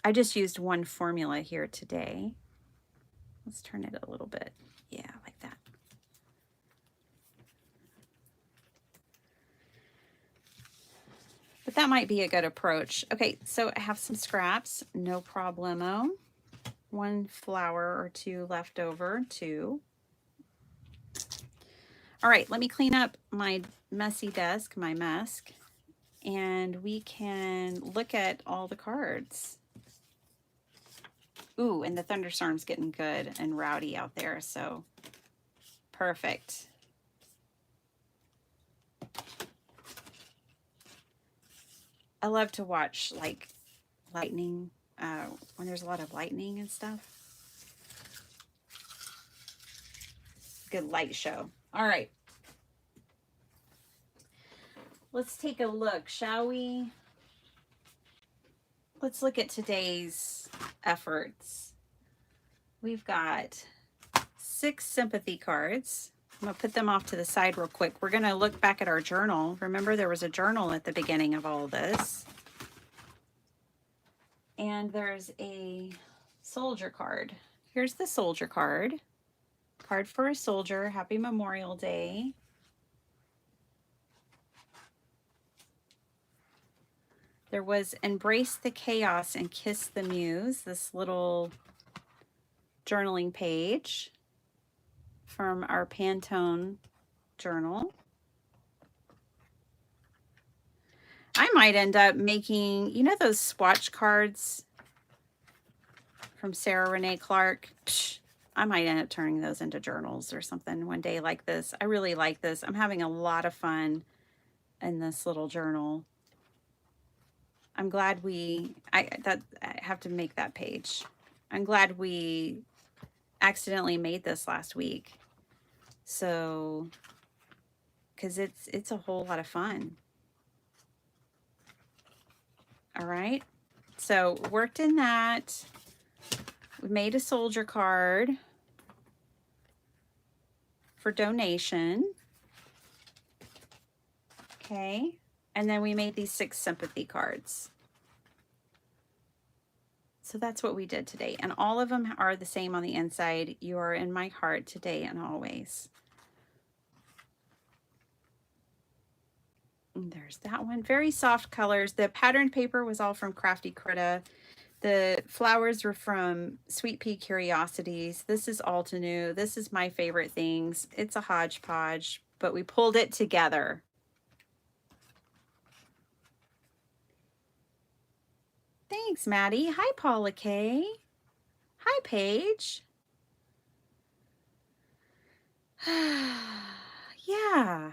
I just used one formula here today. Let's turn it a little bit. Yeah, like that. But that might be a good approach. Okay, so I have some scraps, no problemo. One flower or two left over, two. All right, let me clean up my messy desk, my mess, and we can look at all the cards. Ooh, and the thunderstorm's getting good and rowdy out there, so perfect. I love to watch like lightning, when there's a lot of lightning and stuff. Good light show. All right. Let's take a look, shall we? Let's look at today's efforts. We've got 6 sympathy cards. I'm going to put them off to the side real quick. We're going to look back at our journal. Remember, there was a journal at the beginning of all of this. And there's a soldier card. Here's the soldier card. Card for a soldier. Happy Memorial Day. There was Embrace the Chaos and Kiss the Muse, this little journaling page from our Pantone journal. I might end up making, you know, those swatch cards from Sarah Renee Clark? Psh, I might end up turning those into journals or something one day like this. I really like this. I'm having a lot of fun in this little journal. I'm glad I have to make that page. I'm glad we accidentally made this last week. So, because it's a whole lot of fun. All right. So worked in that. We made a soldier card for donation. Okay. And then we made these 6 sympathy cards. So that's what we did today. And all of them are the same on the inside. You are in my heart today and always. And there's that one. Very soft colors. The patterned paper was all from Crafty Critta. The flowers were from Sweet Pea Curiosities. This is Altenew. This is my favorite things. It's a hodgepodge, but we pulled it together. Thanks, Maddie. Hi, Paula K. Hi, Paige. Yeah.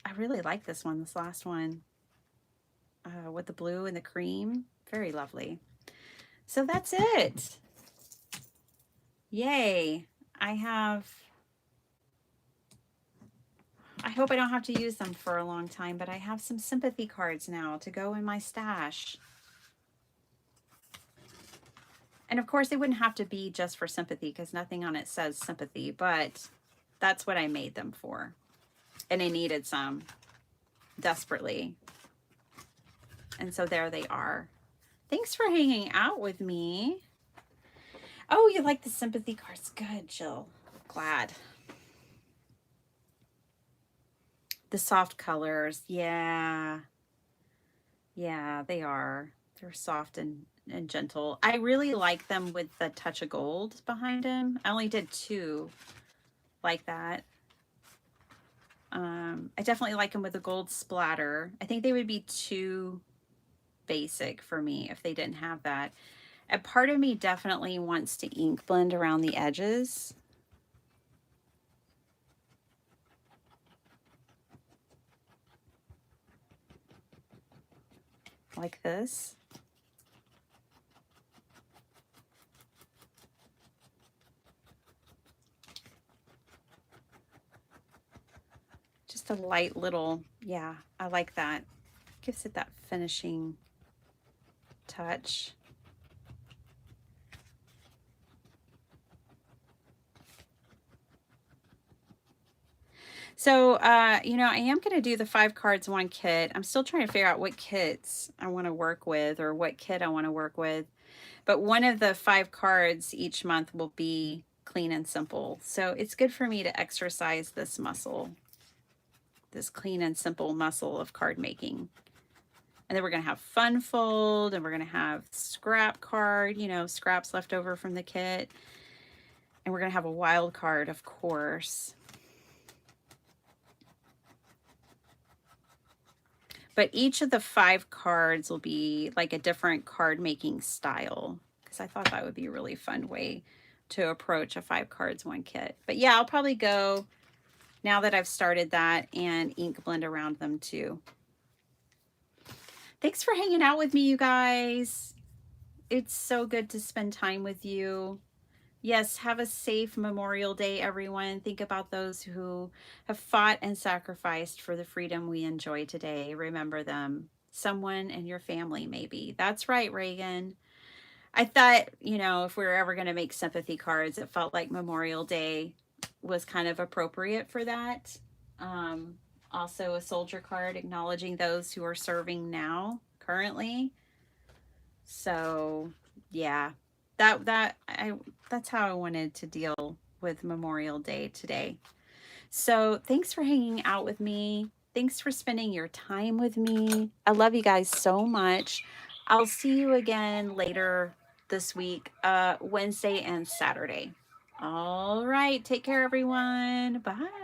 I really like this one, this last one. With the blue and the cream. Very lovely. So that's it. Yay. I hope I don't have to use them for a long time, but I have some sympathy cards now to go in my stash. And of course, they wouldn't have to be just for sympathy because nothing on it says sympathy, but that's what I made them for. And I needed some desperately. And so there they are. Thanks for hanging out with me. Oh, you like the sympathy cards? Good, Jill. Glad. The soft colors. Yeah. Yeah, they are. They're soft and gentle. I really like them with the touch of gold behind them. I only did 2 like that. I definitely like them with a gold splatter. I think they would be too basic for me if they didn't have that. A part of me definitely wants to ink blend around the edges. Like this. Just a light little, yeah, I like that. Gives it that finishing touch. So, you know, I am going to do the 5 cards, 1 kit. I'm still trying to figure out what kits I want to work with or what kit I want to work with. But one of the 5 cards each month will be clean and simple. So it's good for me to exercise this muscle, this clean and simple muscle of card making. And then we're going to have fun fold, and we're going to have scrap card, you know, scraps left over from the kit. And we're going to have a wild card, of course. But each of the 5 cards will be like a different card making style, because I thought that would be a really fun way to approach a 5 cards, 1 kit. But yeah, I'll probably go, now that I've started that, and ink blend around them too. Thanks for hanging out with me, you guys. It's so good to spend time with you. Yes, have a safe Memorial Day, everyone. Think about those who have fought and sacrificed for the freedom we enjoy today. Remember them. Someone in your family, maybe. That's right, Reagan. I thought, if we were ever going to make sympathy cards, it felt like Memorial Day was kind of appropriate for that. Um, Also, a soldier card acknowledging those who are serving now, currently. So, yeah, that's how I wanted to deal with Memorial Day today. So, thanks for hanging out with me. Thanks for spending your time with me. I love you guys so much. I'll see you again later this week, Wednesday and Saturday. All right. Take care, everyone. Bye.